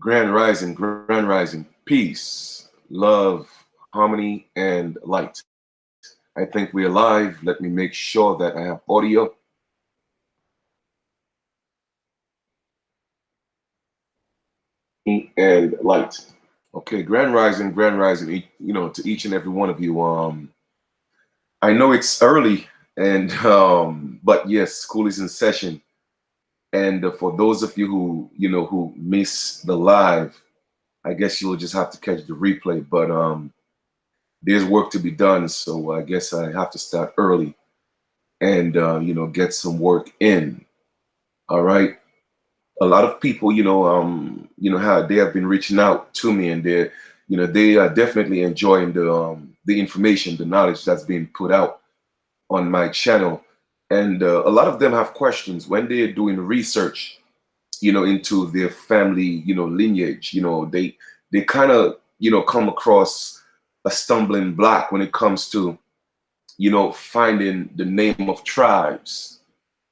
Grand rising, peace, love, harmony, and light. I think we're live. Let me make sure that I have audio. And light. Okay, grand rising, to each and every one of you. I know it's early, and but yes, school is in session. And for those of you who miss the live, I guess you'll just have to catch the replay. But there's work to be done, so I guess I have to start early and get some work in. All right. A lot of people, how they have been reaching out to me, and they are definitely enjoying the information, the knowledge that's being put out on my channel, and a lot of them have questions when they're doing research, into their family, lineage. They kind of come across a stumbling block when it comes to finding the name of tribes,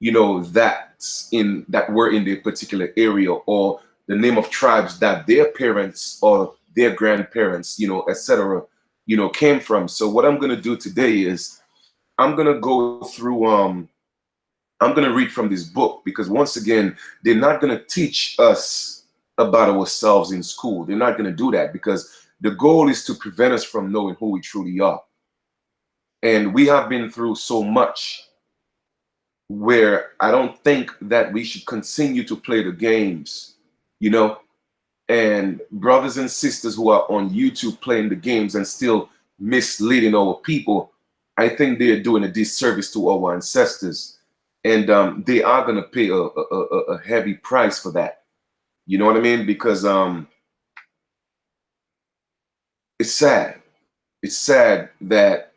that were in their particular area, or the name of tribes that their parents or their grandparents, etc., came from. So what I'm going to do today is I'm going to go through, I'm going to read from this book, because once again, they're not going to teach us about ourselves in school. They're not going to do that, because the goal is to prevent us from knowing who we truly are. And we have been through so much where I don't think that we should continue to play the games, and brothers and sisters who are on YouTube playing the games and still misleading our people. I think they're doing a disservice to our ancestors, and they are going to pay a heavy price for that. You know what I mean? Because it's sad. It's sad that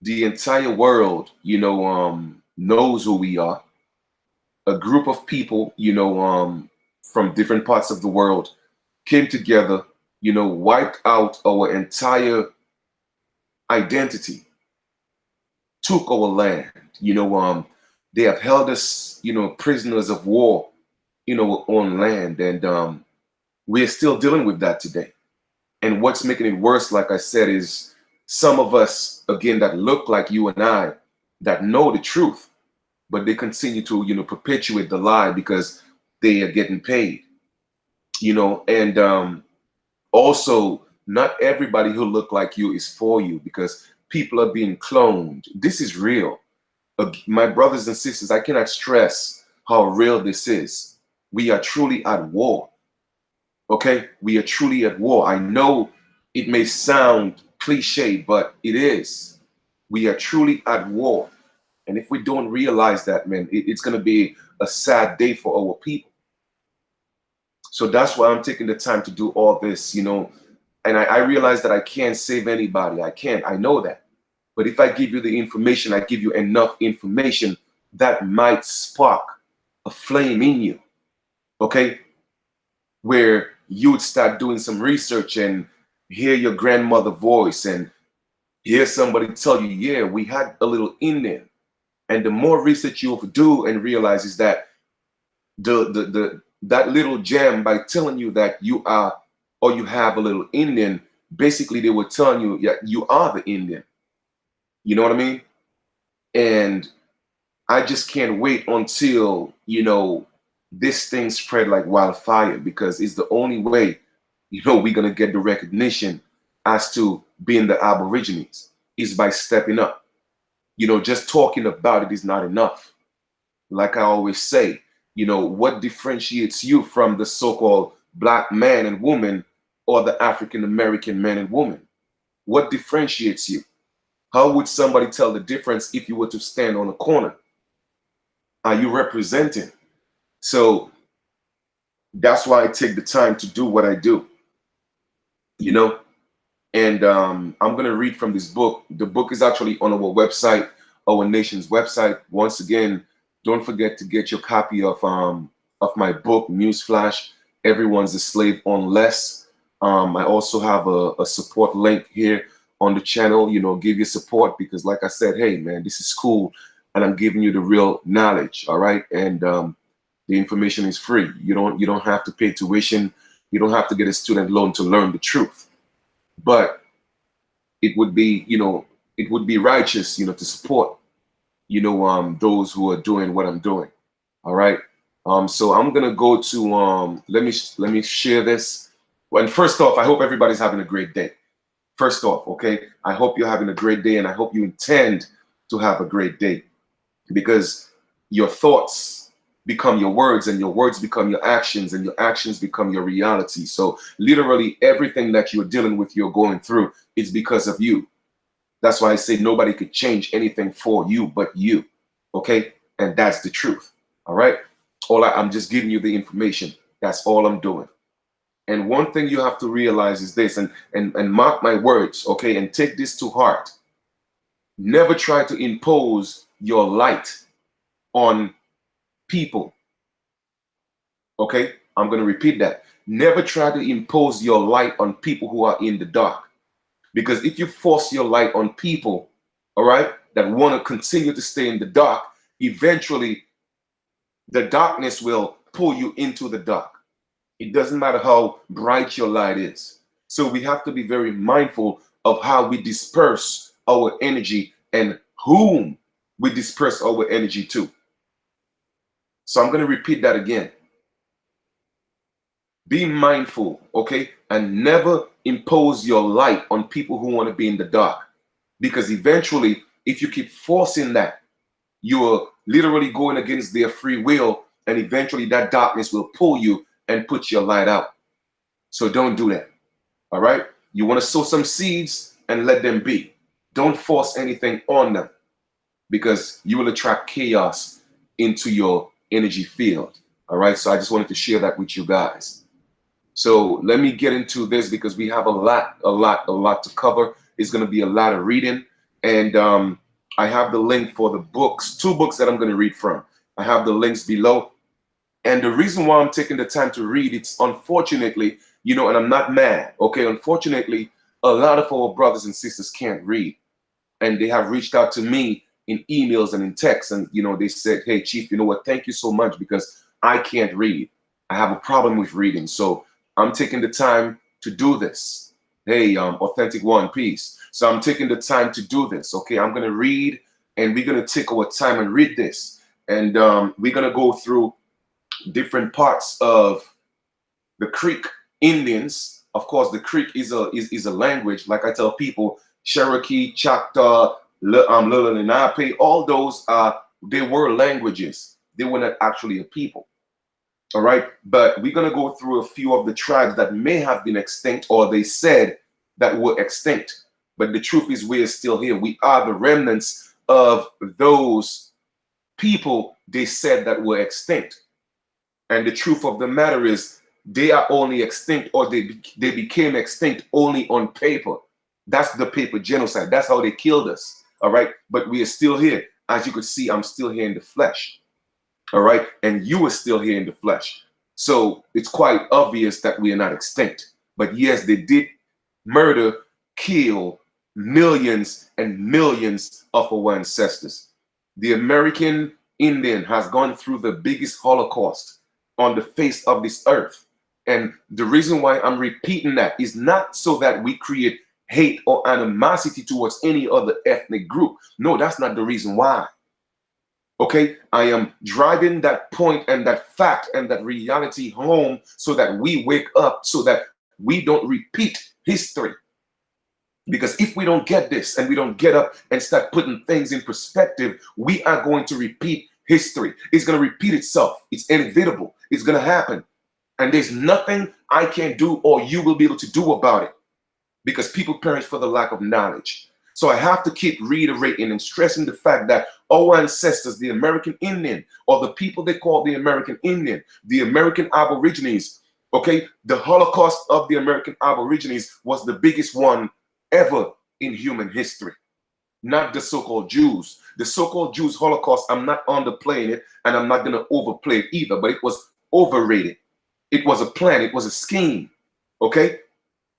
the entire world, knows who we are. A group of people, from different parts of the world came together, wiped out our entire identity, took our land. They have held us, prisoners of war, on land, and we're still dealing with that today. And what's making it worse, like I said, is some of us, again, that look like you and I, that know the truth, but they continue to, perpetuate the lie because they are getting paid, and also not everybody who look like you is for you, because people are being cloned. This is real. My brothers and sisters, I cannot stress how real this is. We are truly at war. Okay, we are truly at war. I know it may sound cliche, but it is. We are truly at war. And if we don't realize that, man, it's going to be a sad day for our people. So that's why I'm taking the time to do all this, and I realize that I can't save anybody. I can't. I know that. But if I give you the information, I give you enough information that might spark a flame in you, okay? Where you would start doing some research and hear your grandmother voice and hear somebody tell you, yeah, we had a little Indian. And the more research you'll do and realize is that that little gem, by telling you that you are or you have a little Indian, basically they were telling you, yeah, you are the Indian. You know what I mean? And I just can't wait until, this thing spread like wildfire, because it's the only way, we're going to get the recognition as to being the Aborigines, is by stepping up. Just talking about it is not enough. Like I always say, what differentiates you from the so-called black man and woman or the African American man and woman? What differentiates you? How would somebody tell the difference if you were to stand on a corner? Are you representing? So that's why I take the time to do what I do, and I'm going to read from this book. The book is actually on our website, our nation's website. Once again, don't forget to get your copy of my book, Newsflash, Everyone's a Slave Unless. I also have a support link here on the channel, give your support, because like I said, hey man, this is cool, and I'm giving you the real knowledge, all right? And the information is free. You don't have to pay tuition. You don't have to get a student loan to learn the truth. But it would be, it would be righteous, to support, those who are doing what I'm doing. All right. So I'm gonna go to let me share this. And first off, I hope everybody's having a great day. First off, okay, I hope you're having a great day, and I hope you intend to have a great day, because your thoughts become your words, and your words become your actions, and your actions become your reality. So literally everything that you're dealing with, you're going through, is because of you. That's why I say nobody could change anything for you but you. Okay, and that's the truth. All right, I'm just giving you the information. That's all I'm doing. And one thing you have to realize is this, and mark my words, okay, and take this to heart. Never try to impose your light on people. Okay, I'm going to repeat that. Never try to impose your light on people who are in the dark. Because if you force your light on people, all right, that want to continue to stay in the dark, eventually the darkness will pull you into the dark. It doesn't matter how bright your light is. So we have to be very mindful of how we disperse our energy and whom we disperse our energy to. So I'm going to repeat that again. Be mindful, okay? And never impose your light on people who want to be in the dark. Because eventually, if you keep forcing that, you're literally going against their free will, and eventually that darkness will pull you and put your light out. So don't do that. All right? You want to sow some seeds and let them be. Don't force anything on them, because you will attract chaos into your energy field. All right? So I just wanted to share that with you guys. So let me get into this, because we have a lot to cover. It's going to be a lot of reading. And I have the link for the books, 2 books that I'm going to read from. I have the links below. And the reason why I'm taking the time to read, it's unfortunately, and I'm not mad, okay? Unfortunately, a lot of our brothers and sisters can't read. And they have reached out to me in emails and in texts. And, they said, hey, Chief, you know what? Thank you so much, because I can't read. I have a problem with reading. So I'm taking the time to do this. Hey, Authentic One, peace. So I'm taking the time to do this, okay? I'm going to read, and we're going to take our time and read this. And we're going to go through different parts of the Creek Indians. Of course, the Creek is a language. Like I tell people, Cherokee, Choctaw, Lenape, all those they were languages. They were not actually a people. All right, but we're going to go through a few of the tribes that may have been extinct, or they said that were extinct. But the truth is, we are still here. We are the remnants of those people they said that were extinct. And the truth of the matter is, they are only extinct, or they became extinct only on paper. That's the paper genocide. That's how they killed us. All right, but we are still here. As you could see, I'm still here in the flesh. All right, and you are still here in the flesh. So it's quite obvious that we are not extinct. But yes, they did murder, kill millions and millions of our ancestors. The American Indian has gone through the biggest Holocaust on the face of this earth. And the reason why I'm repeating that is not so that we create hate or animosity towards any other ethnic group. No, that's not the reason why. Okay, I am driving that point and that fact and that reality home so that we wake up, so that we don't repeat history. Because if we don't get this and we don't get up and start putting things in perspective, we are going to repeat history. It's going to repeat itself. It's inevitable. It's going to happen. And there's nothing I can do or you will be able to do about it, because people perish for the lack of knowledge. So I have to keep reiterating and stressing the fact that our ancestors, the American Indian, or the people they call the American Indian, the American Aborigines, okay, the Holocaust of the American Aborigines was the biggest one ever in human history. Not the so-called Jews. The so-called Jews Holocaust, I'm not underplaying it, and I'm not going to overplay it either, but it was overrated. It was a plan. It was a scheme, okay?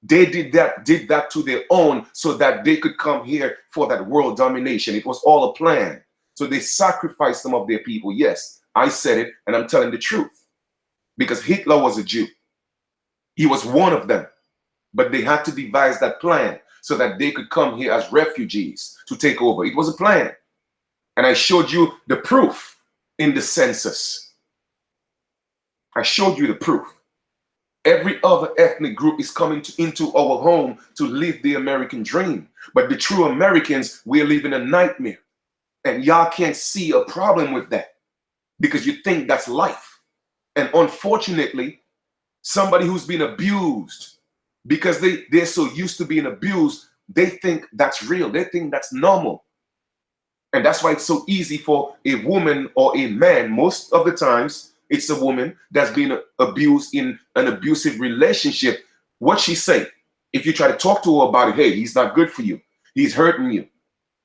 They did that to their own so that they could come here for that world domination. It was all a plan. So they sacrificed some of their people. Yes, I said it, and I'm telling the truth. Because Hitler was a Jew. He was one of them. But they had to devise that plan so that they could come here as refugees to take over. It was a plan. And I showed you the proof in the census. I showed you the proof. Every other ethnic group is coming into our home to live the American dream. But the true Americans, we're living a nightmare. And y'all can't see a problem with that because you think that's life. And unfortunately, somebody who's been abused, because they're so used to being abused, they think that's real. They think that's normal. And that's why it's so easy for a woman or a man, most of the times, it's a woman that's been abused in an abusive relationship. What she say? If you try to talk to her about it, hey, he's not good for you. He's hurting you.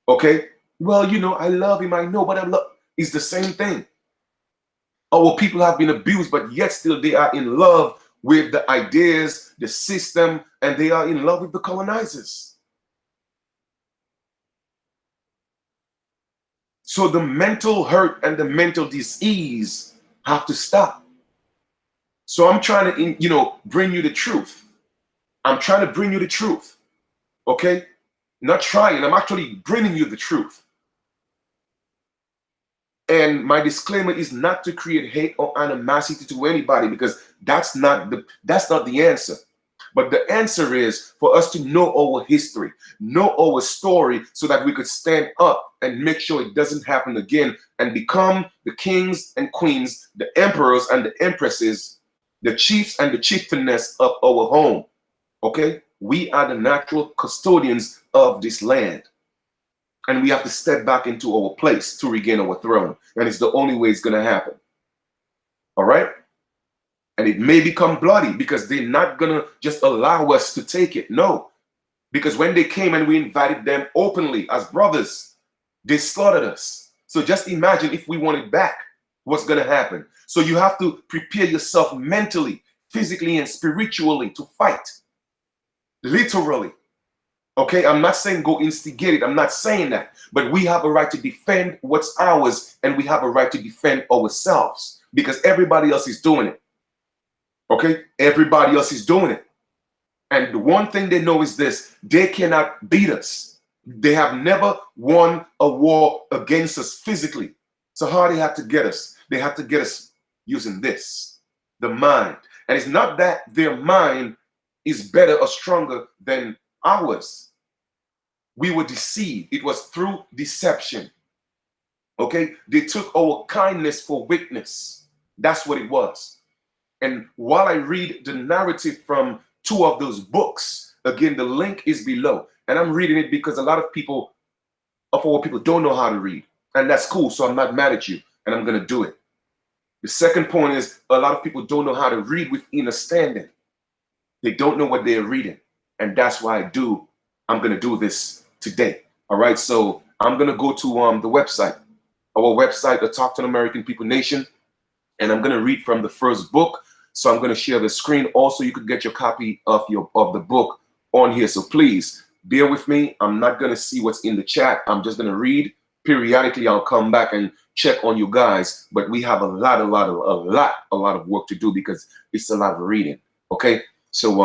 Okay? Well, you know, I love him. I know, but I love. It's the same thing. Our people have been abused, but yet still they are in love with the ideas, the system, and they are in love with the colonizers. So the mental hurt and the mental disease have to stop. So I'm trying to, you know, bring you the truth. I'm trying to bring you the truth. Okay? Not trying, I'm actually bringing you the truth. And my disclaimer is not to create hate or animosity to anybody, because that's not the answer. But the answer is for us to know our history, know our story, so that we could stand up and make sure it doesn't happen again and become the kings and queens, the emperors and the empresses, the chiefs and the chieftainess of our home. Okay? We are the natural custodians of this land. And we have to step back into our place to regain our throne. And it's the only way it's going to happen. All right? And it may become bloody because they're not going to just allow us to take it. No. Because when they came and we invited them openly as brothers, they slaughtered us. So just imagine if we want it back, what's going to happen. So you have to prepare yourself mentally, physically, and spiritually to fight. Literally. Okay, I'm not saying go instigate it. I'm not saying that. But we have a right to defend what's ours, and we have a right to defend ourselves because everybody else is doing it. Okay, everybody else is doing it. And the one thing they know is this: they cannot beat us. They have never won a war against us physically. So how they have to get us? They have to get us using this, the mind. And it's not that their mind is better or stronger than ours. We were deceived. It was through deception. Okay? They took our kindness for weakness. That's what it was. And while I read the narrative from 2 of those books, again, the link is below. And I'm reading it because a lot of people, don't know how to read. And that's cool. So I'm not mad at you. And I'm going to do it. The second point is a lot of people don't know how to read with understanding. They don't know what they're reading. And that's why I'm going to do this today. All right. So I'm going to go to the website, our website, the Talk to an American People Nation. And I'm going to read from the first book. So I'm going to share the screen. Also, you could get your copy of the book on here. So please bear with me. I'm not going to see what's in the chat. I'm just going to read. Periodically, I'll come back and check on you guys. But we have a lot of work to do because it's a lot of reading. Okay. So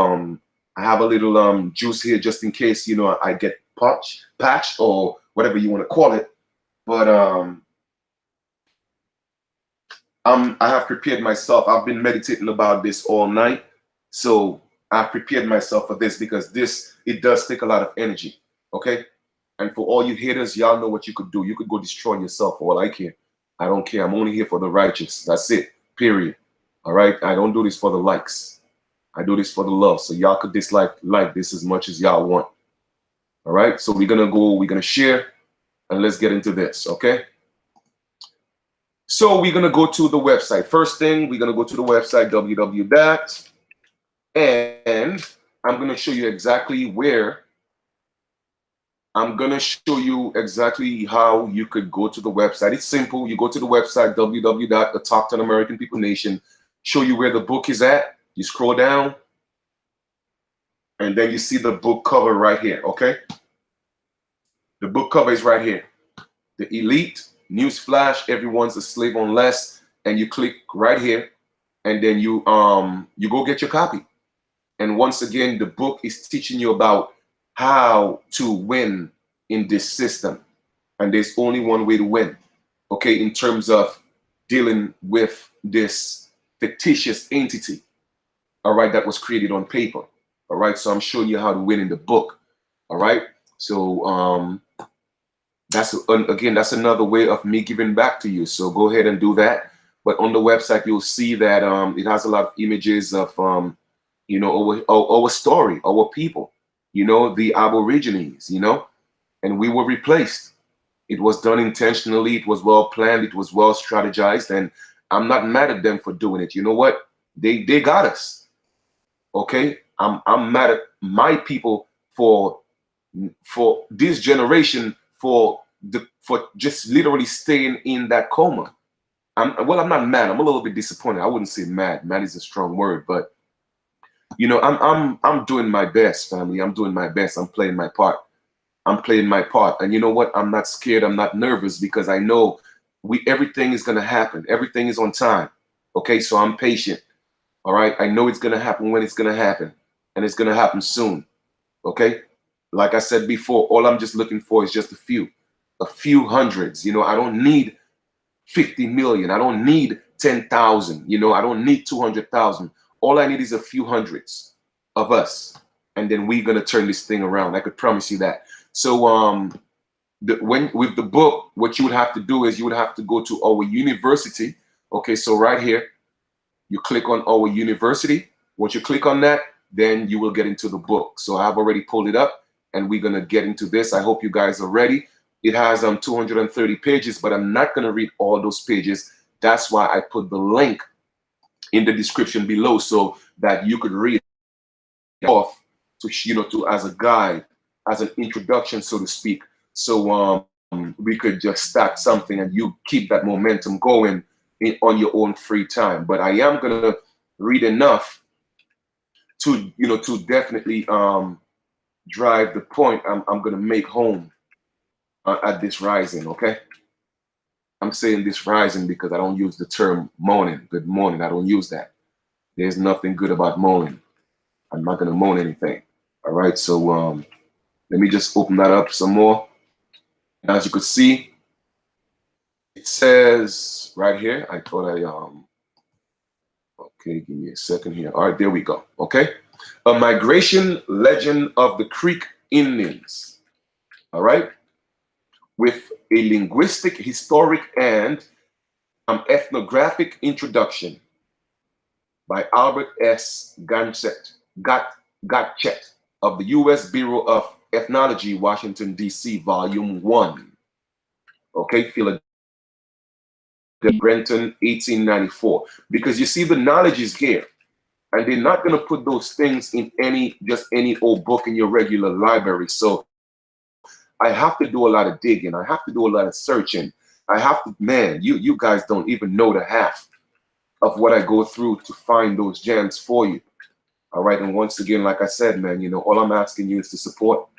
I have a little juice here just in case, you know, I get patched or whatever you want to call it. But I have prepared myself. I've been meditating about this all night. So I've prepared myself for this because it does take a lot of energy. Okay. And for all you haters, y'all know what you could do. You could go destroy yourself for all I care. I don't care. I'm only here for the righteous. That's it. Period. All right. I don't do this for the likes. I do this for the love. So y'all could dislike this as much as y'all want. All right. So we're going to share and let's get into this. Okay. So we're going to go to the website. First thing, we're going to go to the website, www. And I'm going to show you exactly where. I'm going to show you exactly how you could go to the website. It's simple. You go to the website, www. Talk to an American People Nation. Show you where the book is at. You scroll down. And then you see the book cover right here. Okay. The book cover is right here. The Elite, Newsflash, Everyone's a Slave on Less. And you click right here. And then you go get your copy. And once again, the book is teaching you about how to win in this system. And there's only one way to win, okay, in terms of dealing with this fictitious entity, all right, that was created on paper. All right, so I'm showing you how to win in the book. All right, so again, that's another way of me giving back to you. So go ahead and do that. But on the website, you'll see that it has a lot of images of you know, our story, our people, you know, the Aborigines, you know, and we were replaced. It was done intentionally. It was well planned. It was well strategized, and I'm not mad at them for doing it. You know what? They got us. Okay, I'm mad at my people for this generation for just literally staying in that coma. I'm not mad. I'm a little bit disappointed. I wouldn't say mad. Mad is a strong word, but you know, I'm doing my best, family. I'm doing my best. I'm playing my part. I'm playing my part. And you know what? I'm not scared. I'm not nervous because I know everything is gonna happen. Everything is on time. Okay, so I'm patient. All right. I know it's gonna happen when it's gonna happen, and it's gonna happen soon. Okay. Like I said before, all I'm just looking for is just a few hundreds. You know, I don't need 50 million. I don't need 10,000. You know, I don't need 200,000. All I need is a few hundreds of us, and then we're gonna turn this thing around. I could promise you that. So when with the book, what you would have to do is you would have to go to our university. Okay, so right here, you click on our university. Once you click on that, then you will get into the book. So I've already pulled it up, and we're gonna get into this. I hope you guys are ready. It has 230 pages, but I'm not gonna read all those pages. That's why I put the link in the description below so that you could read it off to, you know, to as a guide, as an introduction, so to speak. So we could just start something and you keep that momentum going on your own free time. But I am gonna read enough to, you know, to definitely drive the point I'm gonna make home at this rising. Okay, I'm saying this rising because I don't use the term moaning. Good morning. I don't use that. There's nothing good about moaning. I'm not gonna moan anything. All right. So let me just open that up some more. As you could see, it says right here. I thought I okay, give me a second here. All right, there we go. Okay, a migration legend of the Creek Indians. All right, with a linguistic, historic, and ethnographic introduction by Albert S. Gatchet of the U.S. Bureau of Ethnology, Washington, D.C., Volume 1. Okay, Philadelphia, Brenton, 1894. Because you see, the knowledge is here. And they're not going to put those things in just any old book in your regular library. So I have to do a lot of digging. I have to do a lot of searching. I have to, man, you guys don't even know the half of what I go through to find those gems for you. All right. And once again, like I said, man, you know, all I'm asking you is to support.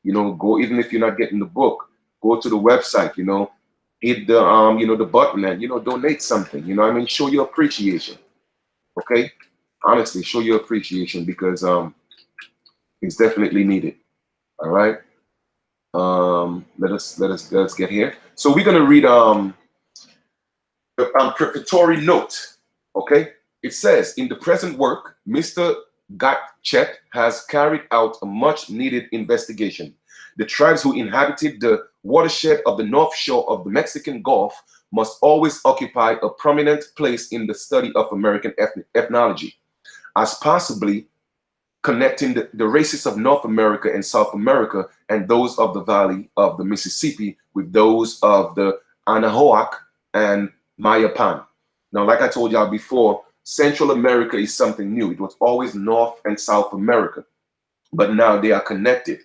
You know, go, even if you're not getting the book, go to the website, you know, hit the you know, the button and, you know, donate something. You know what I mean? Show your appreciation. Okay? Honestly, show your appreciation because it's definitely needed. All right. Let us get here. So we're gonna read the prefatory note. Okay, it says, in the present work, Mr. Gatchet has carried out a much needed investigation. The tribes who inhabited the watershed of the North Shore of the Mexican Gulf must always occupy a prominent place in the study of American ethnology, as possibly connecting the races of North America and South America and those of the Valley of the Mississippi with those of the Anahuac and Mayapan. Now, like I told y'all before, Central America is something new. It was always North and South America, but now they are connected.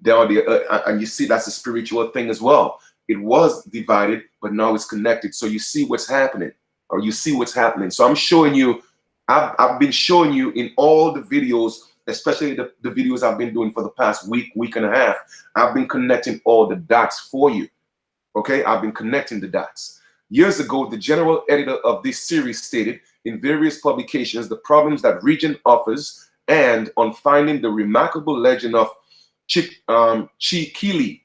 And you see, that's a spiritual thing as well. It was divided, but now it's connected. So you see what's happening, or you see what's happening. So I'm showing you, I've been showing you in all the videos, especially the videos I've been doing for the past week and a half. I've been connecting all the dots for you. Okay, I've been connecting the dots. Years ago, the general editor of this series stated in various publications the problems that region offers and on finding the remarkable legend of Chikili,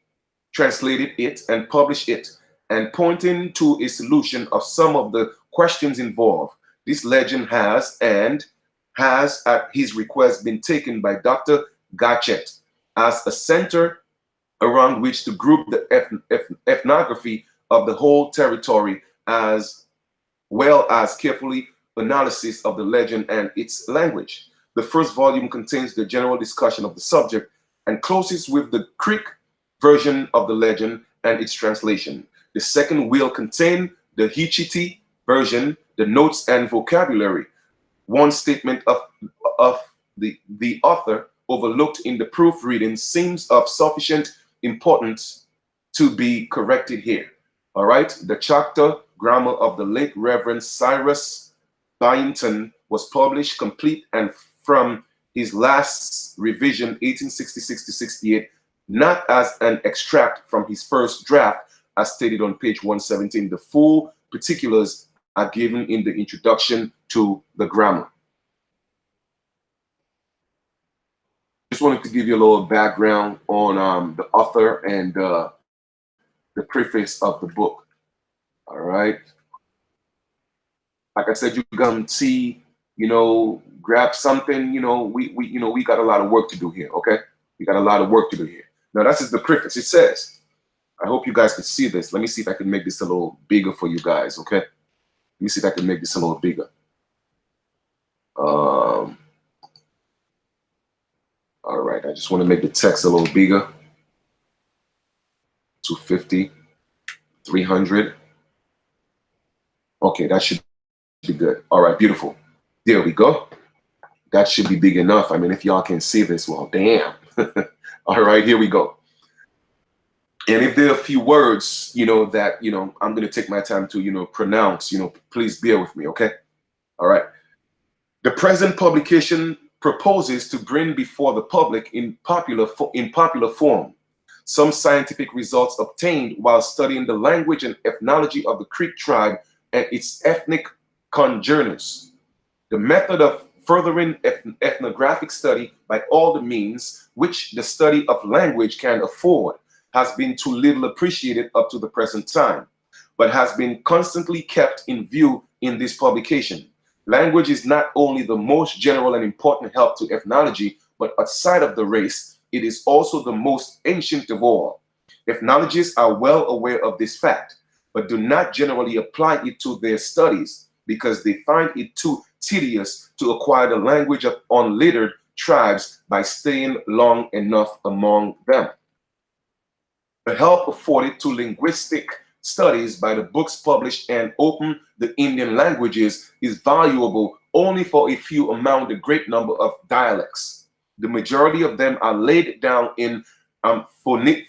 translated it and published it, and pointing to a solution of some of the questions involved. This legend has at his request been taken by Dr. Gachet as a center around which to group the ethnography of the whole territory, as well as carefully analysis of the legend and its language. The first volume contains the general discussion of the subject and closes with the Creek version of the legend and its translation. The second will contain the Hichiti version, the notes and vocabulary. One statement of the author overlooked in the proofreading seems of sufficient importance to be corrected here. All right, the Choctaw grammar of the late Reverend Cyrus Byington was published complete and from his last revision, 1866 to 68, not as an extract from his first draft, as stated on page 117. The full particulars are given in the introduction to the grammar. Just wanted to give you a little background on the author and the preface of the book. All right. Like I said, you come see, grab something. We got a lot of work to do here. Okay, we got a lot of work to do here. Now, that's just the preface. It says, I hope you guys can see this. Let me see if I can make this a little bigger for you guys. Okay, let me see if I can make this a little bigger. All right, I just want to make the text a little bigger. 250, 300. Okay, that should be good. All right, beautiful. There we go. That should be big enough. I mean, if y'all can see this, well, damn. All right, here we go. And if there are a few words, that, I'm going to take my time to, pronounce, please bear with me, okay? All right. The present publication proposes to bring before the public in popular form some scientific results obtained while studying the language and ethnology of the Creek tribe and its ethnic congeners. The method of furthering ethnographic study by all the means which the study of language can afford has been too little appreciated up to the present time, but has been constantly kept in view in this publication. Language is not only the most general and important help to ethnology, but outside of the race, it is also the most ancient of all. Ethnologists are well aware of this fact, but do not generally apply it to their studies because they find it too tedious to acquire the language of unlettered tribes by staying long enough among them. The help afforded to linguistic studies by the books published and open the Indian languages is valuable only for a few among the great number of dialects. The majority of them are laid down in phonetically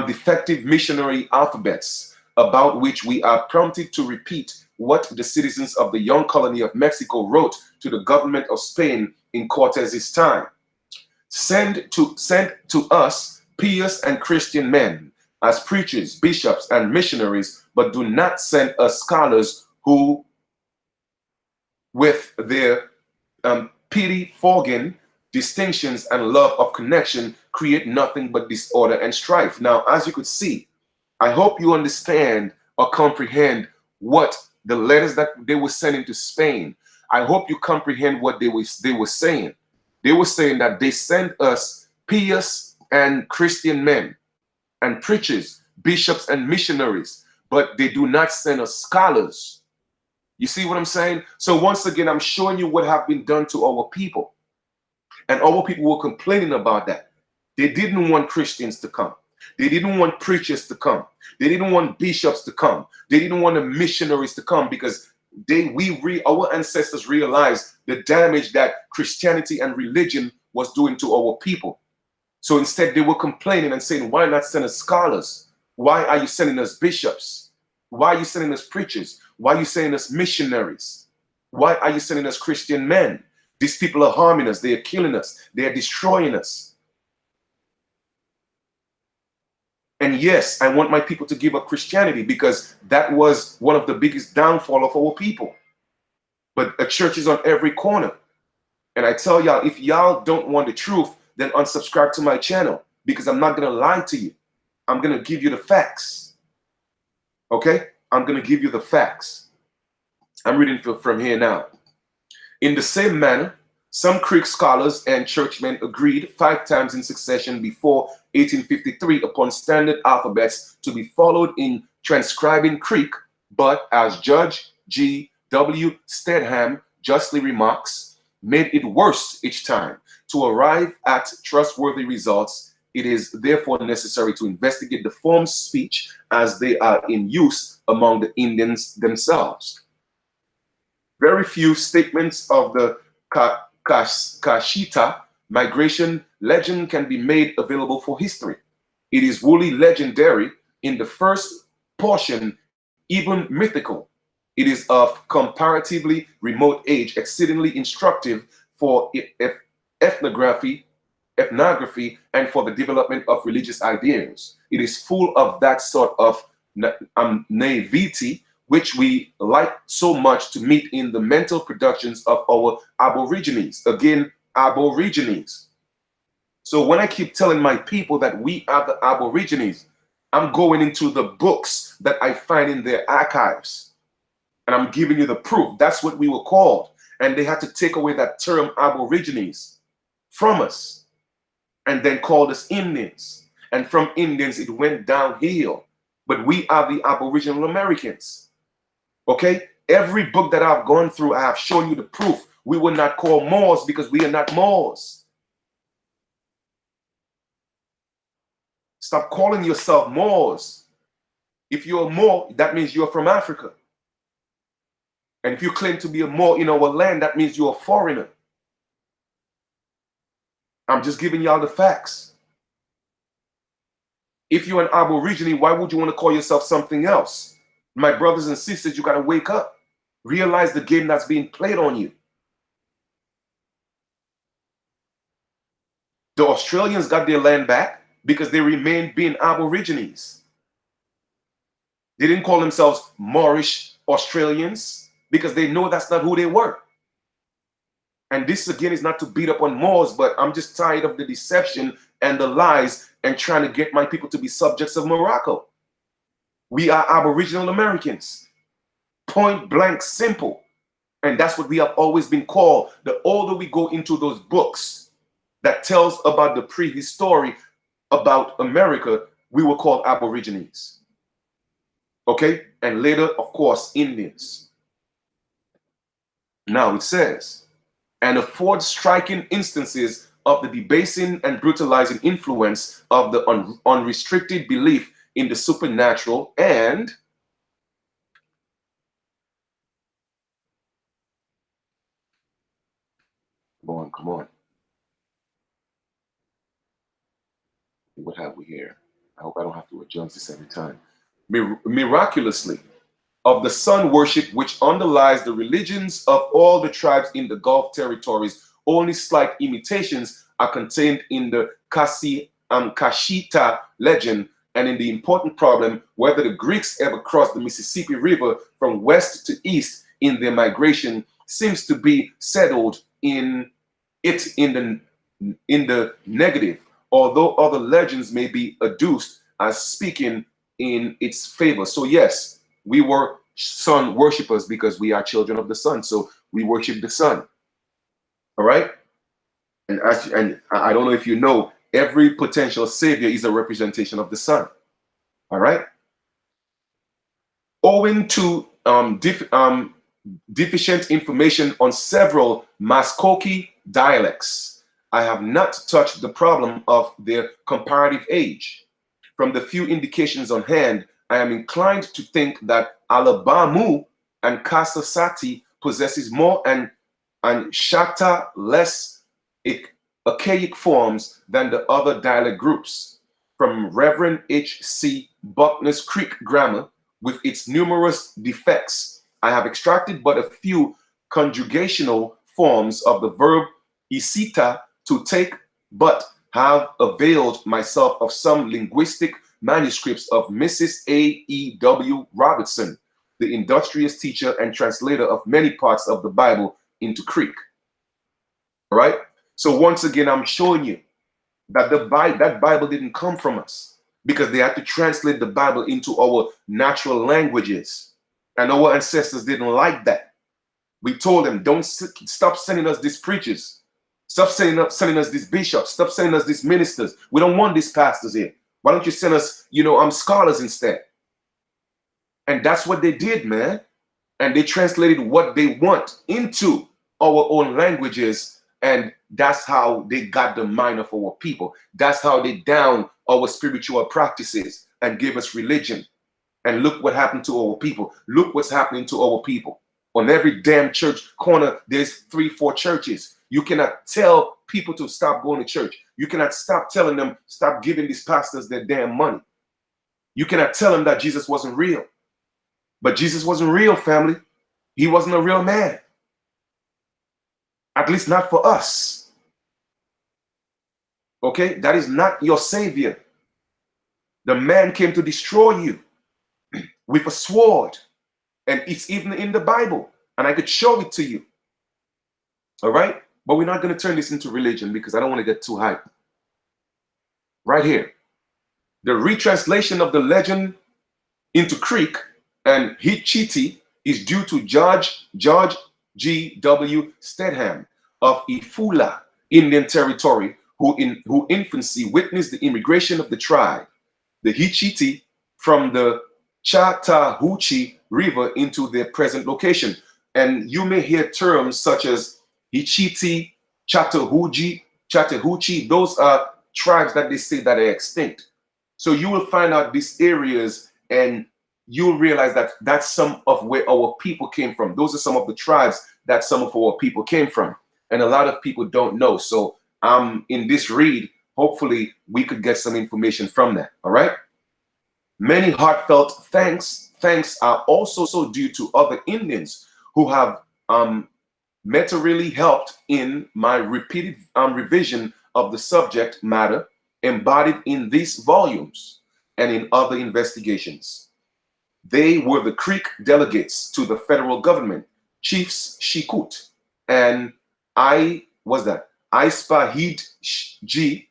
defective missionary alphabets, about which we are prompted to repeat what the citizens of the young colony of Mexico wrote to the government of Spain in Cortez's time. Send to us pious and Christian men as preachers, bishops, and missionaries, but do not send us scholars who, with their pettifogging distinctions and love of connection, create nothing but disorder and strife. Now, as you could see, I hope you understand or comprehend what the letters that they were sending to Spain. I hope you comprehend what they were saying. They were saying that they sent us pious and Christian men and preachers, bishops and missionaries, but they do not send us scholars. You see what I'm saying? So once again, I'm showing you what have been done to our people. And our people were complaining about that. They didn't want Christians to come. They didn't want preachers to come. They didn't want bishops to come. They didn't want the missionaries to come because our ancestors realized the damage that Christianity and religion was doing to our people. So instead they were complaining and saying, why not send us scholars? Why are you sending us bishops? Why are you sending us preachers? Why are you sending us missionaries? Why are you sending us Christian men? These people are harming us. They are killing us. They are destroying us. And yes, I want my people to give up Christianity because that was one of the biggest downfall of our people. But a church is on every corner. And I tell y'all, if y'all don't want the truth, then unsubscribe to my channel, because I'm not going to lie to you. I'm going to give you the facts. Okay? I'm going to give you the facts. I'm reading from here now. In the same manner, some Creek scholars and churchmen agreed 5 times in succession before 1853 upon standard alphabets to be followed in transcribing Creek, but as Judge G. W. Stedham justly remarks, made it worse each time. To arrive at trustworthy results, it is therefore necessary to investigate the forms of speech as they are in use among the Indians themselves. Very few statements of the Kashita migration legend can be made available for history. It is wholly legendary in the first portion, even mythical. It is of comparatively remote age, exceedingly instructive for ethnography, and for the development of religious ideas. It is full of that sort of naivety which we like so much to meet in the mental productions of our Aborigines. Again, Aborigines. So when I keep telling my people that we are the Aborigines, I'm going into the books that I find in their archives. And I'm giving you the proof. That's what we were called. And they had to take away that term Aborigines from us and then called us Indians. And from Indians, it went downhill. But we are the Aboriginal Americans. Okay? Every book that I've gone through, I have shown you the proof. We were not called Moors because we are not Moors. Stop calling yourself Moors. If you're a Moor, that means you're from Africa. And if you claim to be a Moor in our land, that means you're a foreigner. I'm just giving y'all the facts. If you're an Aborigine, why would you want to call yourself something else? My brothers and sisters, you got to wake up. Realize the game that's being played on you. The Australians got their land back because they remained being Aborigines. They didn't call themselves Moorish Australians because they know that's not who they were. And this again is not to beat up on Moors, but I'm just tired of the deception and the lies and trying to get my people to be subjects of Morocco. We are Aboriginal Americans. Point blank simple. And that's what we have always been called. The older we go into those books that tells about the prehistory about America, we were called Aborigines. Okay? And later, of course, Indians. Now it says, and afford striking instances of the debasing and brutalizing influence of the unrestricted belief in the supernatural and come on. What have we here? I hope I don't have to adjust this every time. Miraculously, of the sun worship which underlies the religions of all the tribes in the Gulf territories, only slight imitations are contained in the Kashita legend and in the important problem whether the Greeks ever crossed the Mississippi River from west to east in their migration seems to be settled in the negative, although other legends may be adduced as speaking in its favor. So yes, we were sun worshippers because we are children of the sun. So we worship the sun. All right. And I don't know if you know, every potential savior is a representation of the sun. All right. Owing to deficient information on several Muskoke dialects, I have not touched the problem of their comparative age. From the few indications on hand, I am inclined to think that Alabamu and Kasasati possesses more and Shakta less archaic forms than the other dialect groups. From Reverend H.C. Buckner's Creek grammar, with its numerous defects, I have extracted but a few conjugational forms of the verb isita, to take, but have availed myself of some linguistic manuscripts of Mrs. A.E.W. Robertson, the industrious teacher and translator of many parts of the Bible into Greek. All right? So once again, I'm showing you that that Bible didn't come from us, because they had to translate the Bible into our natural languages. And our ancestors didn't like that. We told them, don't stop sending us these preachers. Stop sending us these bishops. Stop sending us these ministers. We don't want these pastors here. Why don't you send us, scholars instead? And that's what they did, man. And they translated what they want into our own languages. And that's how they got the mind of our people. That's how they down our spiritual practices and gave us religion. And look what happened to our people. Look what's happening to our people. On every damn church corner, there's 3-4 churches. You cannot tell people to stop going to church. You cannot stop telling them, stop giving these pastors their damn money. You cannot tell them that Jesus wasn't real. But Jesus wasn't real, family. He wasn't a real man. At least not for us. Okay? That is not your savior. The man came to destroy you with a sword. And it's even in the Bible. And I could show it to you. All right? But we're not going to turn this into religion because I don't want to get too hyped. Right here. The retranslation of the legend into Greek and Hichiti is due to George G.W. Stedham of Ifula, Indian Territory, who in infancy witnessed the immigration of the tribe, the Hichiti, from the Chattahoochee River into their present location. And you may hear terms such as Hichiti, Chattahoochee. Those are tribes that they say that are extinct. So you will find out these areas and you'll realize that that's some of where our people came from. Those are some of the tribes that some of our people came from. And a lot of people don't know. So in this read, hopefully we could get some information from that. All right. Many heartfelt thanks are also due to other Indians who have materially helped in my repeated revision of the subject matter embodied in these volumes and in other investigations. They were the Creek delegates to the federal government, Chiefs Shikut, and Ispahid G,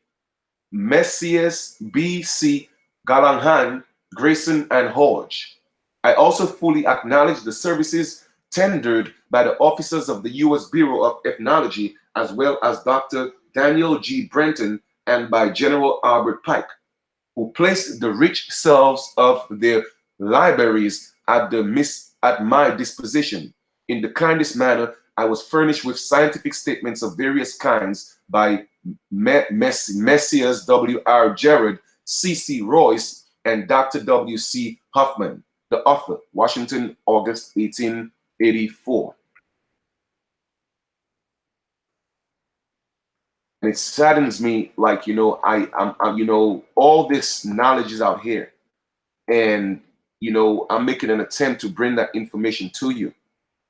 Messias B.C. Galanghan, Grayson, and Hodge. I also fully acknowledge the services tendered by the officers of the U.S. Bureau of Ethnology, as well as Dr. Daniel G. Brenton and by General Albert Pike, who placed the rich selves of their libraries at my disposition. In the kindest manner, I was furnished with scientific statements of various kinds by Messias W.R. Jared, C.C. Royce, and Dr. W.C. Huffman, the author, Washington, August 1884. And it saddens me, like, I'm all this knowledge is out here. And, I'm making an attempt to bring that information to you.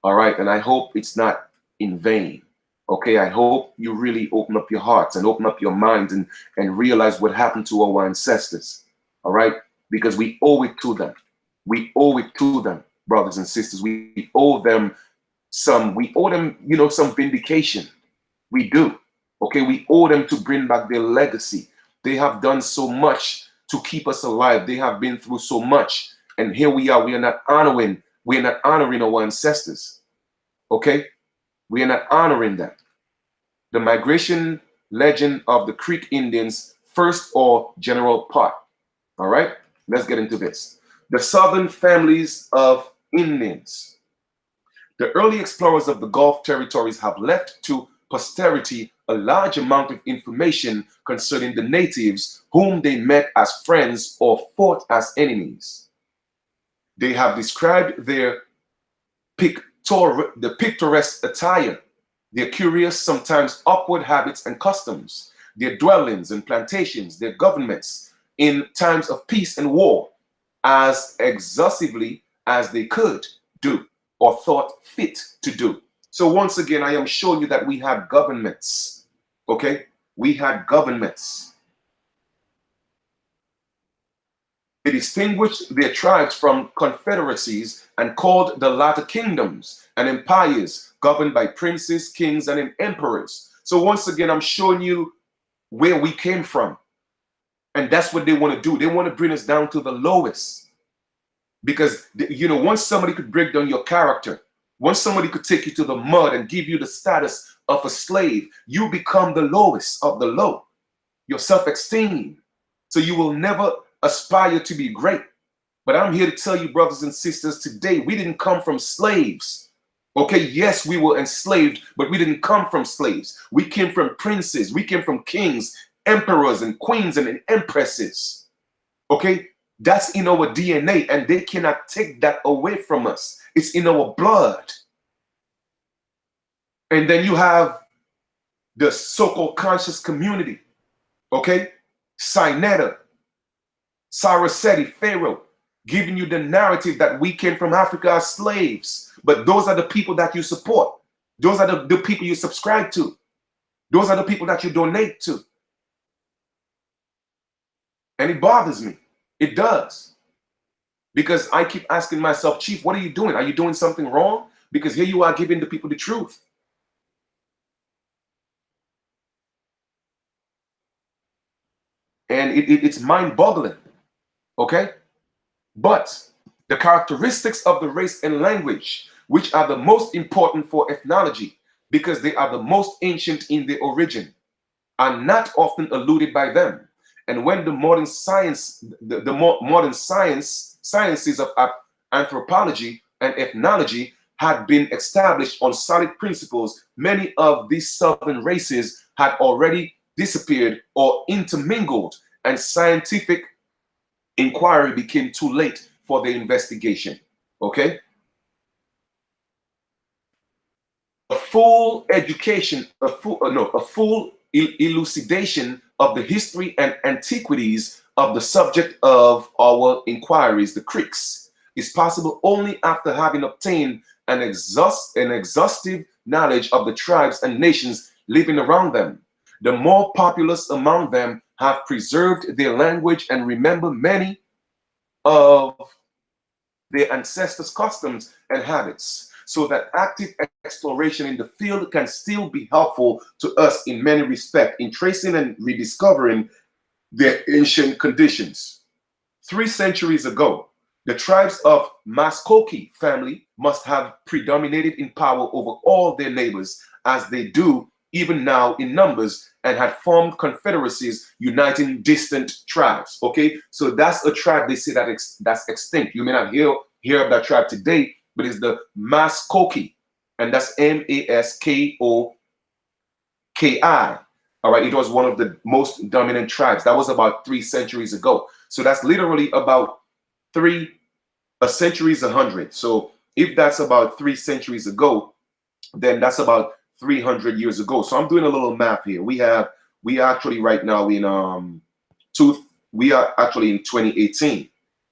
All right. And I hope it's not in vain. Okay. I hope you really open up your hearts and open up your minds and realize what happened to our ancestors. All right. Because we owe it to them. We owe it to them, brothers and sisters. We owe them some vindication. We do. Okay. We owe them to bring back their legacy. They have done so much to keep us alive. They have been through so much. And here we are. We are not honoring our ancestors. Okay? We are not honoring them. The migration legend of the Creek Indians, first or general part. All right? Let's get into this. The southern families of Indians. The early explorers of the Gulf territories have left to posterity a large amount of information concerning the natives whom they met as friends or fought as enemies. They have described their picturesque attire, their curious, sometimes awkward habits and customs, their dwellings and plantations, their governments in times of peace and war, as exhaustively as they could do or thought fit to do. So once again, I am showing you that we had governments. Okay? We had governments. They distinguished their tribes from confederacies and called the latter kingdoms and empires governed by princes, kings, and emperors. So once again, I'm showing you where we came from. And that's what they want to do. They want to bring us down to the lowest. Because, you know, once somebody could break down your character, once somebody could take you to the mud and give you the status of a slave, you become the lowest of the low. Your self-esteem. So you will never aspire to be great. But I'm here to tell you, brothers and sisters, today we didn't come from slaves. Okay, yes, we were enslaved, but we didn't come from slaves. We came from princes. We came from kings, emperors, and queens, and empresses. Okay, that's in our DNA, and they cannot take that away from us. It's in our blood. And then you have the so-called conscious community. Okay, Sinetta, Saraseti, Pharaoh, giving you the narrative that we came from Africa as slaves. But those are the people that you support. Those are the people you subscribe to. Those are the people that you donate to. And it bothers me. It does. Because I keep asking myself, Chief, what are you doing? Are you doing something wrong? Because here you are giving the people the truth. And it's mind-boggling. Okay? But the characteristics of the race and language, which are the most important for ethnology, because they are the most ancient in their origin, are not often alluded by them. And when the modern science, modern sciences of anthropology and ethnology had been established on solid principles, many of these southern races had already disappeared or intermingled, and scientific inquiry became too late for the investigation. Okay? A full education, a full elucidation of the history and antiquities of the subject of our inquiries, the Creeks, is possible only after having obtained an exhaustive knowledge of the tribes and nations living around them. The more populous among them have preserved their language and remember many of their ancestors' customs and habits, so that active exploration in the field can still be helpful to us in many respects in tracing and rediscovering their ancient conditions. 3 centuries ago, the tribes of Muskoki family must have predominated in power over all their neighbors, as they do even now in numbers, and had formed confederacies uniting distant tribes. Okay, so that's a tribe they say that that's extinct. You may not hear of that tribe today, but it's the Muskoki, and that's Maskoki. All right, it was one of the most dominant tribes. That was about 3 centuries ago. So that's literally about a century is 100. So if that's about 3 centuries ago, then that's about 300 years ago. So I'm doing a little math here. We are actually right now in we are actually in 2018.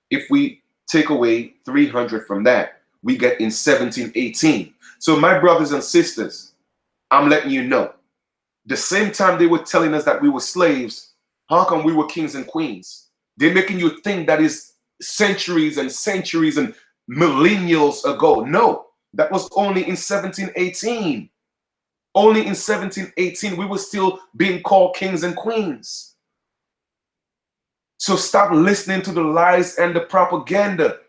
If we take away 300 from that, we get in 1718. So my brothers and sisters, I'm letting you know, the same time they were telling us that we were slaves, how come we were kings and queens? They're making you think that is centuries and centuries and millennials ago. No, that was only in 1718. Only in 1718 we were still being called kings and queens. So stop listening to the lies and the propaganda.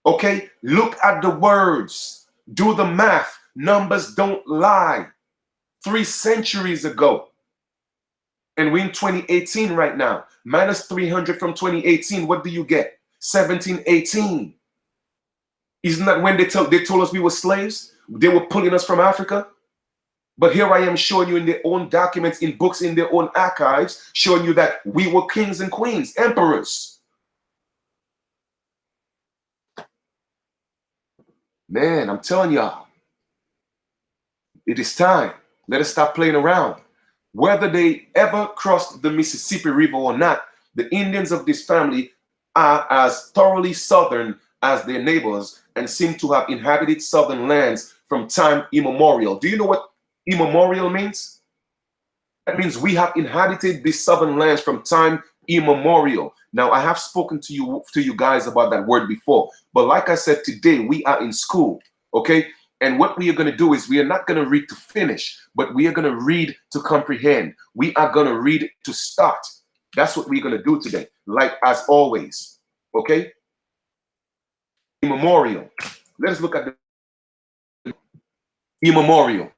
Okay, look at the words, do the math. Numbers don't lie. 3 centuries ago, and we're in 2018 right now. Minus 300 from 2018, what do you get? 1718. Isn't that when they told us we were slaves? They were pulling us from Africa. But here I am showing you in their own documents, in books, in their own archives, showing you that we were kings and queens, emperors. Man, I'm telling y'all, it is time. Let us stop playing around. Whether they ever crossed the Mississippi River or not, the Indians of this family are as thoroughly Southern as their neighbors and seem to have inhabited Southern lands from time immemorial. Do you know what immemorial means? That means we have inhabited these Southern lands from time immemorial. Now, I have spoken to you guys about that word before, but like I said, today we are in school, okay? And what we are going to do is we are not going to read to finish, but we are going to read to comprehend. We are going to read to start. That's what we're going to do today, like as always, okay? Immemorial. Let us look at the immemorial.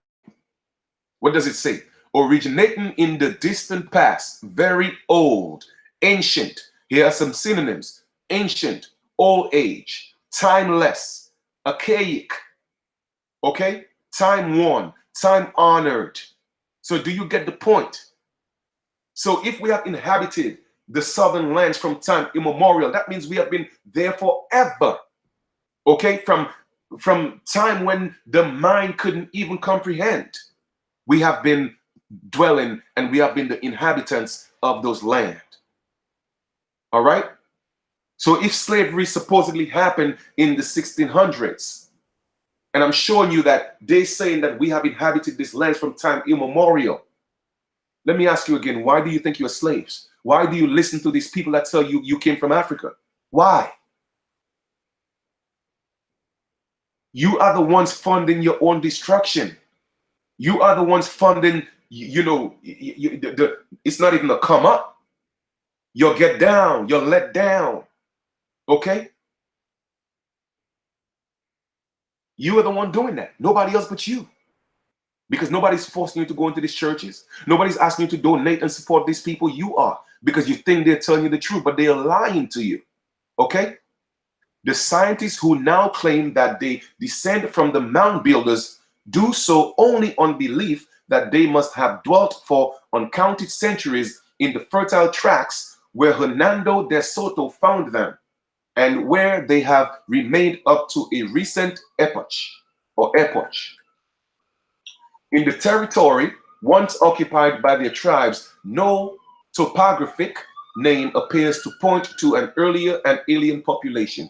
What does it say? Originating in the distant past, very old, ancient. Here are some synonyms: ancient, old age, timeless, archaic, okay? Time worn, time honored. So do you get the point? So if we have inhabited the southern lands from time immemorial, that means we have been there forever, okay? From time when the mind couldn't even comprehend. We have been dwelling and we have been the inhabitants of those land. All right? So if slavery supposedly happened in the 1600s, and I'm showing you that they're saying that we have inhabited this land from time immemorial, let me ask you again, why do you think you're slaves? Why do you listen to these people that tell you you came from Africa? Why? You are the ones funding your own destruction. You are the ones funding, it's not even a come up. You'll get down, you're let down, okay? You are the one doing that, nobody else but you. Because nobody's forcing you to go into these churches. Nobody's asking you to donate and support these people. You are, because you think they're telling you the truth, but they are lying to you, okay? The scientists who now claim that they descend from the mound builders do so only on belief that they must have dwelt for uncounted centuries in the fertile tracts where Hernando de Soto found them, and where they have remained up to a recent epoch or epoch. In the territory once occupied by their tribes, no topographic name appears to point to an earlier and alien population.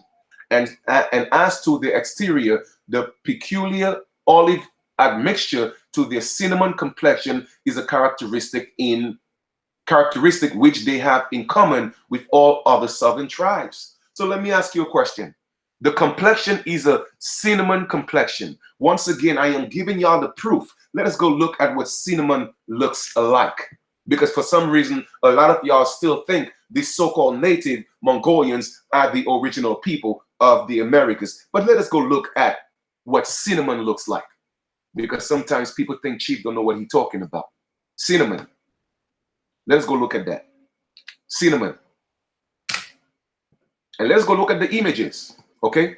And as to the exterior, the peculiar olive admixture to their cinnamon complexion is a characteristic which they have in common with all other southern tribes. So let me ask you a question. The complexion is a cinnamon complexion. Once again, I am giving y'all the proof. Let us go look at what cinnamon looks like. Because for some reason, a lot of y'all still think these so-called native Mongolians are the original people of the Americas. But let us go look at what cinnamon looks like. Because sometimes people think Chief don't know what he's talking about. Cinnamon. Let's go look at that. Cinnamon. And let's go look at the images. Okay?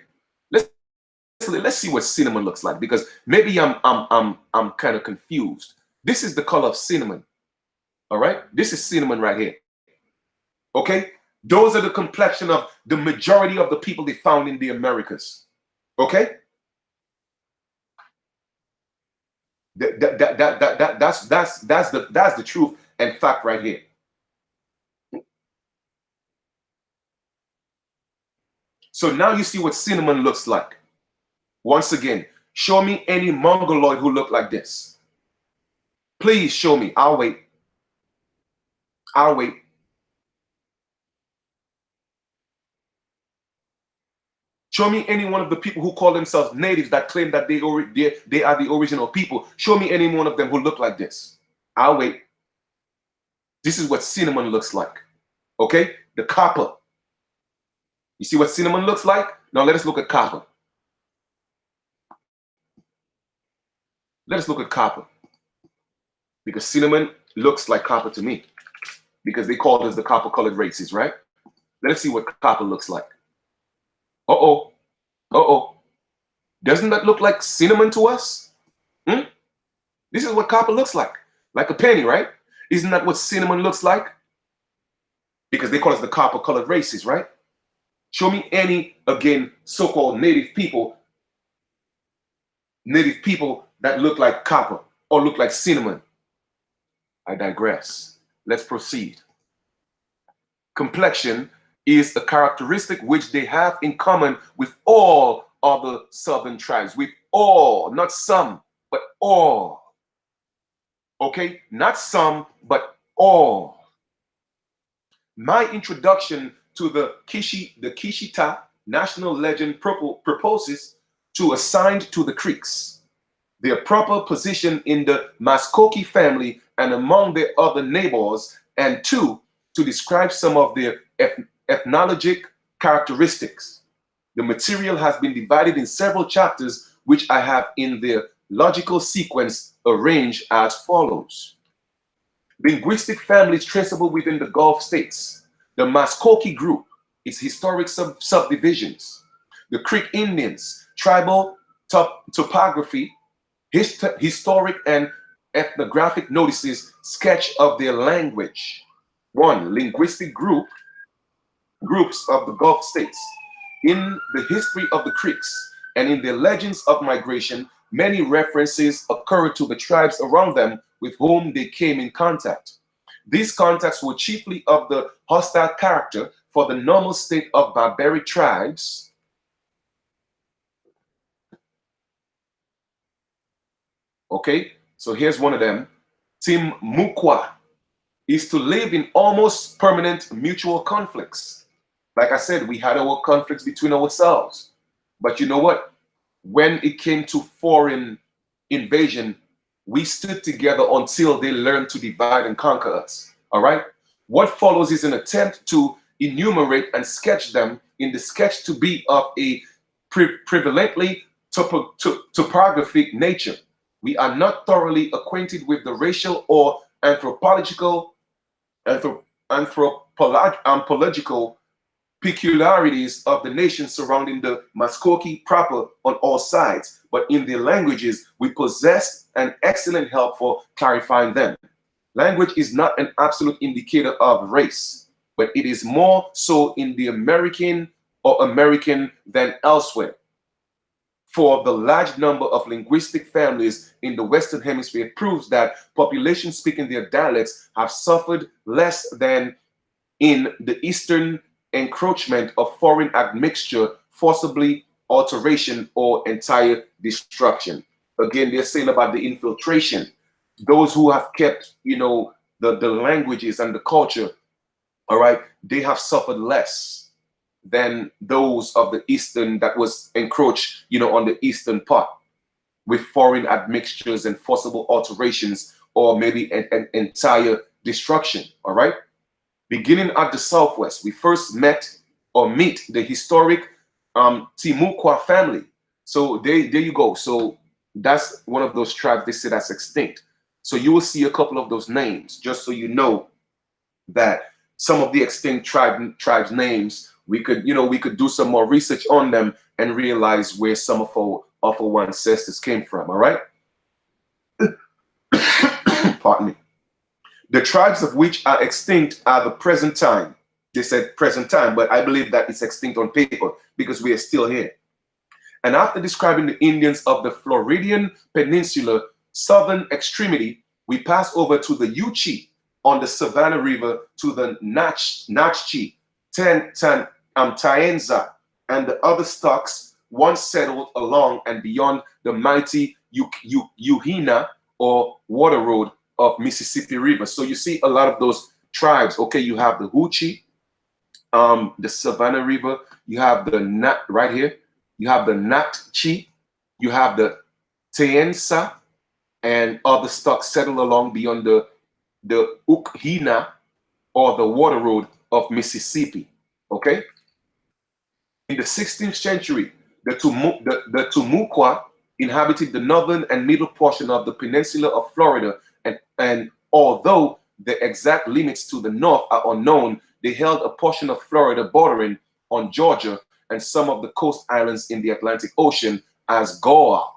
Let's see what cinnamon looks like, because maybe I'm kind of confused. This is the color of cinnamon. All right? This is cinnamon right here. Okay? Those are the complexion of the majority of the people they found in the Americas. Okay? That's the truth and fact right here. So now you see what cinnamon looks like. Once again, show me any Mongoloid who look like this. Please show me. I'll wait. I'll wait. Show me any one of the people who call themselves natives that claim that they are the original people. Show me any one of them who look like this. I'll wait. This is what cinnamon looks like. Okay? The copper. You see what cinnamon looks like? Now let us look at copper. Let us look at copper. Because cinnamon looks like copper to me. Because they call us the copper-colored races, right? Let us see what copper looks like. Uh-oh. Uh-oh. Doesn't that look like cinnamon to us? This is what copper looks like a penny, right? Isn't that what cinnamon looks like? Because they call us the copper-colored races, right? Show me any, again, so-called native people that look like copper or look like cinnamon. I digress. Let's proceed. Complexion is a characteristic which they have in common with all other southern tribes. With all, not some, but all. Okay? Not some, but all. My introduction to the Kishita national legend proposes to assigned to the Creeks their proper position in the Muskogee family and among their other neighbors, and two, to describe some of their ethnologic characteristics. The material has been divided in several chapters, which I have in their logical sequence arranged as follows. Linguistic families traceable within the Gulf states. The Muskogee group, its historic subdivisions. The Creek Indians, tribal topography, historic and ethnographic notices, sketch of their language. One, linguistic groups of the Gulf states. In the history of the Creeks and in their legends of migration, many references occur to the tribes around them with whom they came in contact. These contacts were chiefly of the hostile character for the normal state of barbaric tribes. Okay, so here's one of them. Tim Mukwa is to live in almost permanent mutual conflicts. Like I said, we had our conflicts between ourselves. But you know what? When it came to foreign invasion, we stood together until they learned to divide and conquer us. All right? What follows is an attempt to enumerate and sketch them in the sketch to be of a prevalently topographic nature. We are not thoroughly acquainted with the racial or anthropological peculiarities of the nation surrounding the Muskogee proper on all sides, but in their languages, we possess an excellent help for clarifying them. Language is not an absolute indicator of race, but it is more so in the American than elsewhere. For the large number of linguistic families in the Western Hemisphere proves that populations speaking their dialects have suffered less than in the Eastern encroachment of foreign admixture, forcibly alteration, or entire destruction. Again, they're saying about the infiltration. Those who have kept, the languages and the culture, all right, they have suffered less than those of the Eastern that was encroached, on the Eastern part with foreign admixtures and forcible alterations, or maybe an entire destruction, all right? Beginning at the Southwest, we first meet the historic Timucua family. So there you go. So that's one of those tribes they say that's extinct. So you will see a couple of those names, just so you know that some of the extinct tribes names, we could do some more research on them and realize where some of our ancestors came from. All right. Pardon me. The tribes of which are extinct are the present time. They said present time, but I believe that it's extinct on paper because we are still here. And after describing the Indians of the Floridian Peninsula southern extremity, we pass over to the Yuchi on the Savannah River, to the Nachchi, Taenza, and the other stocks once settled along and beyond the mighty Yuhina or water road of Mississippi River. So you see a lot of those tribes. Okay, you have the Huchi, the Savannah River, you have the Nat right here, you have the Natchi, you have the Taensa, and other stocks settled along beyond the Ukhina or the water road of Mississippi. Okay. In the 16th century, the Timucua inhabited the northern and middle portion of the peninsula of Florida, and although the exact limits to the north are unknown, they held a portion of Florida bordering on Georgia and some of the coast islands in the Atlantic Ocean as Goa.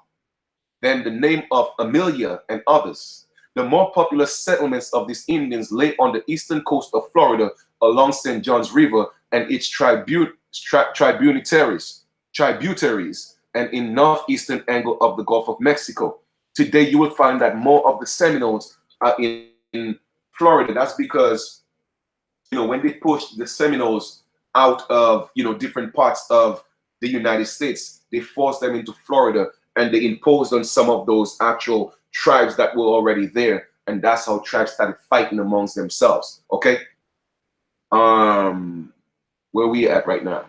Then the name of Amelia and others. The more popular settlements of these Indians lay on the eastern coast of Florida along St. John's River and its tributaries, and in northeastern angle of the Gulf of Mexico. Today, you will find that more of the Seminoles are in Florida. That's because, when they pushed the Seminoles out of, different parts of the United States, they forced them into Florida and they imposed on some of those actual tribes that were already there. And that's how tribes started fighting amongst themselves. Okay. where we at right now?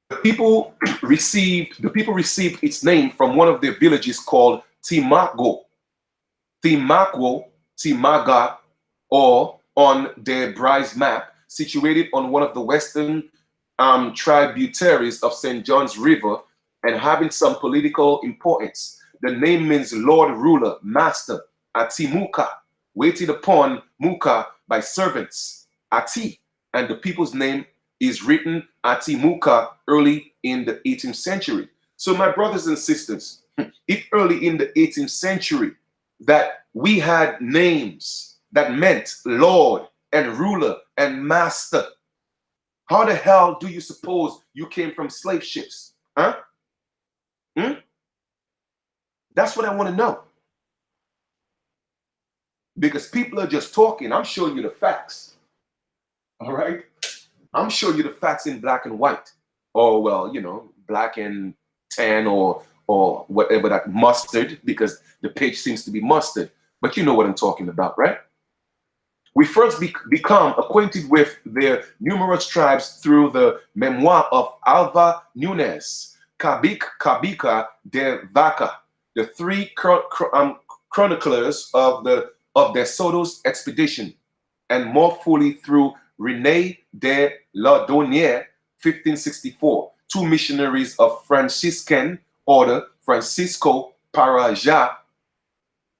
The people received its name from one of their villages called Timago, Timaga, or on their Bryce map, situated on one of the western tributaries of St. John's River and having some political importance. The name means Lord, ruler, master, Atimuka, waited upon Muka by servants, Ati, and the people's name is written Atimuka early in the 18th century. So my brothers and sisters, if early in the 18th century that we had names that meant Lord and ruler and master, how the hell do you suppose you came from slave ships? Huh? That's what I want to know. Because people are just talking. I'm showing you the facts. All right? I'm showing you the facts in black and white. Or, well, you know, black and tan or whatever, that mustard, because the page seems to be mustard. But you know what I'm talking about, right? We first become acquainted with their numerous tribes through the memoir of Alva Nunes, Kabika de Vaca, the three chroniclers of their Soto's expedition, and more fully through René de Laudonnière, 1564, two missionaries of Franciscan order, Francisco Paraja,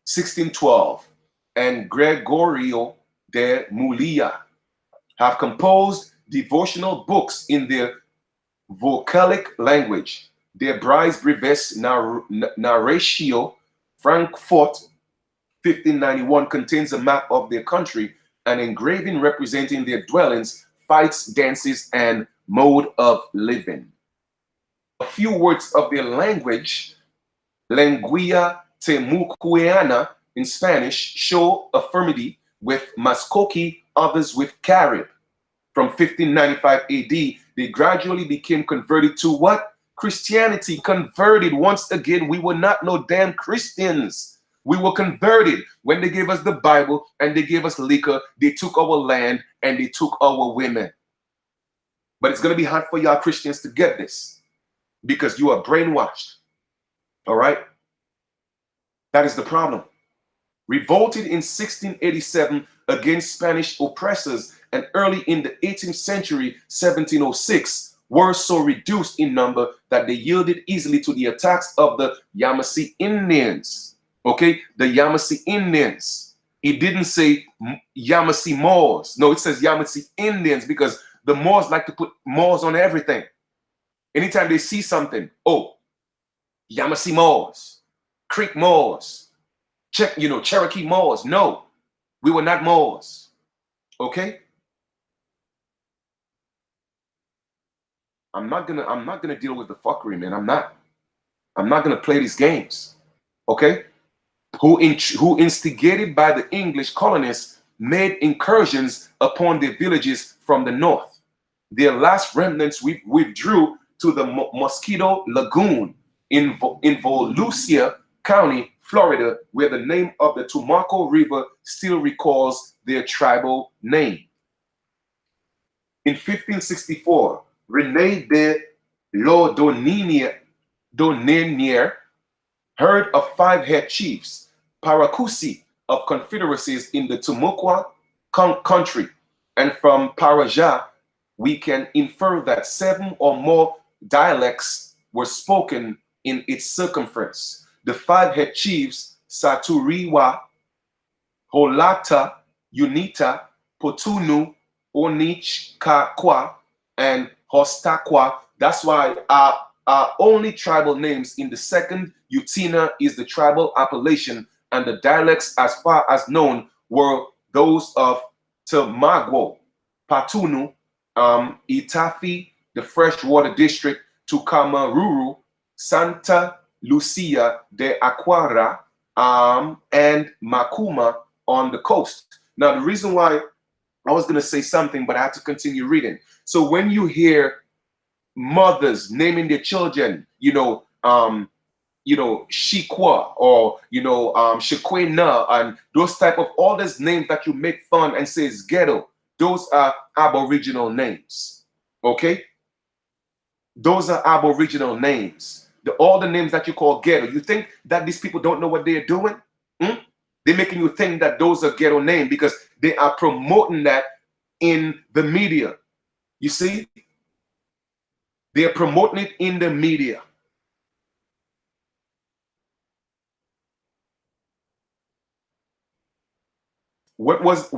1612, and Gregorio de Mulia, have composed devotional books in their vocalic language. Their Bryce Brevis Narratio, Frankfurt, 1591, contains a map of their country, an engraving representing their dwellings, fights, dances, and mode of living. A few words of their language, Lengua Temucuana in Spanish, show affirmity with Muskoki, others with Carib. From 1595 AD, they gradually became converted to what? Christianity. Converted. Once again, we were not no damn Christians. We were converted. When they gave us the Bible and they gave us liquor, they took our land and they took our women. But it's going to be hard for y'all Christians to get this because you are brainwashed. All right? That is the problem. Revolted in 1687 against Spanish oppressors, and early in the 18th century, 1706, were so reduced in number that they yielded easily to the attacks of the Yamasee Indians. Okay, the Yamasee Indians. It didn't say Yamasee Moors. No, it says Yamasee Indians because the Moors like to put Moors on everything. Anytime they see something, oh, Yamasee Moors, Creek Moors, Cherokee Moors. No, we were not Moors. Okay? I'm not gonna deal with the fuckery, man. I'm not gonna play these games. Okay? Who instigated by the English colonists made incursions upon their villages from the north. Their last remnants withdrew to the Mosquito Lagoon in Volusia County, Florida, where the name of the Tumaco River still recalls their tribal name. In 1564, René de Laudonnière heard of 5 head chiefs, Paracusi, of confederacies in the Timucua country, and from Paraja, we can infer that 7 or more dialects were spoken in its circumference. The 5 head chiefs, Saturiwa, Holata, Unita, Potunu, Onichkakwa, and Hostakwa. That's why our only tribal names in the second Utina is the tribal appellation, and the dialects as far as known were those of Tamagwo, Patunu, Itafi, the freshwater district, Tukamaruru, Santa Lucia de Aquara, and Makuma on the coast. Now, the reason why I was going to say something, but I had to continue reading. So when you hear mothers naming their children, Shikwa or, Shikwena, and those type of all those names that you make fun and say is ghetto, Those are Aboriginal names. Okay? Those are Aboriginal names. All the names that you call ghetto. You think that these people don't know what they're doing? Hmm? They're making you think that those are ghetto names because they are promoting that in the media. You see? They're promoting it in the media. What was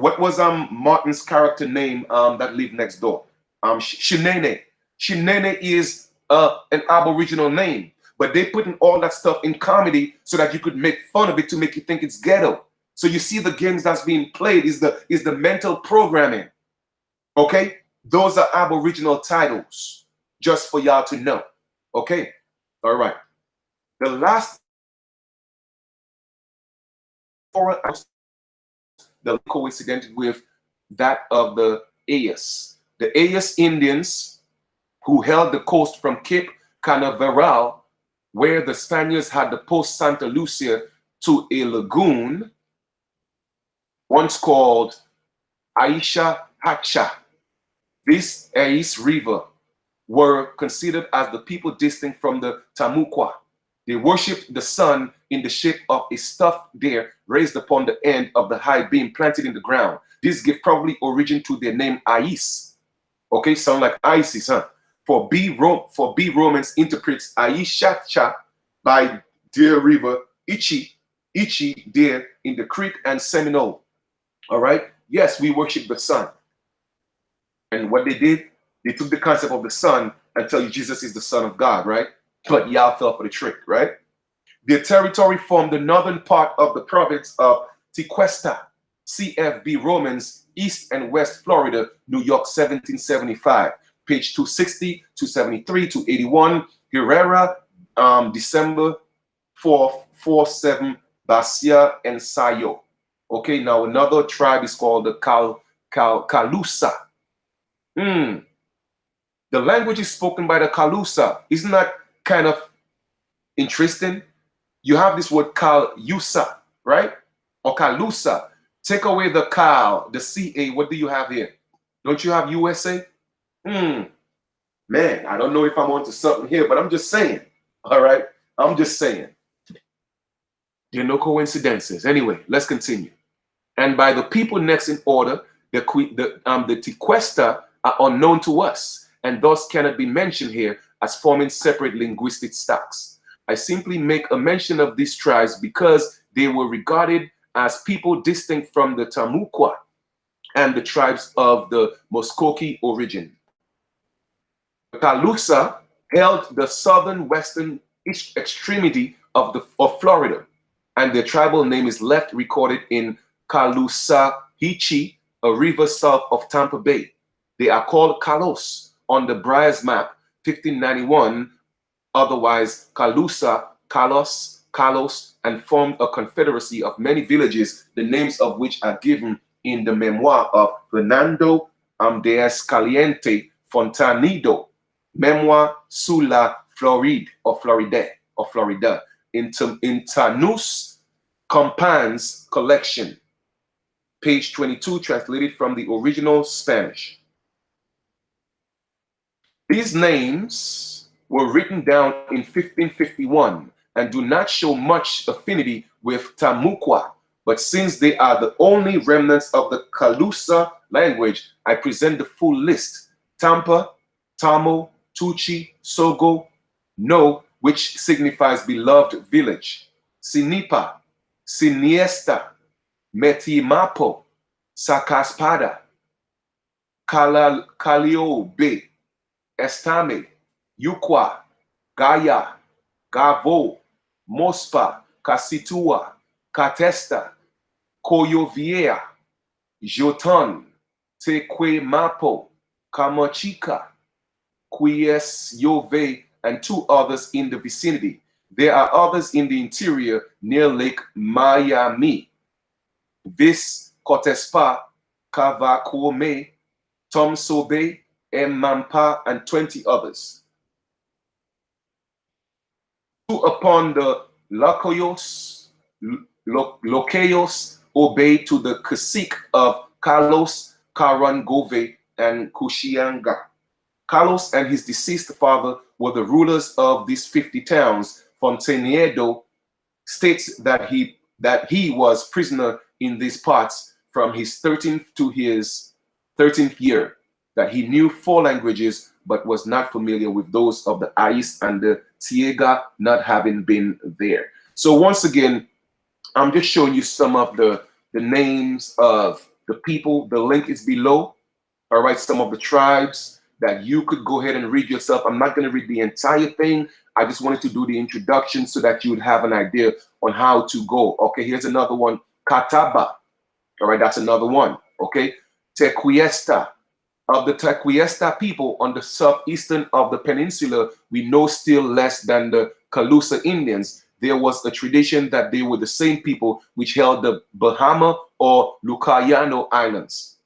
Martin's character name that lived next door? Shinene. Shinene is an Aboriginal name, but they putting all that stuff in comedy so that you could make fun of it to make you think it's ghetto. So you see the games that's being played is the mental programming. Okay, those are Aboriginal titles, just for y'all to know. Okay, all right. The last the coincided with that of the Ayers. The Ayers Indians who held the coast from Cape Canaveral, where the Spaniards had the post Santa Lucia, to a lagoon once called Aisha Hacha. This Ayers River were considered as the people distinct from the Tamuqua. They worshipped the sun in the shape of a stuffed deer raised upon the end of the high beam planted in the ground. This gave probably origin to their name Ais. Okay, sound like Isis, huh? For B Romans interprets Aisha by Deer River, Ichi, deer in the Creek and Seminole. All right, yes, we worship the sun. And what they did, they took the concept of the sun and tell you Jesus is the Son of God, right? But y'all fell for the trick, right? Their territory formed the northern part of the province of Tequesta, CFB Romans, East and West Florida, New York, 1775. Page 260, 273, 281. Herrera, December 4th, 47, Basia and Sayo. Okay, now another tribe is called the Calusa. The language is spoken by the Calusa. Isn't that kind of interesting? You have this word Calusa, right? Or Calusa. Take away the Cal, the CA. What do you have here? Don't you have USA? Man, I don't know if I'm onto something here, but I'm just saying. All right? I'm just saying. There are no coincidences. Anyway, let's continue. And by the people next in order, the Tequesta are unknown to us, and thus cannot be mentioned here as forming separate linguistic stocks. I simply make a mention of these tribes because they were regarded as people distinct from the Tamuqua and the tribes of the Muskoki origin. The Calusa held the southern western extremity of Florida, and their tribal name is left recorded in Caloosahatchee, a river south of Tampa Bay. They are called Kalos on the Briar's map, 1591, otherwise Calusa, Kalos, and formed a confederacy of many villages, the names of which are given in the memoir of Fernando de Escaliente Fontanido, Memoir Sula Floride or Florida, in Tanús Compans collection, page 22, translated from the original Spanish. These names were written down in 1551 and do not show much affinity with Tamuqua, but since they are the only remnants of the Calusa language, I present the full list. Tampa, Tamo, Tucci, Sogo, No, which signifies beloved village. Sinipa, Siniesta, Metimapo, Sacaspada, Caliobe, Estame, Yuqua, Gaya, Gavo, Mospa, Casitua, Catesta, Coyoviea, Joton, Tequemapo, Camachica, Quies Yove, and two others in the vicinity. There are others in the interior near Lake Miami. Vis Cotespa, Cavacuome, Tom Sobe, Mampa, and 20 others. Two upon the Loqueos obey to the cacique of Kalos, Karangove, and Kushianga. Carlos and his deceased father were the rulers of these 50 towns. Fontanedo states that he was prisoner in these parts from his 13th to his 13th year, that he knew 4 languages but was not familiar with those of the Ais and the Tiega, not having been there. So once again, I'm just showing you some of the names of the people. The link is below. All right, some of the tribes that you could go ahead and read yourself. I'm not going to read the entire thing. I just wanted to do the introduction so that you would have an idea on how to go. Okay, here's another one. Cataba. All right, that's another one. Okay, Tequiesta. Of the Tequiesta people on the southeastern of the peninsula, we know still less than the Calusa Indians. There was a tradition that they were the same people which held the Bahama or Lucayano Islands.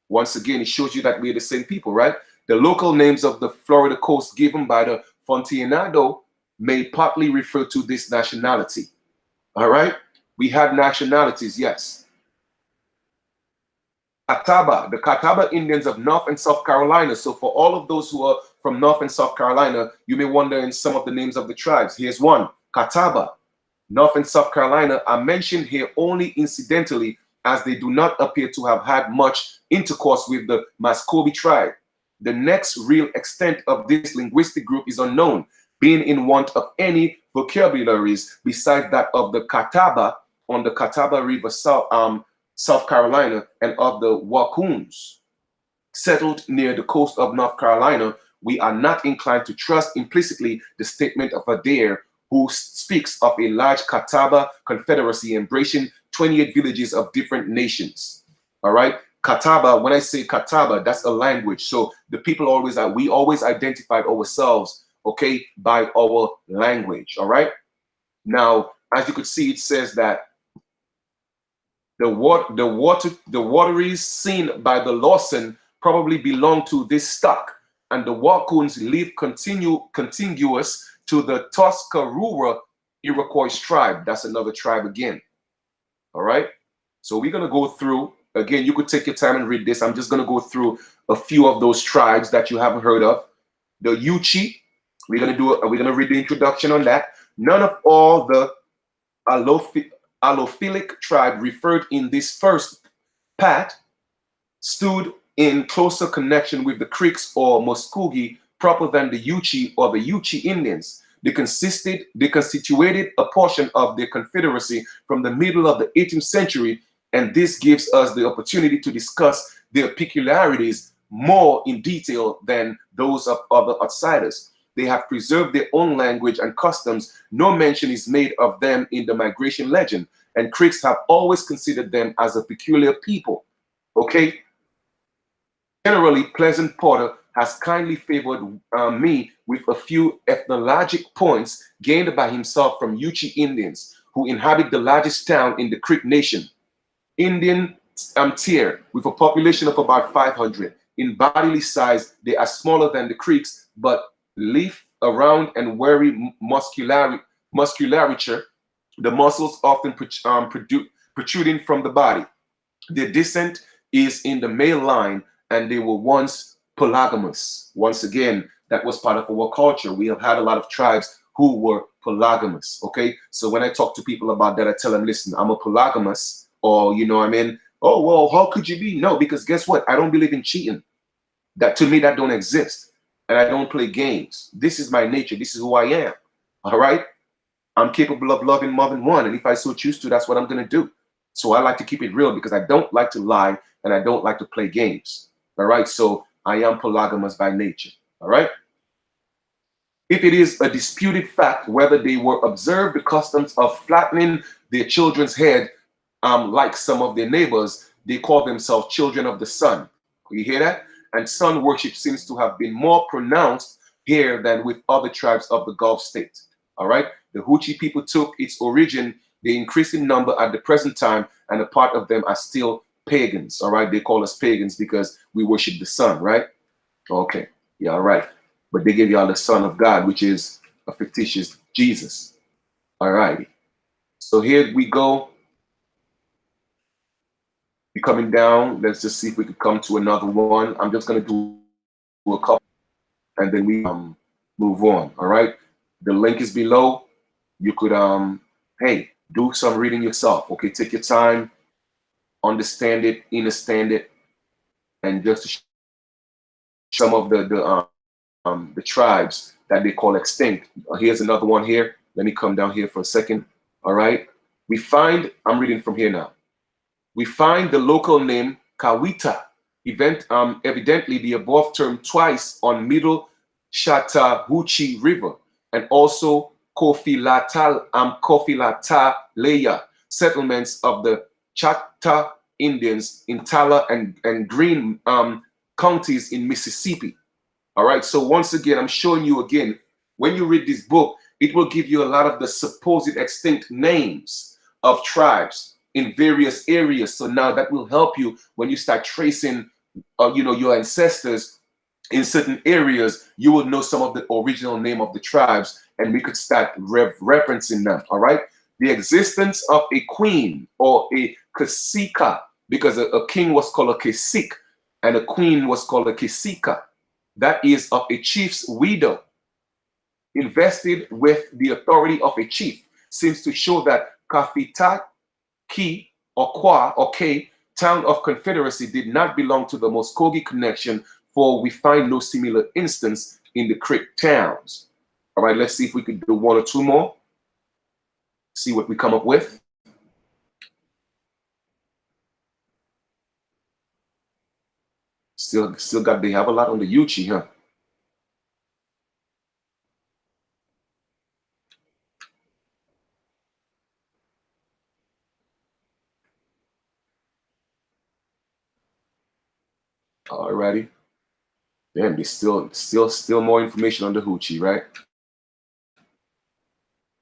Once again, it shows you that we're the same people, right? The local names of the Florida coast given by the Fontanedo may partly refer to this nationality. All right? We had nationalities, yes. Catawba, the Catawba Indians of North and South Carolina. So for all of those who are from North and South Carolina, you may wonder in some of the names of the tribes. Here's one, Catawba. North and South Carolina are mentioned here only incidentally, as they do not appear to have had much intercourse with the Muscogee tribe. The next real extent of this linguistic group is unknown, being in want of any vocabularies besides that of the Catawba on the Catawba River, South Carolina, and of the Wacoons settled near the coast of North Carolina. We are not inclined to trust implicitly the statement of Adair, who speaks of a large Catawba confederacy embracing 28 villages of different nations. All right, Catawba, when I say Catawba, that's a language. So the people we always identified ourselves, okay, by our language. All right. Now, as you could see, it says that the wateries seen by the Lawson probably belong to this stock, and the Wacoons live contiguous to the Tuscarora Iroquois tribe. That's another tribe again. All right. So we're gonna go through again. You could take your time and read this. I'm just gonna go through a few of those tribes that you haven't heard of. The Yuchi. We're gonna read the introduction on that. None of all the allophilic tribe referred in this first part stood in closer connection with the Creeks or Muscogee proper than the Yuchi or the Yuchi Indians. They constituted a portion of their confederacy from the middle of the 18th century, and this gives us the opportunity to discuss their peculiarities more in detail than those of other outsiders. They have preserved their own language and customs. No mention is made of them in the migration legend, and Creeks have always considered them as a peculiar people. Okay? Generally, Pleasant Porter has kindly favored me with a few ethnologic points gained by himself from Yuchi Indians, who inhabit the largest town in the Creek Nation. Indian tier, with a population of about 500. In bodily size, they are smaller than the Creeks, but lithe around and very musculature, the muscles often protruding from the body. Their descent is in the male line, and they were once polygamous. Once again, that was part of our culture. We have had a lot of tribes who were polygamous, okay? So when I talk to people about that, I tell them, listen, I'm a polygamous, or, you know what I mean? Oh, well, how could you be? No, because guess what? I don't believe in cheating. That, to me, that don't exist. And I don't play games. This is my nature. This is who I am, all right? I'm capable of loving more than one, and if I so choose to, that's what I'm going to do. So I like to keep it real because I don't like to lie, and I don't like to play games, all right? So I am polygamous by nature, all right? If it is a disputed fact whether they were observed the customs of flattening their children's head like some of their neighbors, they call themselves children of the sun. You hear that? And sun worship seems to have been more pronounced here than with other tribes of the Gulf state. All right? The Hoochie people took its origin, the increasing number at the present time, and a part of them are still pagans. All right? They call us pagans because we worship the sun, right? Okay. Yeah, all right. But they give y'all the Son of God, which is a fictitious Jesus. All righty. So here we go. We're coming down. Let's just see if we could come to another one. I'm just going to do a couple and then we move on. All right. The link is below. You could, hey, do some reading yourself. Okay. Take your time, understand it, understand it, and just to some of the tribes that they call extinct. Here's another one here. Let me come down here for a second. All right. We find, I'm reading from here now. We find the local name Kawita, evidently the above term twice on Middle Chattahoochee River, and also Kofilataleya, settlements of the Choctaw Indians in Tala and Green counties in Mississippi. All right, so once again, I'm showing you again, when you read this book, it will give you a lot of the supposed extinct names of tribes in various areas. So now that will help you when you start tracing, you know, your ancestors in certain areas. You will know some of the original name of the tribes, and we could start referencing them. All right, the existence of a queen or a cacica, because a king was called a cacique and a queen was called a cacica. That is of a chief's widow, invested with the authority of a chief, seems to show that Kafitaki or Kwa or K, town of Confederacy, did not belong to the Muskogee connection, for we find no similar instance in the Creek towns. All right, let's see if we could do one or two more. See what we come up with. Still got, they have a lot on the Yuchi, huh? Alrighty. Damn, there's still more information on the Hoochie, right?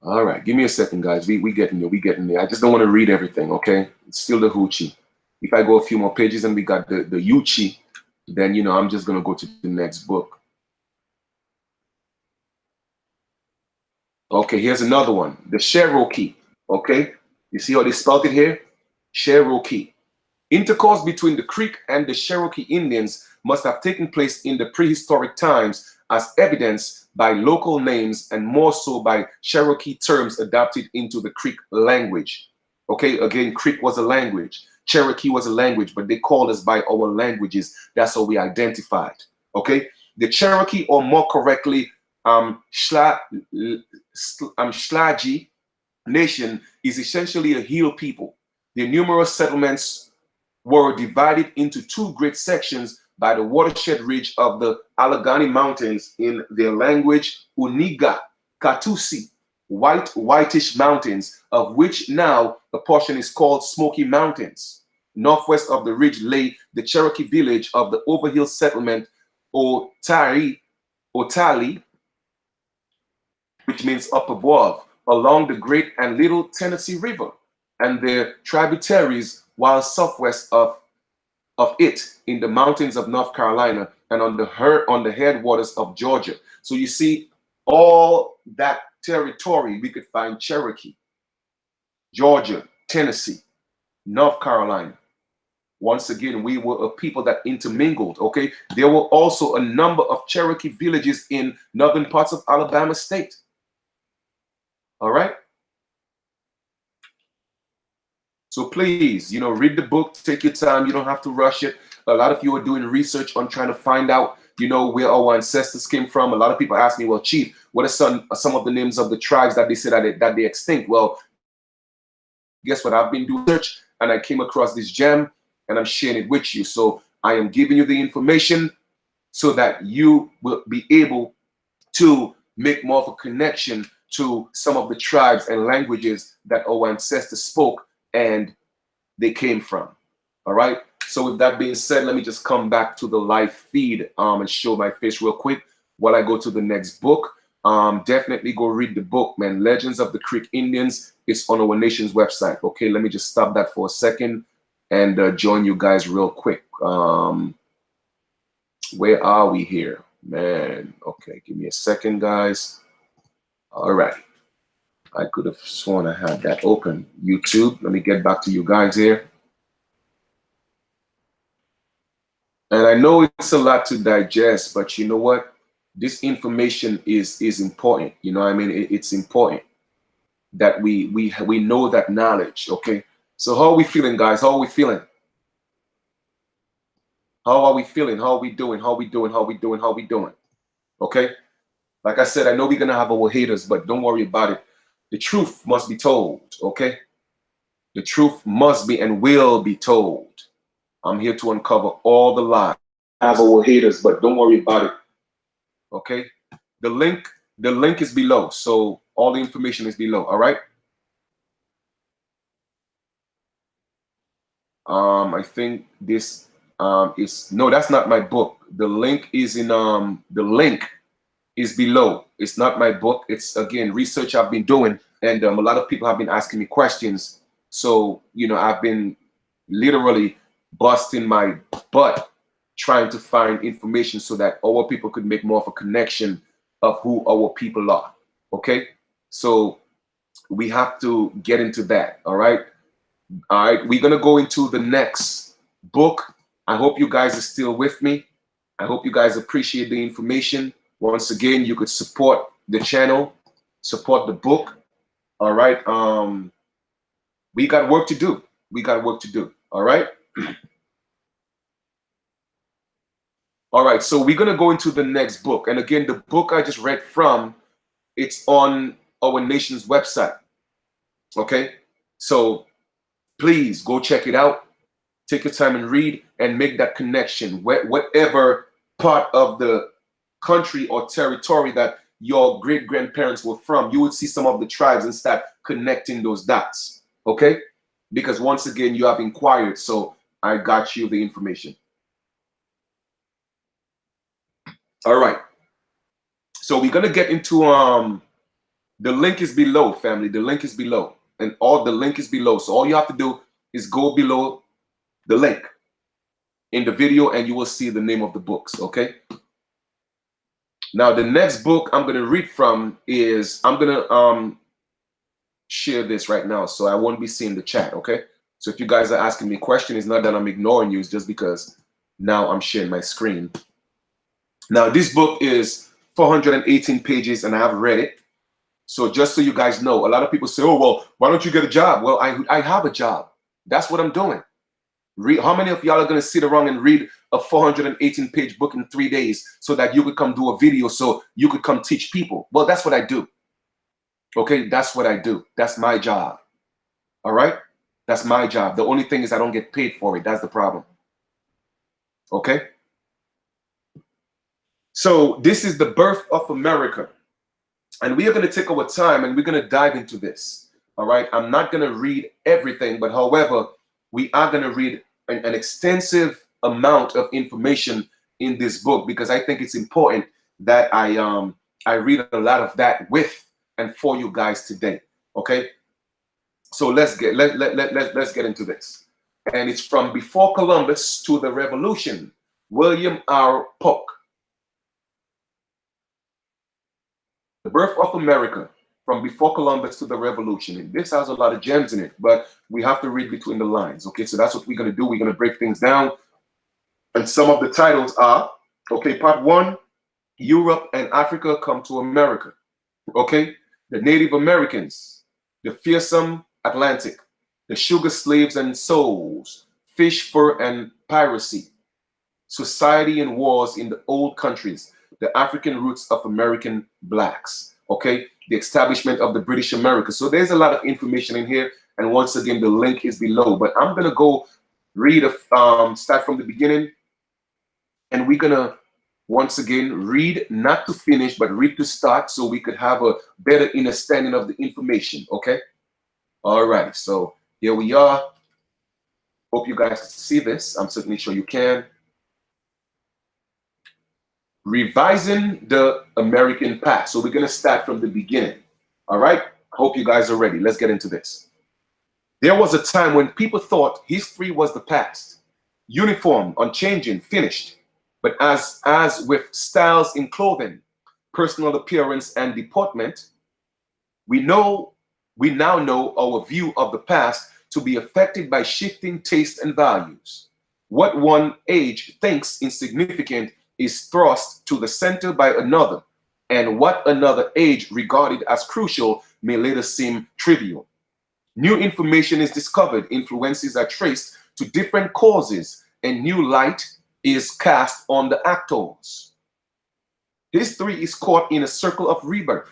All right, give me a second, guys. We getting there. We getting there. I just don't want to read everything, okay? It's still the Hoochie. If I go a few more pages and we got the Yuchi, then, you know, I'm just going to go to the next book. Okay, here's another one. The Cherokee, okay? You see how they spelled it here? Cherokee. Intercourse between the Creek and the Cherokee Indians must have taken place in the prehistoric times, as evidenced by local names and more so by Cherokee terms adapted into the Creek language. Okay, again, Creek was a language, Cherokee was a language, but they called us by our languages. That's how we identified. Okay, the Cherokee, or more correctly, Schlage Nation, is essentially a hill people. Their numerous settlements were divided into two great sections by the watershed ridge of the Allegheny Mountains, in their language Uniga, Katusi, whitish mountains, of which now a portion is called Smoky Mountains. Northwest of the ridge lay the Cherokee village of the Overhill settlement Otali, which means up above, along the Great and Little Tennessee River and their tributaries, while southwest of it in the mountains of North Carolina and on the headwaters of Georgia. So you see, all that territory we could find Cherokee, Georgia, Tennessee, North Carolina. Once again, we were a people that intermingled, okay? There were also a number of Cherokee villages in northern parts of Alabama state. All right? So please, you know, read the book, take your time. You don't have to rush it. A lot of you are doing research on trying to find out, you know, where our ancestors came from. A lot of people ask me, well, Chief, what are some of the names of the tribes that they said that they extinct? Well, guess what? I've been doing research and I came across this gem and I'm sharing it with you. So I am giving you the information so that you will be able to make more of a connection to some of the tribes and languages that our ancestors spoke and they came from. All right. So with that being said, let me just come back to the live feed and show my face real quick while I go to the next book. Definitely go read the book, man. Legends of the Creek Indians. It's on our nation's website. Okay, let me just stop that for a second and join you guys real quick. Where are we here, man? Okay, give me a second, guys. All right. I could have sworn I had that open. YouTube, let me get back to you guys here. And I know it's a lot to digest, but you know what? This information is important. You know what I mean? It's important that we know that knowledge. Okay. So how are we feeling, guys? How are we feeling? How are we feeling? How are we doing? How are we doing? How are we doing? How are we doing? Okay. Like I said, I know we're gonna have our haters, but don't worry about it. The truth must be told. Okay. The truth must be and will be told. I'm here to uncover all the lies. Have our haters, but don't worry about it. Okay. The link, the link is below. So all the information is below. All right. I think this is no, that's not my book. The link is in the link is below. It's not my book. It's again research I've been doing, and a lot of people have been asking me questions. So you know, I've been literally busting my butt trying to find information so that our people could make more of a connection of who our people are. Okay, so we have to get into that. All right. All right, we're gonna go into the next book. I hope you guys are still with me. I hope you guys appreciate the information. Once again, you could support the channel, support the book. All right. We got work to do. We got work to do. All right. All right. So we're gonna go into the next book. And again, the book I just read from, it's on our nation's website. Okay. So please go check it out. Take your time and read and make that connection. Whatever part of the country or territory that your great grandparents were from, you would see some of the tribes and start connecting those dots. Okay? Because once again, you have inquired, so I got you the information. All right. So we're gonna get into the link is below, family. The link is below, and all the link is below. So all you have to do is go below the link in the video and you will see the name of the books. Okay. Now the next book I'm going to read from is, I'm going to share this right now, so I won't be seeing the chat. Okay. So if you guys are asking me a question, it's not that I'm ignoring you, it's just because now I'm sharing my screen. Now this book is 418 pages and I have read it. So just so you guys know, a lot of people say, oh, well, why don't you get a job? Well, I have a job. That's what I'm doing. How many of y'all are going to sit around and read a 418-page book in 3 days so that you could come do a video so you could come teach people? Well, that's what I do. Okay, that's what I do. That's my job. All right? That's my job. The only thing is I don't get paid for it. That's the problem. Okay? So this is the birth of America. And we are going to take our time and we're going to dive into this. All right? I'm not going to read everything, but however, we are going to read an extensive amount of information in this book because I think it's important that I read a lot of that with and for you guys today. Okay, so let's get into this. And it's from Before Columbus to the Revolution, William R. Polk. The Birth of America, from Before Columbus to the Revolution. And this has a lot of gems in it, but we have to read between the lines. Okay, so that's what we're going to do. We're going to break things down. And some of the titles are, okay, part 1, Europe and Africa come to America. Okay, the Native Americans, the fearsome Atlantic, the sugar slaves and souls, fish, fur, and piracy, society and wars in the old countries, the African roots of American blacks. Okay, the establishment of the British America. So there's a lot of information in here, and once again the link is below, but I'm gonna go read start from the beginning, and we're gonna once again read not to finish but read to start so we could have a better understanding of the information. Okay, all right, so here we are. Hope you guys can see this. I'm certainly sure you can. Revising the American past. So we're going to start from the beginning. All right. Hope you guys are ready. Let's get into this. There was a time when people thought history was the past, uniform, unchanging, finished. But as with styles in clothing, personal appearance, and deportment, we now know our view of the past to be affected by shifting taste and values. What one age thinks insignificant is thrust to the center by another, and what another age regarded as crucial may later seem trivial. New information is discovered, influences are traced to different causes, and new light is cast on the actors. History is caught in a circle of rebirth,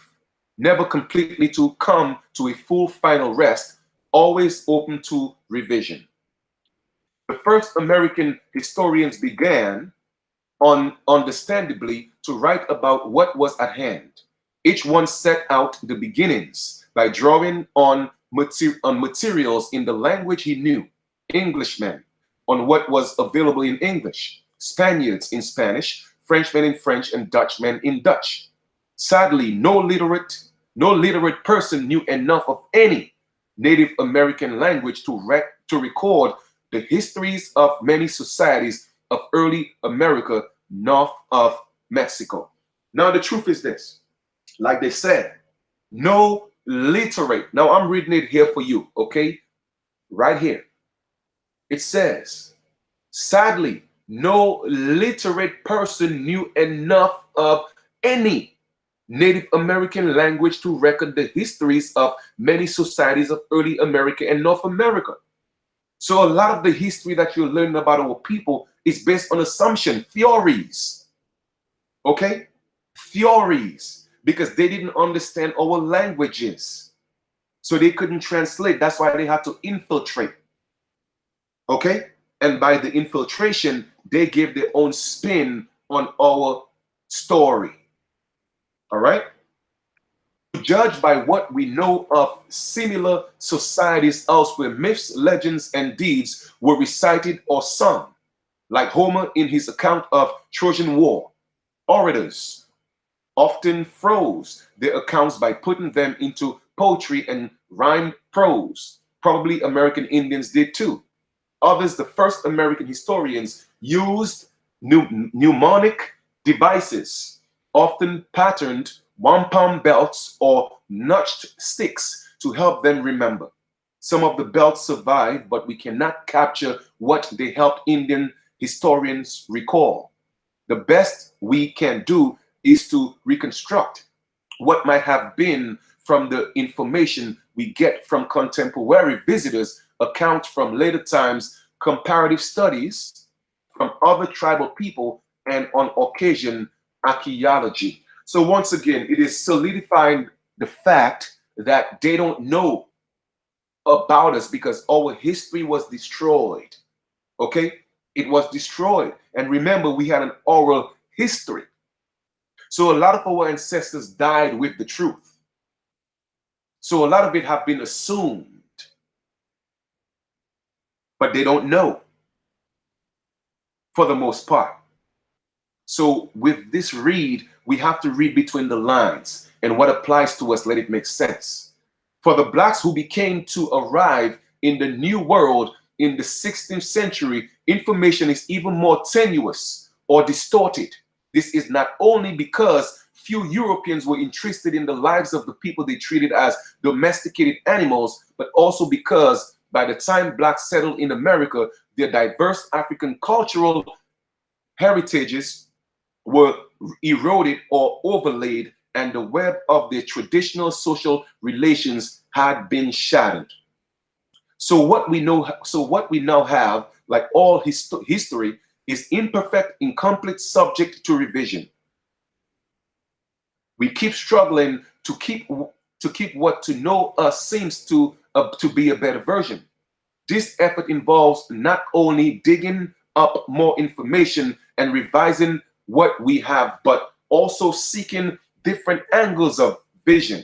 never completely to come to a full final rest, always open to revision. The first American historians began, understandably, to write about what was at hand. Each one set out the beginnings by drawing on materials in the language he knew, Englishmen on what was available in English, Spaniards in Spanish, Frenchmen in French, and Dutchmen in Dutch. Sadly, no literate person knew enough of any Native American language to record the histories of many societies of early America north of Mexico. Now, the truth is this, like they said, no literate. Now, I'm reading it here for you, okay? Right here. It says, sadly, no literate person knew enough of any Native American language to record the histories of many societies of early America and North America. So a lot of the history that you're learning about our people is based on assumption, theories, okay? Theories, because they didn't understand our languages. So they couldn't translate. That's why they had to infiltrate, okay? And by the infiltration, they gave their own spin on our story, all right? Judged by what we know of similar societies elsewhere, myths, legends, and deeds were recited or sung, like Homer in his account of Trojan War. Orators often froze their accounts by putting them into poetry and rhymed prose. Probably American Indians did too. Others, the first American historians, used mnemonic devices, often patterned wampum belts or notched sticks to help them remember. Some of the belts survive, but we cannot capture what they helped Indian historians recall. The best we can do is to reconstruct what might have been from the information we get from contemporary visitors, accounts from later times, comparative studies from other tribal people, and on occasion, archaeology. So once again, it is solidifying the fact that they don't know about us because our history was destroyed. Okay? It was destroyed. And remember, we had an oral history. So a lot of our ancestors died with the truth. So a lot of it have been assumed, but they don't know for the most part. So with this read, we have to read between the lines, and what applies to us, let it make sense. For the blacks who became to arrive in the New World in the 16th century, information is even more tenuous or distorted. This is not only because few Europeans were interested in the lives of the people they treated as domesticated animals, but also because by the time blacks settled in America, their diverse African cultural heritages were eroded or overlaid, and the web of their traditional social relations had been shattered. So what we now have, like all history, is imperfect, incomplete, subject to revision. We keep struggling to keep what to know us seems to be a better version. This effort involves not only digging up more information and revising what we have, but also seeking different angles of vision.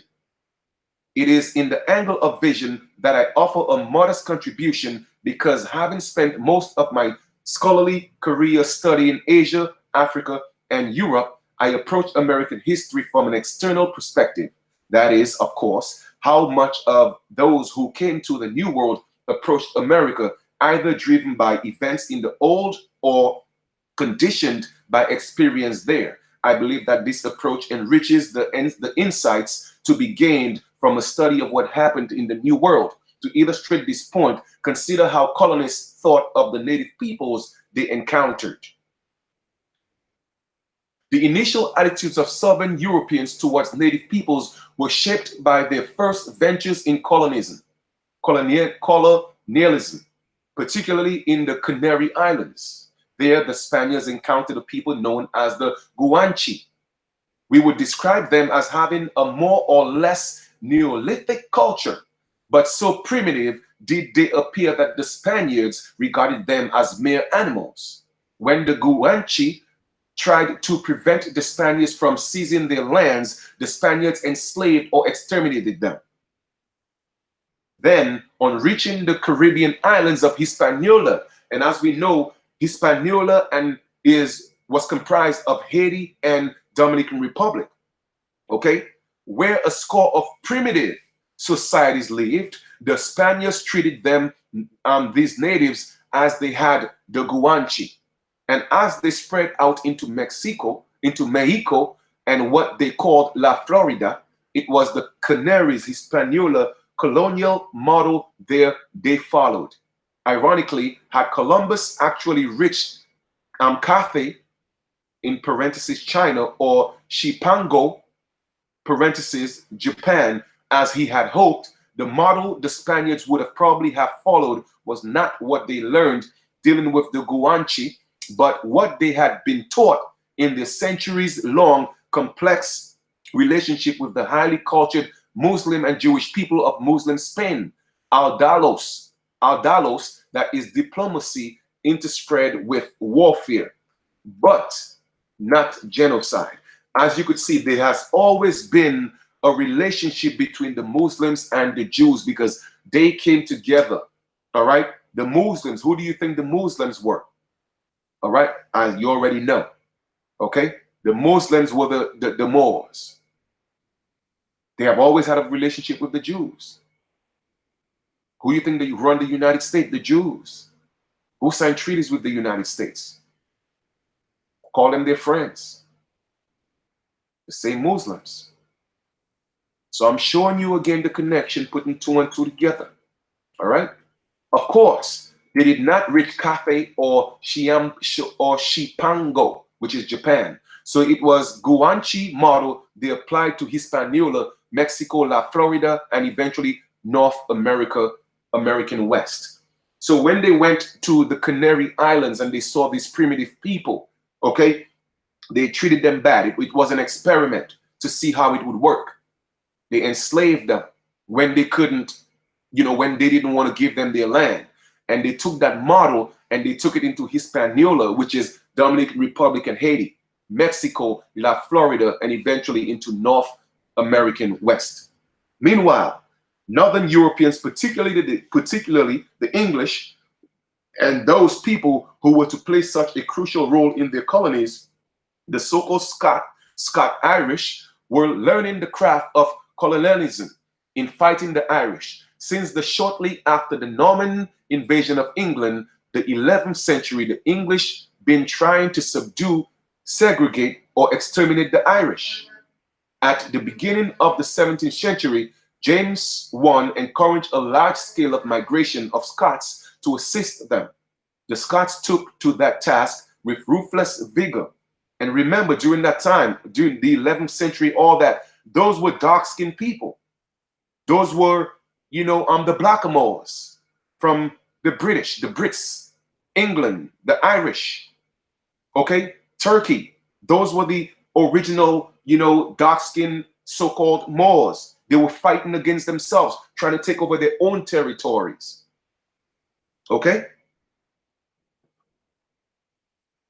It is in the angle of vision that I offer a modest contribution, because having spent most of my scholarly career studying Asia, Africa, and Europe, I approach American history from an external perspective. That is, of course, how much of those who came to the New World approached America either driven by events in the old or conditioned by experience there. I believe that this approach enriches the insights to be gained from a study of what happened in the New World. To illustrate this point, consider how colonists thought of the native peoples they encountered. The initial attitudes of Southern Europeans towards native peoples were shaped by their first ventures in colonialism, particularly in the Canary Islands. There, the Spaniards encountered a people known as the Guanche. We would describe them as having a more or less Neolithic culture, but so primitive did they appear that the Spaniards regarded them as mere animals. When the Guanche tried to prevent the Spaniards from seizing their lands, the Spaniards enslaved or exterminated them. Then, on reaching the Caribbean islands of Hispaniola, and as we know, Hispaniola was comprised of Haiti and Dominican Republic, okay, where a score of primitive societies lived, the Spaniards treated them, these natives, as they had the Guanche. And as they spread out into Mexico, and what they called La Florida, it was the Canaries, Hispaniola, colonial model there they followed. Ironically, had Columbus actually reached Cathay, in parentheses China, or Shipango, parentheses Japan, as he had hoped, the model the Spaniards would have probably have followed was not what they learned dealing with the Guanche, but what they had been taught in their centuries-long complex relationship with the highly cultured Muslim and Jewish people of Muslim Spain. Aldalos, that is diplomacy interspread with warfare, but not genocide. As you could see, there has always been a relationship between the Muslims and the Jews because they came together, all right? The Muslims, who do you think the Muslims were? All right, as you already know, okay? The Muslims were the Moors. They have always had a relationship with the Jews. Who do you think that run the United States? The Jews. Who signed treaties with the United States? Call them their friends. The same Muslims. So I'm showing you again the connection, putting two and two together. All right? Of course, they did not reach Cathay or Shipango, which is Japan. So it was Guanche model they applied to Hispaniola, Mexico, La Florida, and eventually North America, American West. So when they went to the Canary Islands and they saw these primitive people, okay, they treated them bad. It was an experiment to see how it would work. They enslaved them when they couldn't, when they didn't want to give them their land. And they took that model and they took it into Hispaniola, which is Dominican Republic and Haiti, Mexico, La Florida, and eventually into North American West. Meanwhile, Northern Europeans, particularly the English, and those people who were to play such a crucial role in their colonies, the so-called Scot-Irish, were learning the craft of colonialism in fighting the Irish. Since shortly after the Norman invasion of England, the 11th century, the English been trying to subdue, segregate, or exterminate the Irish. At the beginning of the 17th century, James I encouraged a large scale of migration of Scots to assist them. The Scots took to that task with ruthless vigor. And remember, during that time, during the 11th century, all that, those were dark-skinned people. Those were, the Blackamoors from the British, the Brits, England, the Irish, okay, Turkey. Those were the original, dark-skinned so-called Moors. They were fighting against themselves, trying to take over their own territories. Okay?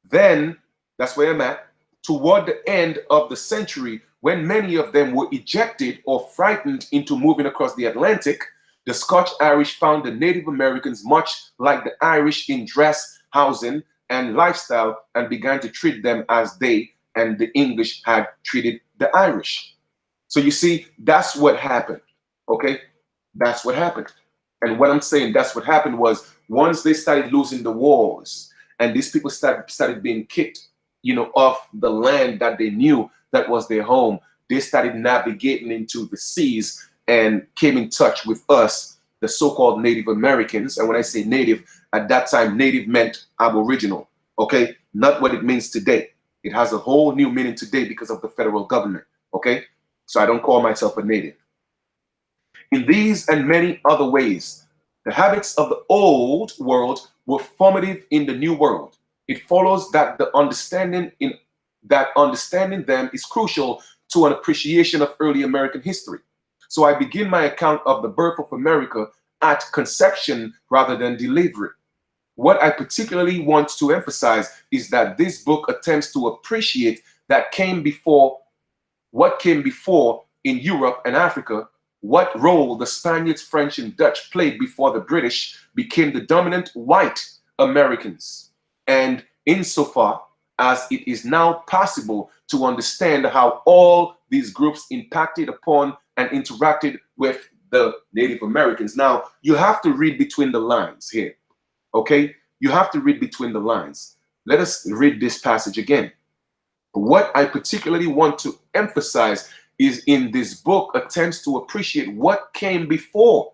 Then, that's where I'm at, toward the end of the century, when many of them were ejected or frightened into moving across the Atlantic, the Scotch-Irish found the Native Americans much like the Irish in dress, housing, and lifestyle, and began to treat them as they and the English had treated the Irish. So you see, that's what happened, okay? That's what happened. And what I'm saying, that's what happened was once they started losing the wars and these people started being kicked, off the land that they knew that was their home, they started navigating into the seas and came in touch with us, the so-called Native Americans. And when I say Native, at that time, Native meant Aboriginal. Okay, not what it means today. It has a whole new meaning today because of the federal government. Okay, so I don't call myself a native. In these and many other ways, the habits of the old world were formative in the new world. It follows that the understanding them is crucial to an appreciation of early American history. So I begin my account of the birth of America at conception rather than delivery. What I particularly want to emphasize is that this book attempts to appreciate what came before in Europe and Africa, what role the Spaniards, French, and Dutch played before the British became the dominant white Americans, and insofar as it is now possible to understand how all these groups impacted upon and interacted with the Native Americans. Now, you have to read between the lines here, okay? You have to read between the lines. Let us read this passage again. What I particularly want to emphasize is in this book attempts to appreciate what came before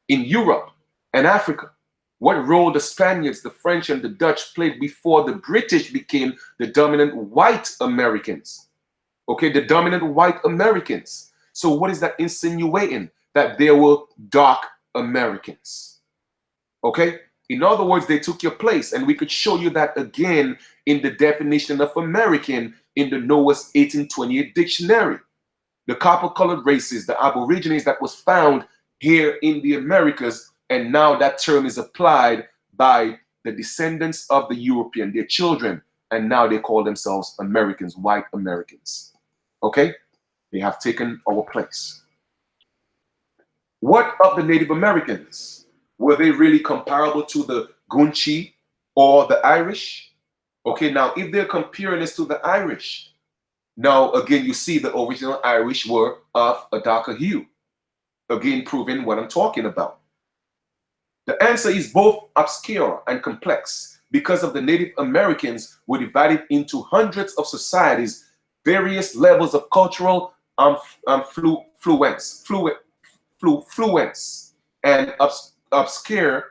in Europe and Africa, what role the Spaniards, the French, and the Dutch played before the British became the dominant white Americans. Okay, the dominant white Americans. So what is that insinuating? That there were dark Americans. Okay, in other words, they took your place, and we could show you that again in the definition of American in the Noah's 1828 dictionary. The copper-colored races, the Aborigines that was found here in the Americas, and now that term is applied by the descendants of the European, their children, and now they call themselves Americans, white Americans. Okay? They have taken our place. What of the Native Americans? Were they really comparable to the Gunchi or the Irish? Okay, now if they're comparing this to the Irish, now again you see the original Irish were of a darker hue. Again, proving what I'm talking about. The answer is both obscure and complex because of the Native Americans were divided into hundreds of societies, various levels of cultural fluence, and obscure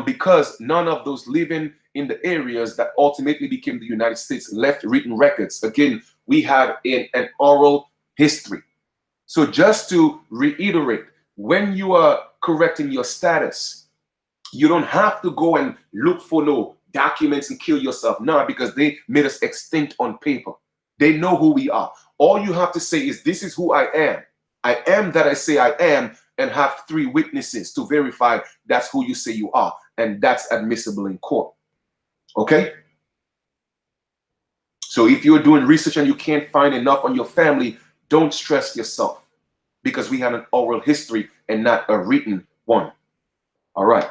because none of those living in the areas that ultimately became the United States left written records. Again, we have an oral history. So just to reiterate, when you are correcting your status, you don't have to go and look for no documents and kill yourself. No, because they made us extinct on paper. They know who we are. All you have to say is, this is who I am. I am that I say I am, and have 3 witnesses to verify that's who you say you are. And that's admissible in court. Okay? So if you're doing research and you can't find enough on your family, don't stress yourself, because we have an oral history and not a written one. All right.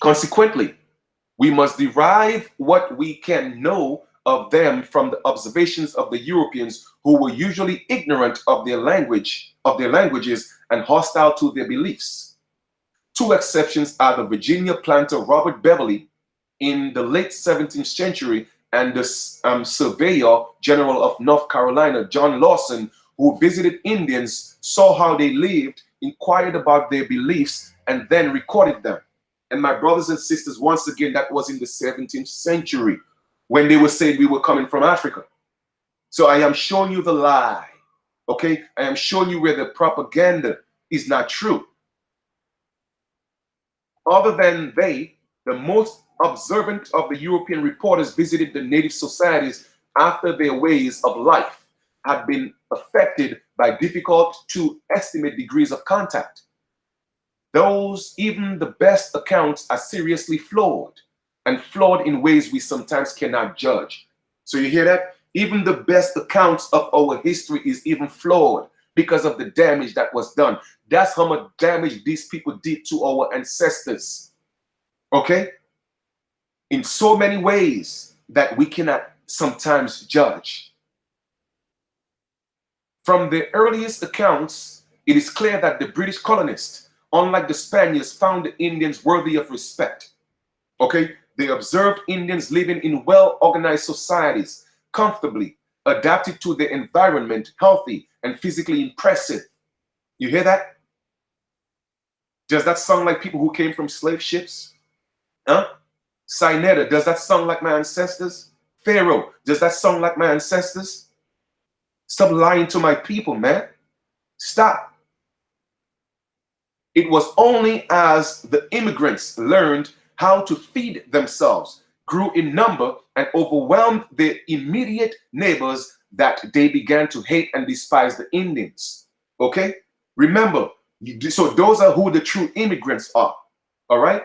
Consequently, we must derive what we can know of them from the observations of the Europeans, who were usually ignorant of their languages and hostile to their beliefs. 2 exceptions are the Virginia planter Robert Beverly in the late 17th century and the Surveyor General of North Carolina, John Lawson, who visited Indians, saw how they lived, inquired about their beliefs, and then recorded them. And my brothers and sisters, once again, that was in the 17th century when they were saying we were coming from Africa. So I am showing you the lie, okay? I am showing you where the propaganda is not true. Other than they, the most observant of the European reporters visited the native societies after their ways of life had been affected by difficult to estimate degrees of contact. Those, even the best accounts, are seriously flawed, and flawed in ways we sometimes cannot judge. So you hear that? Even the best accounts of our history is even flawed because of the damage that was done. That's how much damage these people did to our ancestors. Okay? In so many ways that we cannot sometimes judge. From the earliest accounts, it is clear that the British colonists, unlike the Spaniards, found the Indians worthy of respect. Okay? They observed Indians living in well-organized societies, comfortably, adapted to their environment, healthy, and physically impressive. You hear that? Does that sound like people who came from slave ships? Huh? Sinetta, does that sound like my ancestors? Pharaoh, does that sound like my ancestors? Stop lying to my people, man. Stop. It was only as the immigrants learned how to feed themselves, grew in number, and overwhelmed their immediate neighbors that they began to hate and despise the Indians. Okay? Remember, so those are who the true immigrants are. All right?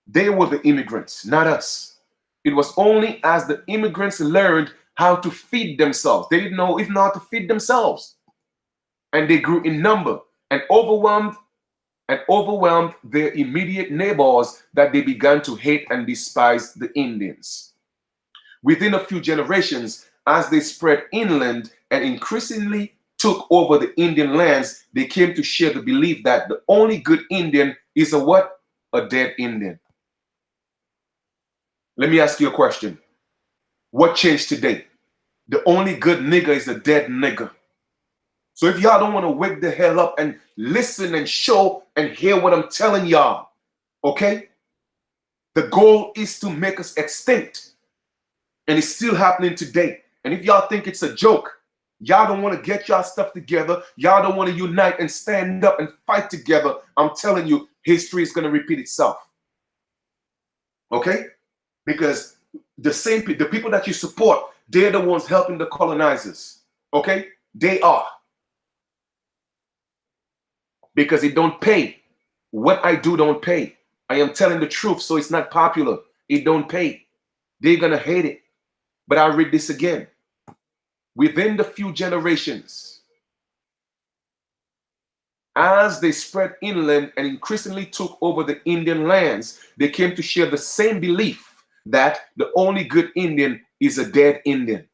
They were the immigrants, not us. It was only as the immigrants learned how to feed themselves. They didn't know even how to feed themselves. And they grew in number and overwhelmed their immediate neighbors that they began to hate and despise the Indians. Within a few generations, as they spread inland and increasingly took over the Indian lands, they came to share the belief that the only good Indian is a what? A dead Indian. Let me ask you a question. What changed today? The only good nigger is a dead nigger. So if y'all don't want to wake the hell up and listen and show and hear what I'm telling y'all, okay? The goal is to make us extinct. And it's still happening today. And if y'all think it's a joke, y'all don't want to get y'all stuff together, y'all don't want to unite and stand up and fight together, I'm telling you, history is going to repeat itself. Okay? Because the people that you support, they're the ones helping the colonizers. Okay? They are. Because it don't pay. What I do don't pay. I am telling the truth, so it's not popular. It don't pay. They're gonna hate it. But I'll read this again. Within the few generations, as they spread inland and increasingly took over the Indian lands, they came to share the same belief that the only good Indian is a dead Indian.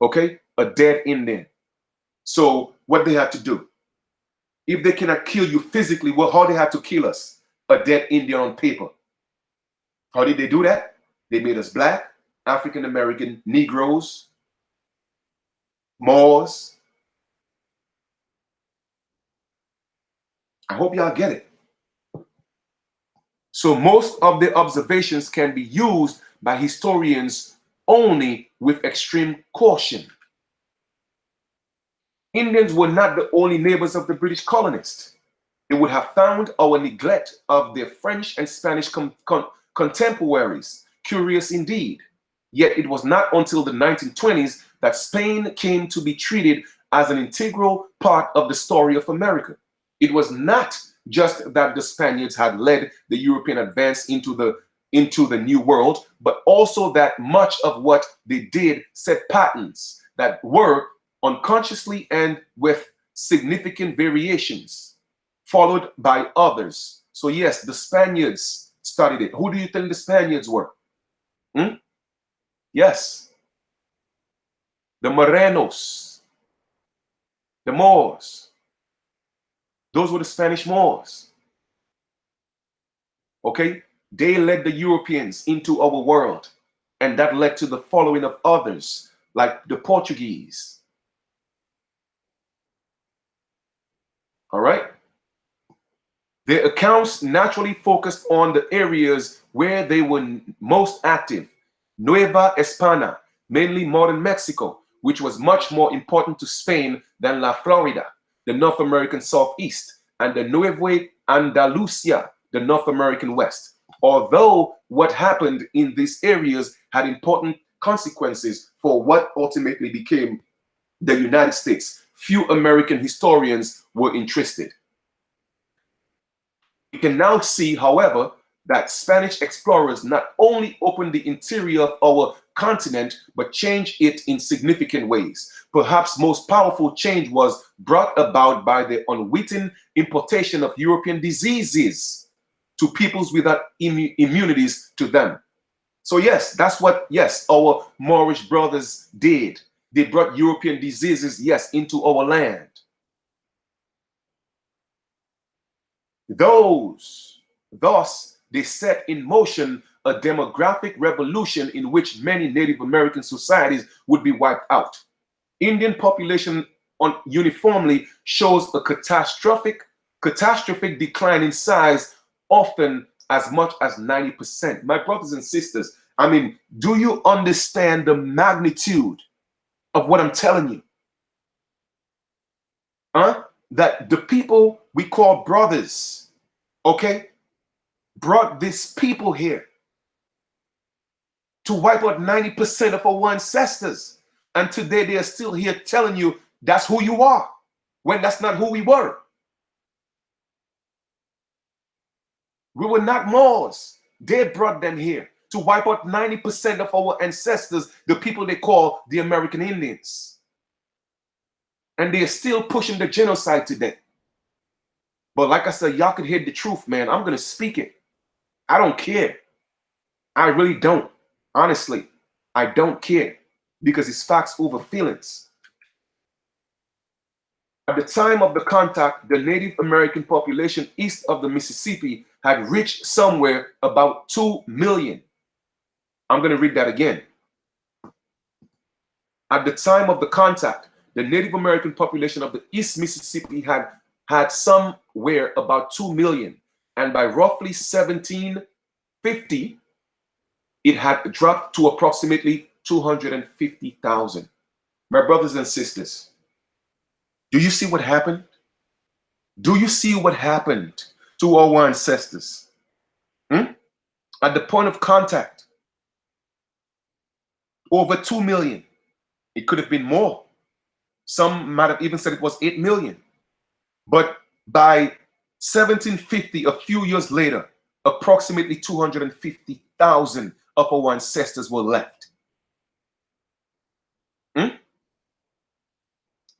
Okay? A dead Indian. So what they had to do? If they cannot kill you physically, well, how they had to kill us? A dead Indian on paper. How did they do that? They made us black, African American, Negroes, Moors. I hope y'all get it. So most of the observations can be used by historians only with extreme caution. Indians were not the only neighbors of the British colonists. They would have found our neglect of their French and Spanish contemporaries curious indeed. Yet it was not until the 1920s that Spain came to be treated as an integral part of the story of America. It was not just that the Spaniards had led the European advance into the New World, but also that much of what they did set patterns that were unconsciously and with significant variations, followed by others. So yes, the Spaniards studied it. Who do you think the Spaniards were? Yes. The Morenos, the Moors. Those were the Spanish Moors. Okay? They led the Europeans into our world, and that led to the following of others, like the Portuguese. All right? Their accounts naturally focused on the areas where they were most active. Nueva España, mainly modern Mexico, which was much more important to Spain than La Florida, the North American Southeast, and the Nueva Andalusia, the North American West. Although what happened in these areas had important consequences for what ultimately became the United States, few American historians were interested. We can now see, however, that Spanish explorers not only opened the interior of our continent, but changed it in significant ways. Perhaps most powerful change was brought about by the unwitting importation of European diseases to peoples without immunities to them. So yes, that's what, yes, our Moorish brothers did. They brought European diseases, yes, into our land. Thus, they set in motion a demographic revolution in which many Native American societies would be wiped out. Indian population uniformly shows a catastrophic decline in size, often as much as 90%. My brothers and sisters, I mean, do you understand the magnitude of what I'm telling you? Huh? That the people we call brothers, okay, brought these people here to wipe out 90% of our ancestors. And today they are still here telling you that's who you are, when that's not who we were. We were not Moors. They brought them here to wipe out 90% of our ancestors, the people they call the American Indians. And they are still pushing the genocide today. But like I said, y'all could hear the truth, man. I'm going to speak it. I don't care. I really don't. Honestly, I don't care, because it's facts over feelings. At the time of the contact, the Native American population east of the Mississippi had reached somewhere about 2 million. I'm going to read that again. At the time of the contact, the Native American population of the East Mississippi had somewhere about 2 million. And by roughly 1750, it had dropped to approximately 250,000. My brothers and sisters, do you see what happened? Do you see what happened to our ancestors? At the point of contact, over 2 million. It could have been more. Some might have even said it was 8 million. But by 1750, a few years later, approximately 250,000 of our ancestors were left.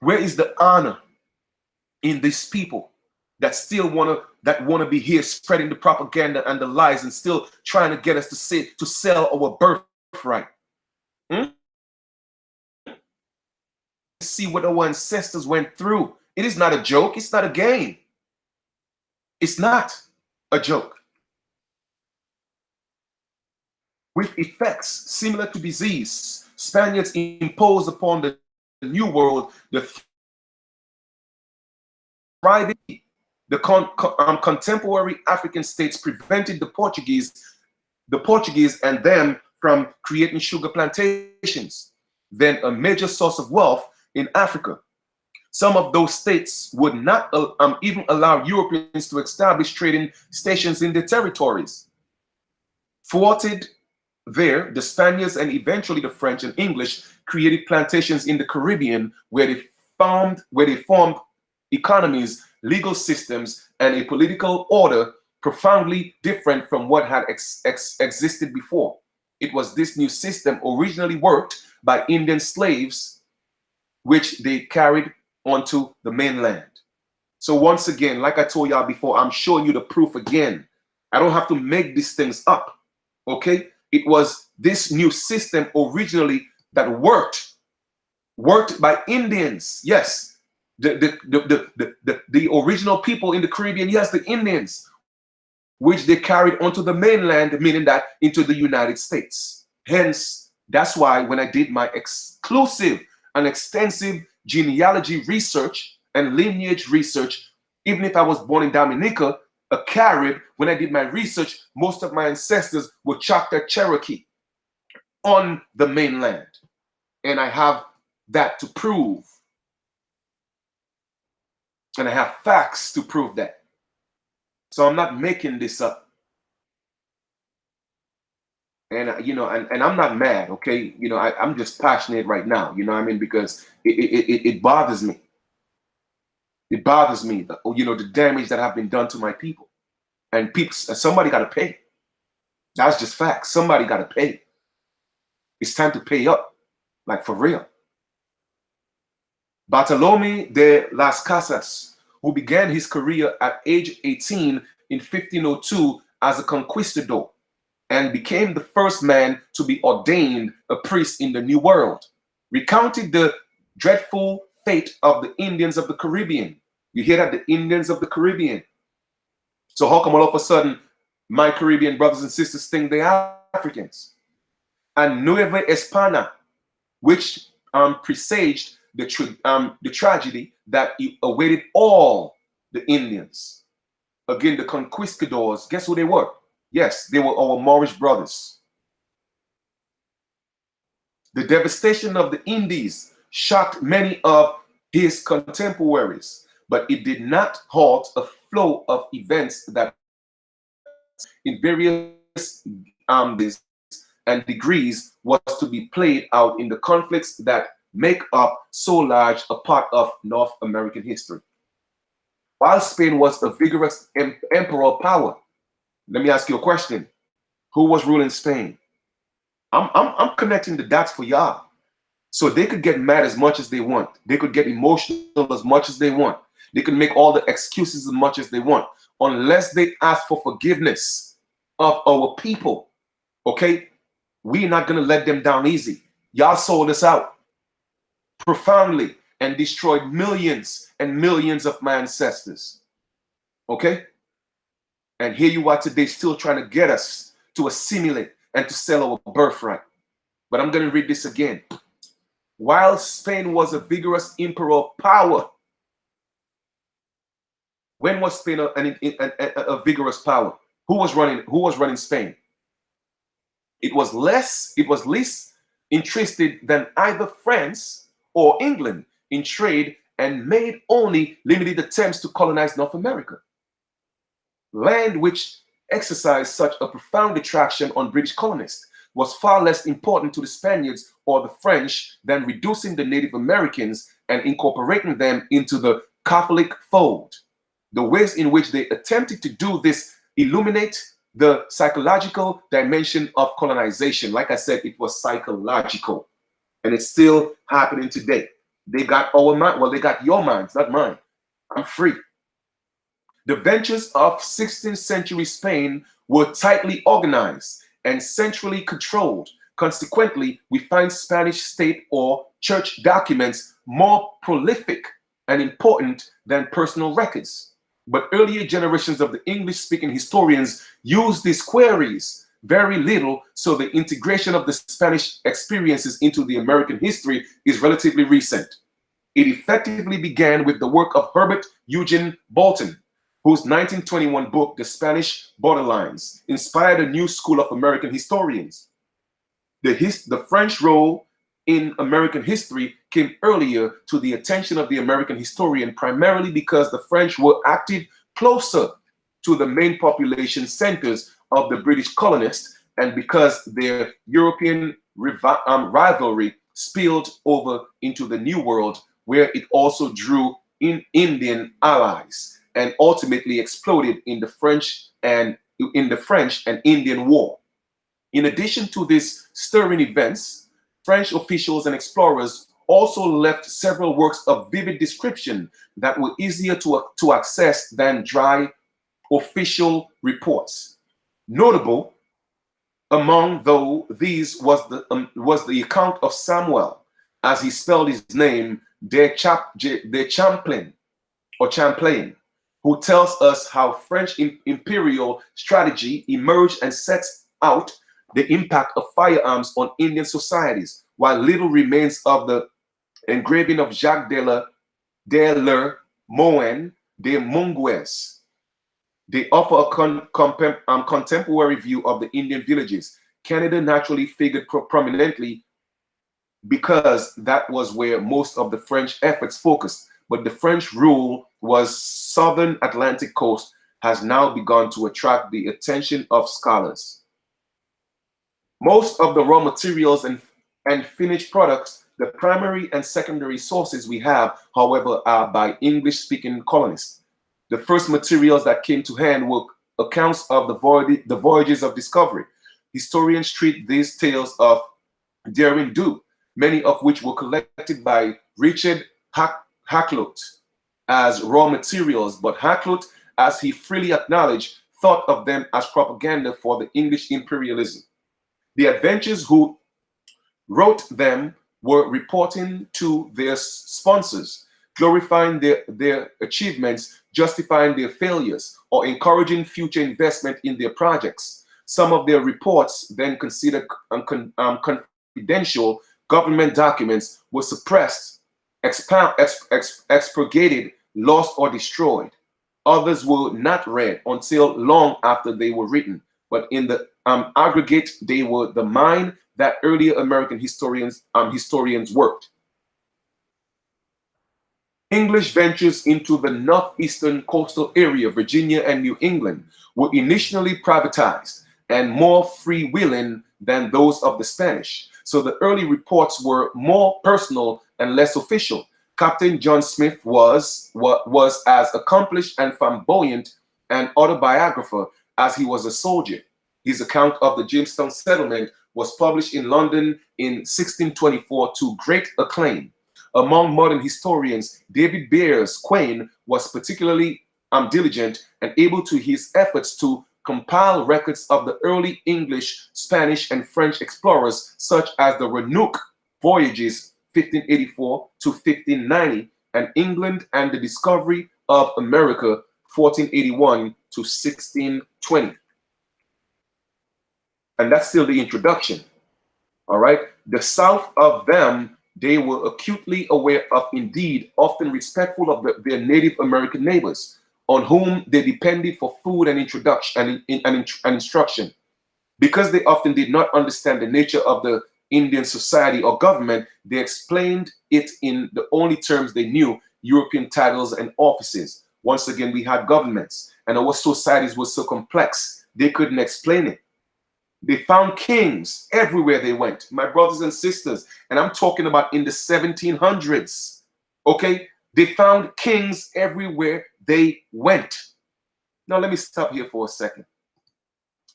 Where is the honor in these people that still want to be here spreading the propaganda and the lies and still trying to get us to sell our birthright? See what our ancestors went through. It is not a joke. It's not a game. It's not a joke. With effects similar to disease, Spaniards imposed upon the New World the thriving. The contemporary African states prevented the Portuguese and them from creating sugar plantations, then a major source of wealth in Africa. Some of those states would not even allow Europeans to establish trading stations in their territories. Thwarted there, the Spaniards and eventually the French and English created plantations in the Caribbean where they formed economies, legal systems, and a political order profoundly different from what had existed before. It was this new system originally worked by Indian slaves, which they carried onto the mainland. So once again, like I told y'all before, I'm showing you the proof again. I don't have to make these things up, okay? It was this new system originally that worked by Indians. Yes, the original people in the Caribbean, yes, the Indians, which they carried onto the mainland, meaning that into the United States. Hence, that's why when I did my exclusive and extensive genealogy research and lineage research, even if I was born in Dominica, a Carib, when I did my research, most of my ancestors were Choctaw Cherokee on the mainland. And I have that to prove. And I have facts to prove that. So I'm not making this up. And, you know, and I'm not mad, okay? You know, I'm just passionate right now, you know what I mean? Because it bothers me. It bothers me, you know, the damage that have been done to my people. And somebody got to pay. That's just facts. Somebody got to pay. It's time to pay up, like for real. Bartolome de las Casas, who began his career at age 18 in 1502 as a conquistador and became the first man to be ordained a priest in the New World, recounted the dreadful fate of the Indians of the Caribbean. You hear that? The Indians of the Caribbean. So how come all of a sudden my Caribbean brothers and sisters think they are Africans? And Nueva España, which presaged the tragedy that awaited all the Indians. Again, the conquistadors, guess who they were? Yes, they were our Moorish brothers. The devastation of the Indies shocked many of his contemporaries, but it did not halt a flow of events that in various and degrees was to be played out in the conflicts that make up so large a part of North American history. While Spain was a vigorous emperor power, let me ask you a question. Who was ruling Spain? I'm connecting the dots for y'all. So they could get mad as much as they want. They could get emotional as much as they want. They could make all the excuses as much as they want. Unless they ask for forgiveness of our people, okay? We're not going to let them down easy. Y'all sold us out profoundly and destroyed millions and millions of my ancestors, okay? And here you are today still trying to get us to assimilate and to sell our birthright. But I'm going to read this again. While Spain was a vigorous imperial power, when was Spain a vigorous power? Who was running Spain? It was least interested than either France or England in trade and made only limited attempts to colonize North America. Land which exercised such a profound attraction on British colonists was far less important to the Spaniards or the French than reducing the Native Americans and incorporating them into the Catholic fold. The ways in which they attempted to do this illuminate the psychological dimension of colonization. Like I said, it was psychological, and it's still happening today. They got our mind, well, they got your minds, not mine. I'm free. The ventures of 16th century Spain were tightly organized and centrally controlled. Consequently, we find Spanish state or church documents more prolific and important than personal records. But earlier generations of the English-speaking historians used these queries very little, so the integration of the Spanish experiences into the American history is relatively recent. It effectively began with the work of Herbert Eugene Bolton, whose 1921 book, The Spanish Borderlines, inspired a new school of American historians. The French role in American history came earlier to the attention of the American historian, primarily because the French were active closer to the main population centers of the British colonists, and because their European rivalry spilled over into the New World, where it also drew in Indian allies and ultimately exploded in the French and Indian War. In addition to these stirring events, French officials and explorers also left several works of vivid description that were easier to access than dry official reports. Notable among these was the account of Samuel, as he spelled his name, de Champlain, or Champlain, who tells us how French imperial strategy emerged and sets out the impact of firearms on Indian societies, while little remains of the engraving of Jacques de Le Moyen de Mongues. They offer a contemporary view of the Indian villages. Canada naturally figured prominently because that was where most of the French efforts focused, but the French rule was southern Atlantic coast has now begun to attract the attention of scholars. Most of the raw materials and finished products, the primary and secondary sources we have, however, are by English-speaking colonists. The first materials that came to hand were accounts of the voyages of discovery. Historians treat these tales of daring do, many of which were collected by Richard Hakluyt as raw materials, but Hakluyt, as he freely acknowledged, thought of them as propaganda for the English imperialism. The adventurers who wrote them were reporting to their sponsors, glorifying their achievements, justifying their failures, or encouraging future investment in their projects. Some of their reports, then considered confidential government documents, were suppressed, expurgated, lost, or destroyed. Others were not read until long after they were written. but in the aggregate, they were the mind that earlier American historians worked. English ventures into the northeastern coastal area, Virginia and New England, were initially privatized and more freewheeling than those of the Spanish. So the early reports were more personal and less official. Captain John Smith was as accomplished and flamboyant an autobiographer as he was a soldier. His account of the Jamestown settlement was published in London in 1624 to great acclaim. Among modern historians, David Beers Quain was particularly diligent and able to his efforts to compile records of the early English, Spanish, and French explorers, such as the Roanoke voyages 1584 to 1590, and England and the discovery of America 1481 to 1620. And that's still the introduction. All right. The South of them, they were acutely aware of, indeed, often respectful of their Native American neighbors, on whom they depended for food and introduction and instruction. Because they often did not understand the nature of the Indian society or government, they explained it in the only terms they knew, European titles and offices. Once again, we had governments, and our societies were so complex, they couldn't explain it. They found kings everywhere they went, my brothers and sisters, and I'm talking about in the 1700s, okay? They found kings everywhere they went. Now, let me stop here for a second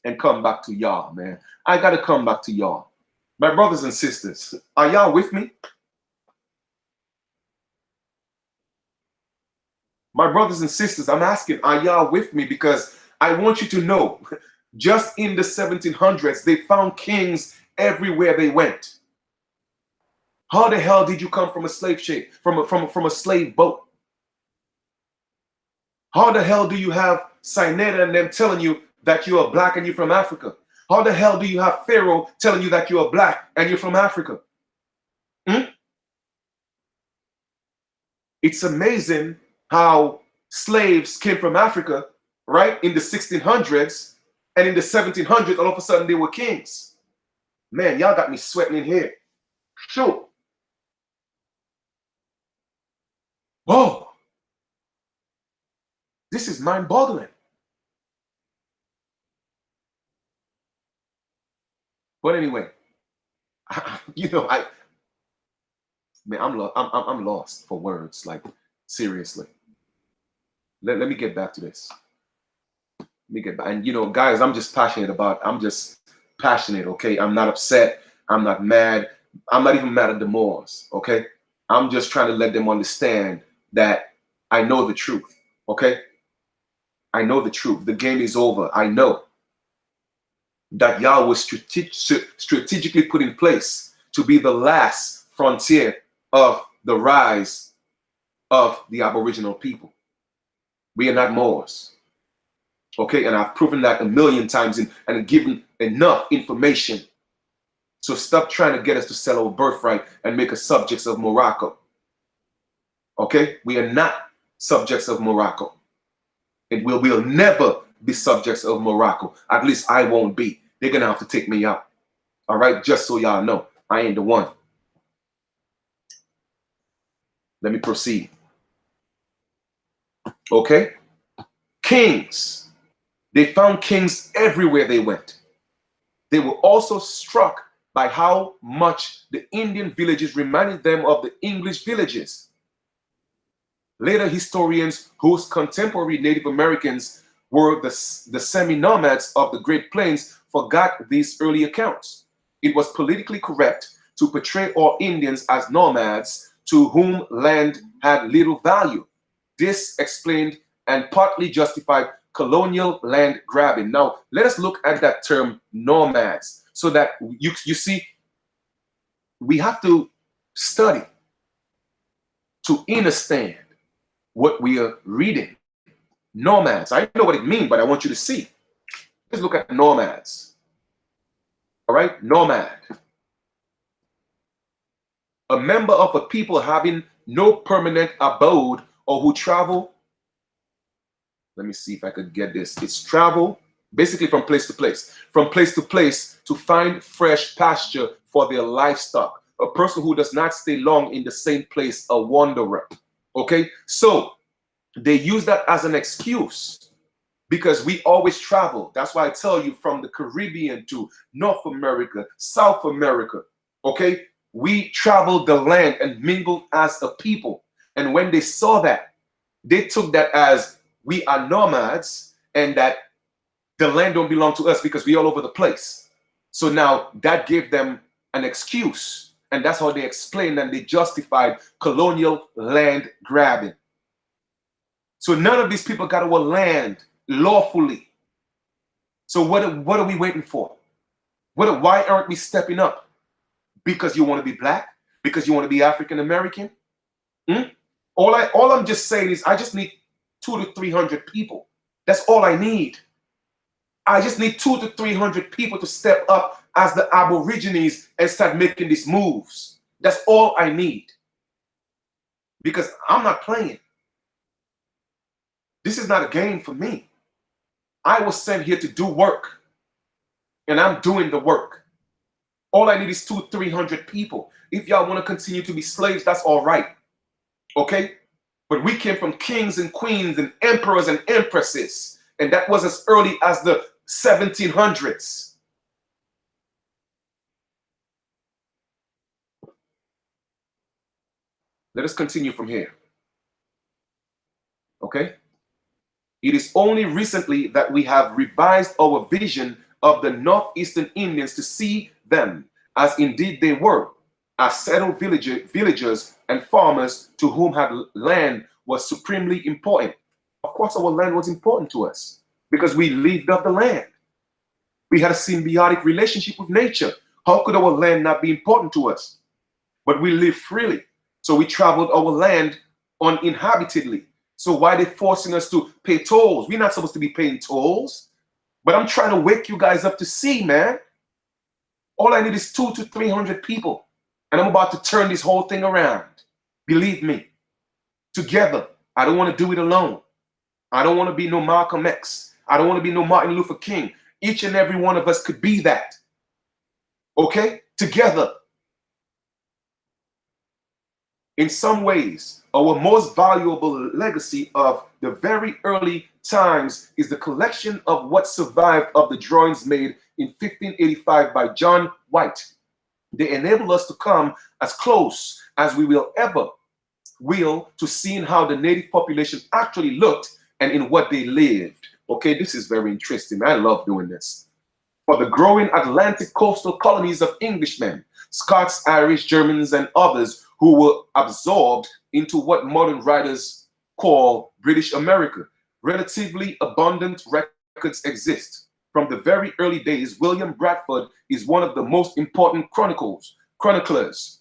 and come back to y'all, man. I got to come back to y'all. My brothers and sisters, are y'all with me? My brothers and sisters, I'm asking, are y'all with me? Because I want you to know, just in the 1700s, they found kings everywhere they went. How the hell did you come from a slave ship, from a slave boat? How the hell do you have Sinetta and them telling you that you are black and you're from Africa? How the hell do you have Pharaoh telling you that you are black and you're from Africa? It's amazing how slaves came from Africa, right, in the 1600s, and in the 1700s, all of a sudden they were kings. Man, y'all got me sweating in here. Sure. Whoa. This is mind-boggling. But anyway, you know, I'm lost for words. Like, seriously. Let me get back to this. Let me get back. And you know, guys, I'm just passionate, okay? I'm not upset. I'm not mad. I'm not even mad at the Moors, okay? I'm just trying to let them understand that I know the truth, okay? I know the truth. The game is over. I know that y'all was strategically put in place to be the last frontier of the rise of the Aboriginal people. We are not Moors. Okay, and I've proven that a million times and given enough information. So stop trying to get us to sell our birthright and make us subjects of Morocco. Okay, we are not subjects of Morocco. And we'll never be subjects of Morocco. At least I won't be. They're gonna have to take me out. All right, just so y'all know, I ain't the one. Let me proceed. Okay, kings. They found kings everywhere they went. They were also struck by how much the Indian villages reminded them of the English villages. Later historians, whose contemporary Native Americans were the semi-nomads of the Great Plains, forgot these early accounts. It was politically correct to portray all Indians as nomads to whom land had little value. This explained and partly justified colonial land grabbing. Now, let us look at that term nomads so that you see, we have to study to understand what we are reading. Nomads, I know what it means, but I want you to see. Let's look at nomads. All right, nomad. A member of a people having no permanent abode or who travel. Let me see if I could get this. It's travel basically from place to place to find fresh pasture for their livestock. A person who does not stay long in the same place, a wanderer. Okay, so they use that as an excuse because we always travel. That's why I tell you, from the Caribbean to North America, South America, okay, we traveled the land and mingled as a people. And when they saw that, they took that as we are nomads and that the land don't belong to us because we all over the place. So now that gave them an excuse. And that's how they explained and they justified colonial land grabbing. So none of these people got our land lawfully. So what are we waiting for? Why aren't we stepping up? Because you want to be black? Because you want to be African American? All I'm just saying is I just need 200 to 300 people. That's all I need. I just need 200 to 300 people to step up as the Aborigines and start making these moves. That's all I need. Because I'm not playing. This is not a game for me. I was sent here to do work. And I'm doing the work. All I need is 200 to 300 people. If y'all want to continue to be slaves, that's all right. Okay? But we came from kings and queens and emperors and empresses. And that was as early as the 1700s. Let us continue from here. Okay? It is only recently that we have revised our vision of the northeastern Indians to see them as indeed they were, as settled villagers and farmers to whom had land was supremely important. Of course, our land was important to us because we lived off the land. We had a symbiotic relationship with nature. How could our land not be important to us? But we live freely. So we traveled our land uninhabitedly. So why are they forcing us to pay tolls? We're not supposed to be paying tolls. But I'm trying to wake you guys up to see, man. All I need is 200 to 300 people. And I'm about to turn this whole thing around. Believe me. Together. I don't want to do it alone. I don't want to be no Malcolm X. I don't want to be no Martin Luther King. Each and every one of us could be that. Okay? Together. In some ways, our most valuable legacy of the very early times is the collection of what survived of the drawings made in 1585 by John White. They enable us to come as close as we will ever will to seeing how the native population actually looked and in what they lived. Okay, this is very interesting. I love doing this. For the growing Atlantic coastal colonies of Englishmen, Scots, Irish, Germans, and others who were absorbed into what modern writers call British America, relatively abundant records exist. From the very early days, William Bradford is one of the most important chroniclers.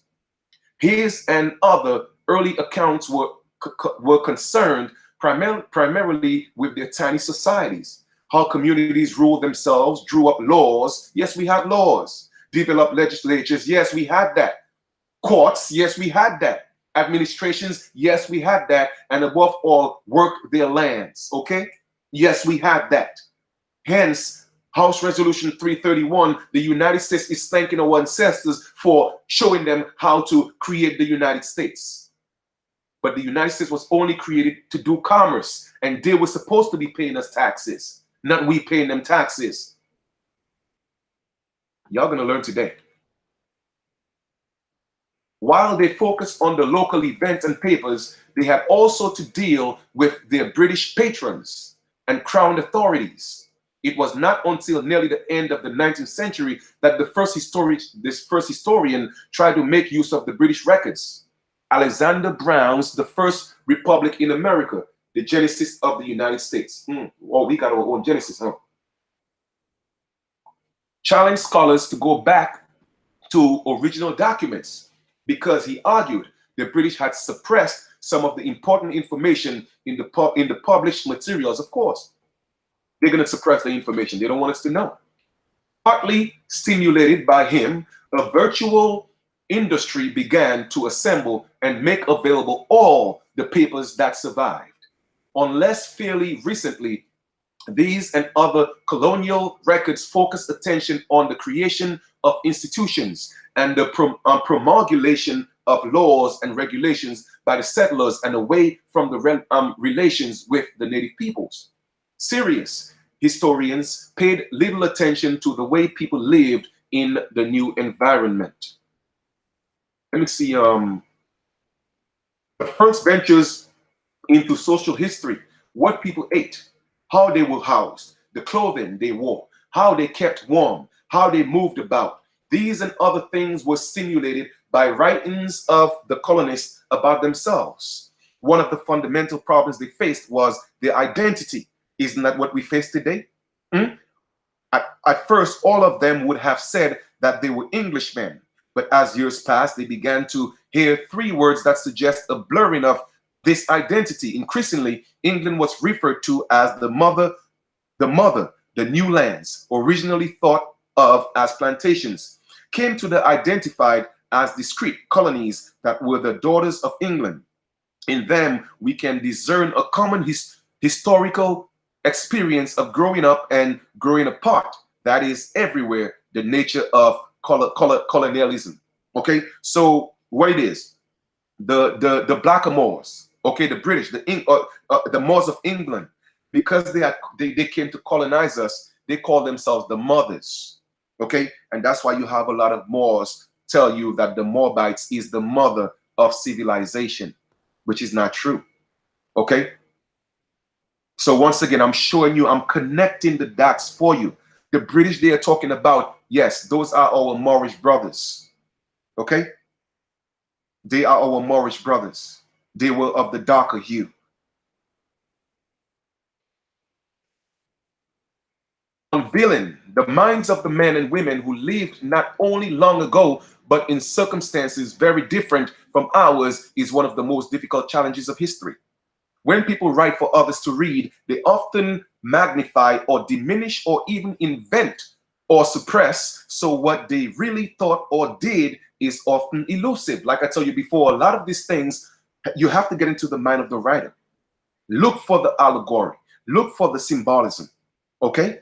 His and other early accounts were concerned primarily with their tiny societies, how communities ruled themselves, drew up laws. Yes, we had laws. Developed legislatures. Yes, we had that. Courts. Yes, we had that. Administrations. Yes, we had that. And above all, worked their lands. Okay? Yes, we had that. Hence, House Resolution 331, the United States is thanking our ancestors for showing them how to create the United States. But the United States was only created to do commerce, and they were supposed to be paying us taxes, not we paying them taxes. Y'all gonna learn today. While they focused on the local events and papers, they had also to deal with their British patrons and crown authorities. It was not until nearly the end of the 19th century that this first historian tried to make use of the British records. Alexander Brown's The First Republic in America, the Genesis of the United States. Oh, we got our own Genesis, huh? Challenged scholars to go back to original documents because he argued the British had suppressed some of the important information in the published materials. Of course, they're going to suppress the information. They don't want us to know. Partly stimulated by him, a virtual industry began to assemble and make available all the papers that survived. Unless fairly recently, These and other colonial records focus attention on the creation of institutions and the promulgation of laws and regulations by the settlers and away from the relations with the native peoples. Serious historians paid little attention to the way people lived in the new environment. Let me see. The first ventures into social history, what people ate, how they were housed, the clothing they wore, how they kept warm, how they moved about. These and other things were simulated by writings of the colonists about themselves. One of the fundamental problems they faced was their identity. Isn't that what we face today? Hmm? At first, all of them would have said that they were Englishmen, but as years passed, they began to hear three words that suggest a blurring of this identity. Increasingly, England was referred to as the mother, the new lands, originally thought of as plantations, came to be identified as discrete colonies that were the daughters of England. In them, we can discern a common historical experience of growing up and growing apart. That is everywhere the nature of colonialism. Okay, so what it is, the Blackamoors, okay, the British, the Moors of England, because they came to colonize us, they call themselves the mothers. Okay, and that's why you have a lot of Moors tell you that the Moabites is the mother of civilization, which is not true. Okay, so once again, I'm showing you, I'm connecting the dots for you. The British they are talking about, yes, those are our Moorish brothers. Okay, they are our Moorish brothers. They were of the darker hue. Unveiling the minds of the men and women who lived not only long ago, but in circumstances very different from ours is one of the most difficult challenges of history. When people write for others to read, they often magnify or diminish or even invent or suppress. So what they really thought or did is often elusive. Like I told you before, a lot of these things, you have to get into the mind of the writer. Look for the allegory. Look for the symbolism. Okay?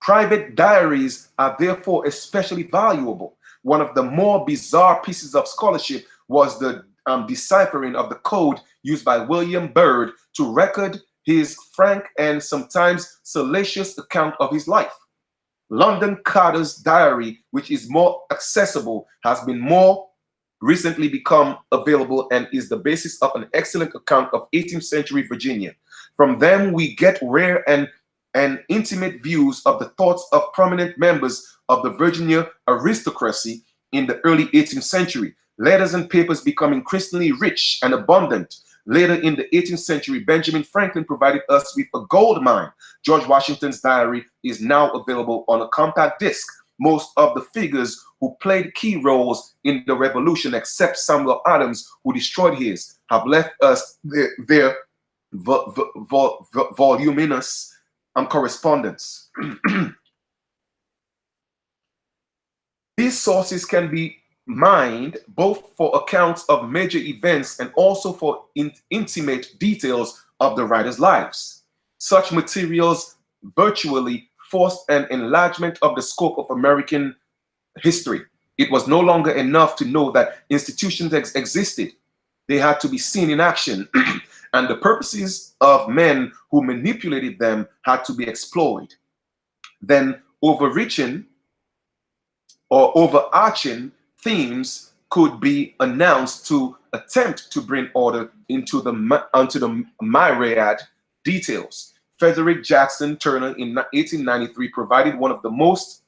Private diaries are therefore especially valuable. One of the more bizarre pieces of scholarship was the deciphering of the code used by William Byrd to record his frank and sometimes salacious account of his life. London Carter's diary, which is more accessible, has been more recently become available and is the basis of an excellent account of 18th century Virginia. From them, we get rare and intimate views of the thoughts of prominent members of the Virginia aristocracy in the early 18th century. Letters and papers become increasingly rich and abundant. Later in the 18th century, Benjamin Franklin provided us with a gold mine. George Washington's diary is now available on a compact disc. Most of the figures who played key roles in the revolution, except Samuel Adams, who destroyed his, have left us their voluminous correspondence. These sources can be mined both for accounts of major events and also for intimate details of the writers' lives. Such materials virtually forced an enlargement of the scope of American history. It was no longer enough to know that institutions existed. They had to be seen in action. And the purposes of men who manipulated them had to be explored. Then overreaching or overarching themes could be announced to attempt to bring order onto the myriad details. Frederick Jackson Turner in 1893 provided one of the most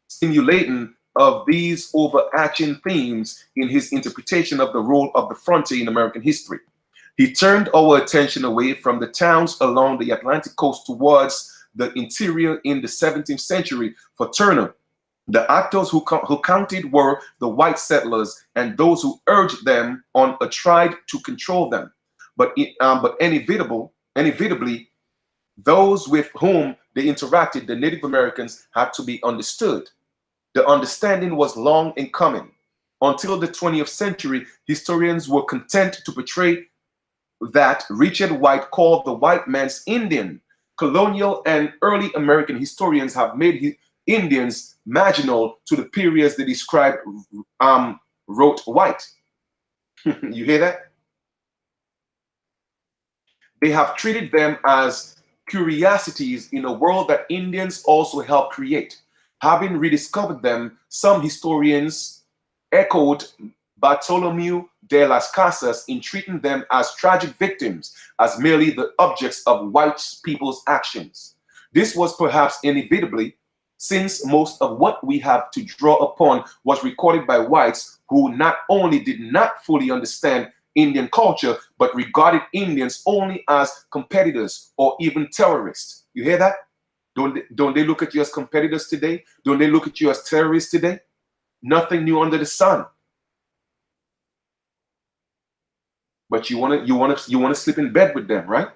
stimulating of these overarching themes in his interpretation of the role of the frontier in American history. He turned our attention away from the towns along the Atlantic coast towards the interior in the 17th century. For Turner, the actors who counted were the white settlers and those who urged them on or tried to control them. But inevitably, those with whom they interacted, the Native Americans, had to be understood. The understanding was long in coming. Until the 20th century, historians were content to portray that Richard White called the white man's Indian. Colonial and early American historians have made Indians marginal to the periods they describe, wrote white. You hear that? They have treated them as curiosities in a world that Indians also helped create. Having rediscovered them, some historians echoed Bartholomew de las Casas in treating them as tragic victims, as merely the objects of white people's actions. This was perhaps inevitably, since most of what we have to draw upon was recorded by whites who not only did not fully understand Indian culture, but regarded Indians only as competitors or even terrorists. You hear that? Don't they look at you as competitors today? Don't they look at you as terrorists today? Nothing new under the sun. But you wanna sleep in bed with them, right?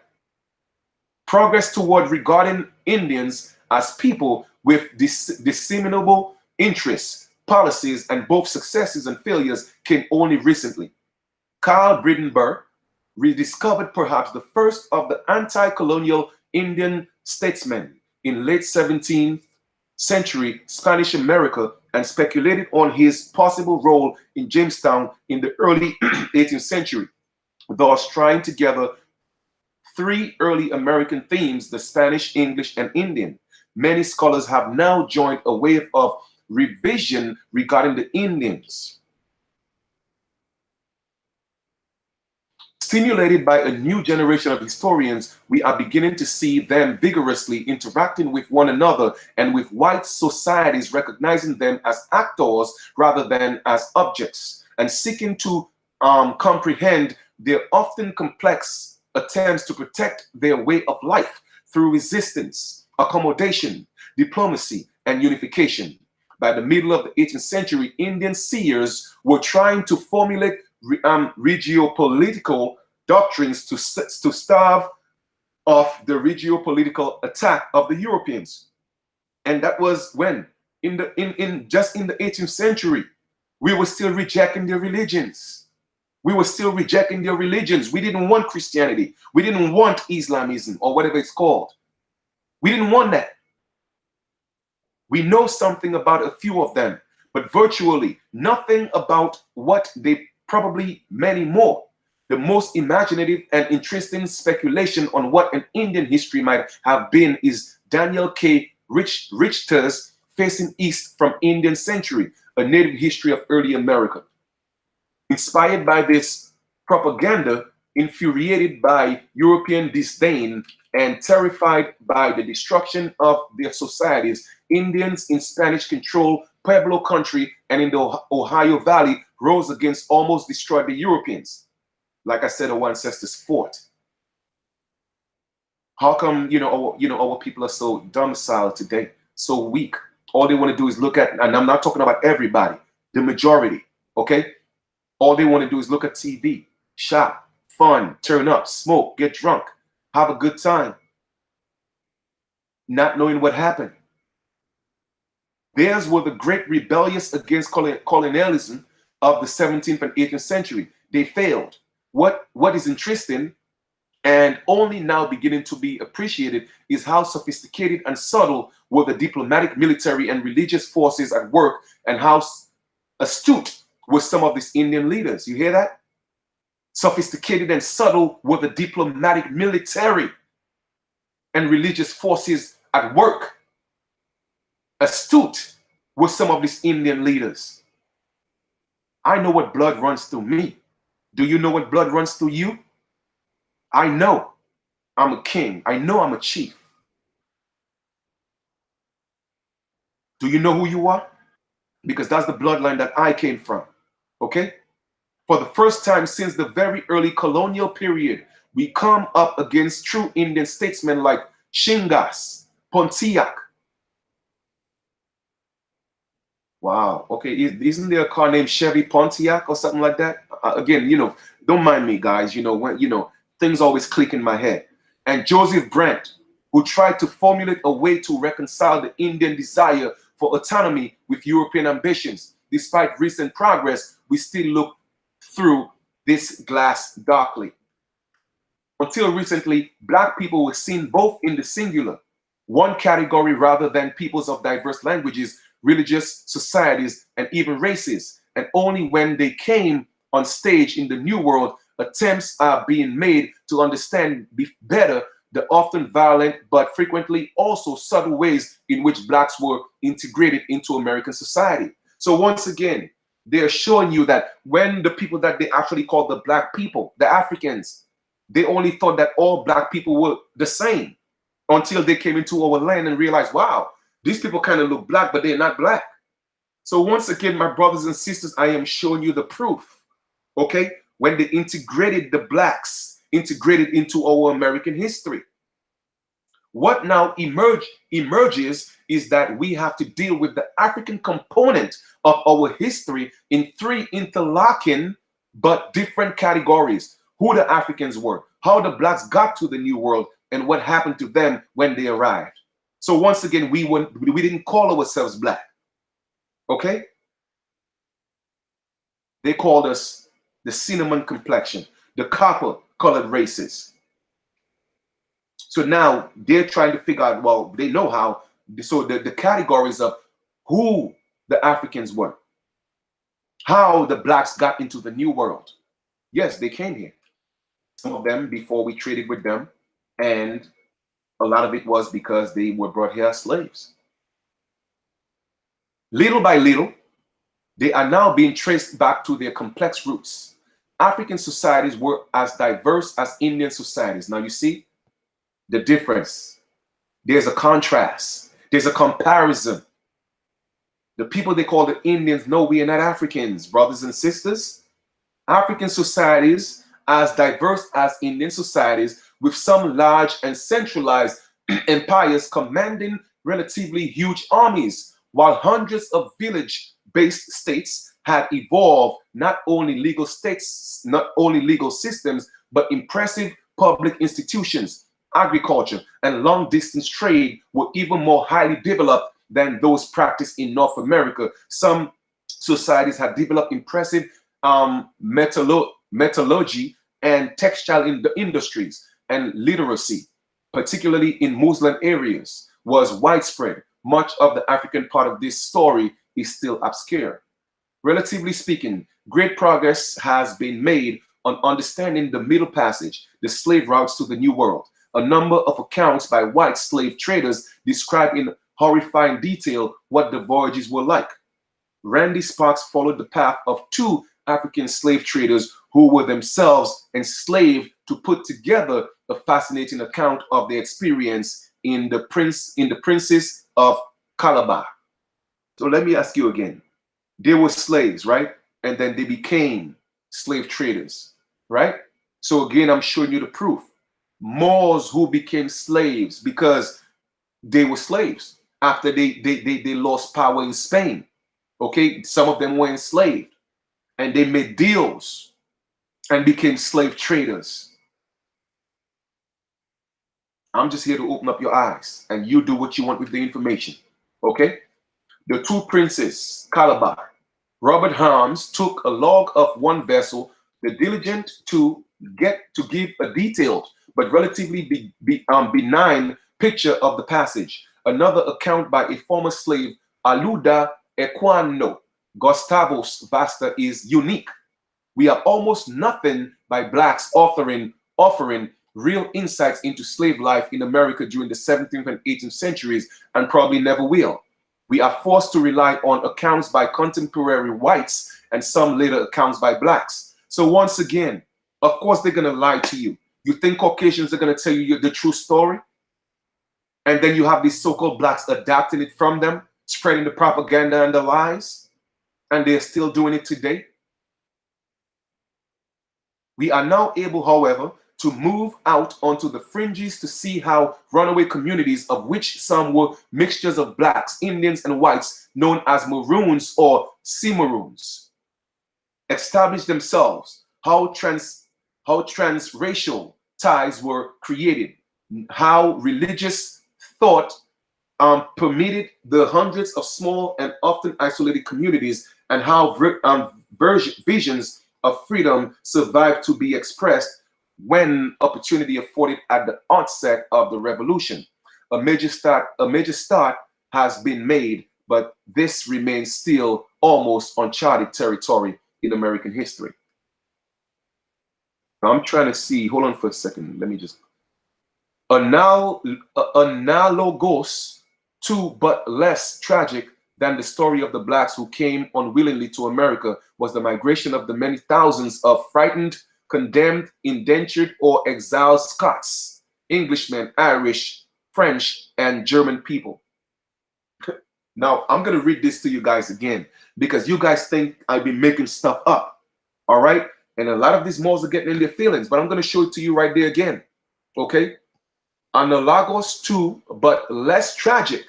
Progress toward regarding Indians as people with disseminable interests, policies, and both successes and failures came only recently. Carl Bridenberg rediscovered perhaps the first of the anti-colonial Indian statesmen in late 17th century Spanish America and speculated on his possible role in Jamestown in the early 18th century, thus trying together three early American themes: the Spanish, English, and Indian. Many scholars have now joined a wave of revision regarding the Indians. Stimulated by a new generation of historians, we are beginning to see them vigorously interacting with one another and with white societies, recognizing them as actors rather than as objects, and seeking to comprehend their often complex attempts to protect their way of life through resistance, accommodation, diplomacy, and unification. By the middle of the 18th century, Indian seers were trying to formulate regiopolitical doctrines to starve off the regiopolitical attack of the Europeans. And that was when, just in the 18th century, we were still rejecting their religions. We were still rejecting their religions. We didn't want Christianity. We didn't want Islamism or whatever it's called. We didn't want that. We know something about a few of them, but virtually nothing about what they probably many more. The most imaginative and interesting speculation on what an Indian history might have been is Daniel K. Richter's Facing East from Indian Century, a native history of early America. Inspired by this propaganda, infuriated by European disdain, and terrified by the destruction of their societies, Indians in Spanish-controlled Pueblo country and in the Ohio Valley rose against, almost destroyed the Europeans. Like I said, our ancestors fought. How come our people are so domiciled today, so weak? All they want to do is look at, and I'm not talking about everybody, the majority, okay? All they want to do is look at TV, shop, fun, turn up, smoke, get drunk, have a good time, not knowing what happened. Theirs were the great rebellious against colonialism of the 17th and 18th century. They failed. What is interesting and only now beginning to be appreciated is how sophisticated and subtle were the diplomatic, military, and religious forces at work, and how astute were some of these Indian leaders. You hear that? Sophisticated and subtle were the diplomatic, military, and religious forces at work. Astute were some of these Indian leaders. I know what blood runs through me. Do you know what blood runs through you? I know I'm a king. I know I'm a chief. Do you know who you are? Because that's the bloodline that I came from. Okay? For the first time since the very early colonial period, we come up against true Indian statesmen like Shingas, Pontiac. Wow. Okay. Isn't there a car named Chevy Pontiac or something like that? Again, don't mind me, guys. When things always click in my head. And Joseph Brant, who tried to formulate a way to reconcile the Indian desire for autonomy with European ambitions. Despite recent progress, we still look through this glass darkly. Until recently, black people were seen both in the singular, one category, rather than peoples of diverse languages, religious societies, and even races. And only when they came on stage in the New World, attempts are being made to understand better the often violent but frequently also subtle ways in which blacks were integrated into American society. So once again, they're showing you that when the people that they actually call the black people, the Africans, they only thought that all black people were the same until they came into our land and realized, wow, these people kind of look black, but they're not black. So once again, my brothers and sisters, I am showing you the proof, okay? When they integrated the blacks, integrated into our American history. What now emerges is that we have to deal with the African component of our history in three interlocking but different categories. Who the Africans were, how the blacks got to the New World, and what happened to them when they arrived. So once again, we didn't call ourselves black, okay? They called us the cinnamon complexion, the copper colored races. So now they're trying to figure out, well, they know how. So the categories of who the Africans were, how the blacks got into the New World. Yes, they came here. Some of them before we traded with them, and a lot of it was because they were brought here as slaves. Little by little, they are now being traced back to their complex roots. African societies were as diverse as Indian societies. Now you see the difference. There's a contrast. There's a comparison. The people they call the Indians, no, we are not Africans, brothers and sisters. African societies as diverse as Indian societies, with some large and centralized empires commanding relatively huge armies, while hundreds of village-based states had evolved not only legal systems, but impressive public institutions. Agriculture and long-distance trade were even more highly developed than those practiced in North America. Some societies had developed impressive metallurgy and textile industries, and literacy, particularly in Muslim areas, was widespread. Much of the African part of this story is still obscure. Relatively speaking, great progress has been made on understanding the Middle Passage, the slave routes to the New World. A number of accounts by white slave traders describe in horrifying detail what the voyages were like. Randy Sparks followed the path of two African slave traders who were themselves enslaved to put together a fascinating account of their experience in the Princess of Calabar. So let me ask you again. They were slaves, right? And then they became slave traders, right? So again, I'm showing you the proof. Moors who became slaves because they were slaves after they lost power in Spain. Okay, some of them were enslaved and they made deals and became slave traders. I'm just here to open up your eyes and you do what you want with the information. Okay, the two princes, Calabar. Robert Harms took a log of one vessel, the diligent to give a detailed but relatively benign picture of the passage. Another account by a former slave, Aluda Equano Gustavus Vasta, is unique. We have almost nothing by blacks offering real insights into slave life in America during the 17th and 18th centuries, and probably never will. We are forced to rely on accounts by contemporary whites and some later accounts by blacks. So once again, of course they're going to lie to you. You think Caucasians are going to tell you the true story? And then you have these so-called blacks adapting it from them, spreading the propaganda and the lies, and they're still doing it today. We are now able, however, to move out onto the fringes to see how runaway communities, of which some were mixtures of blacks, Indians, and whites, known as Maroons or Cimarroons, established themselves, how transracial ties were created, how religious thought permitted the hundreds of small and often isolated communities, and how visions of freedom survived to be expressed when opportunity afforded at the onset of the revolution. A major start has been made, but this remains still almost uncharted territory in American history. Now I'm trying to see, hold on for a second. Let me just, analogous to but less tragic than the story of the blacks who came unwillingly to America was the migration of the many thousands of frightened, condemned, indentured, or exiled Scots, Englishmen, Irish, French, and German people. Now, I'm going to read this to you guys again because you guys think I've been making stuff up. All right? And a lot of these Moors are getting in their feelings, but I'm going to show it to you right there again. Okay? Analogous to, but less tragic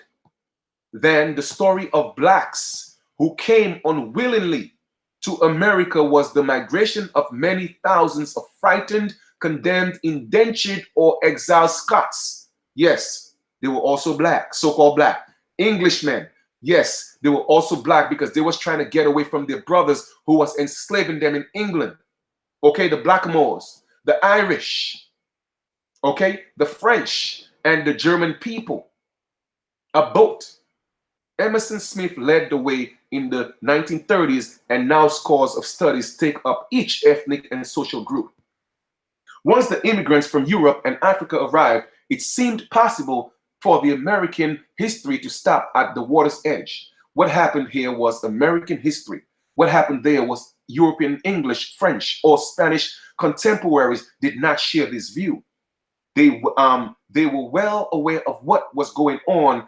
than the story of blacks who came unwillingly to America was the migration of many thousands of frightened, condemned, indentured, or exiled Scots. Yes, they were also black, so-called black. Englishmen, yes, they were also black because they was trying to get away from their brothers who was enslaving them in England. Okay, the Blackamoors, the Irish, okay, the French, and the German people. A boat. Emerson Smith led the way in the 1930s, and now scores of studies take up each ethnic and social group. Once the immigrants from Europe and Africa arrived, it seemed possible for the American history to stop at the water's edge. What happened here was American history. What happened there was European English, French, or Spanish contemporaries did not share this view. They were well aware of what was going on,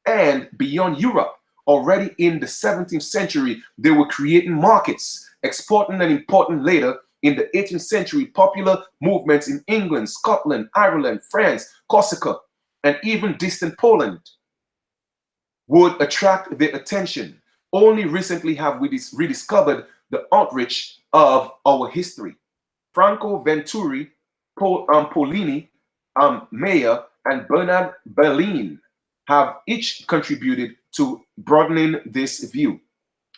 and beyond Europe, already in the 17th century, they were creating markets, exporting and importing later. In the 18th century, popular movements in England, Scotland, Ireland, France, Corsica, and even distant Poland would attract their attention. Only recently have we rediscovered the outreach of our history. Franco Venturi, Polini, Mayer, and Bernard Berlin have each contributed to broadening this view.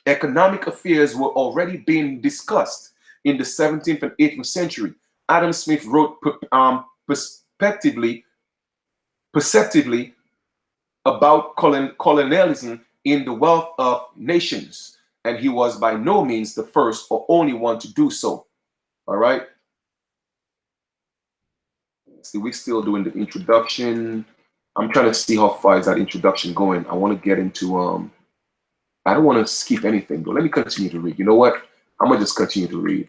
Economic affairs were already being discussed in the 17th and 18th century. Adam Smith wrote perceptively about colonialism in The Wealth of Nations, and he was by no means the first or only one to do so. All right. See, we're still doing the introduction. I'm trying to see how far is that introduction going. I want to get into I don't want to skip anything, but let me continue to read. You know what? I'm gonna just continue to read.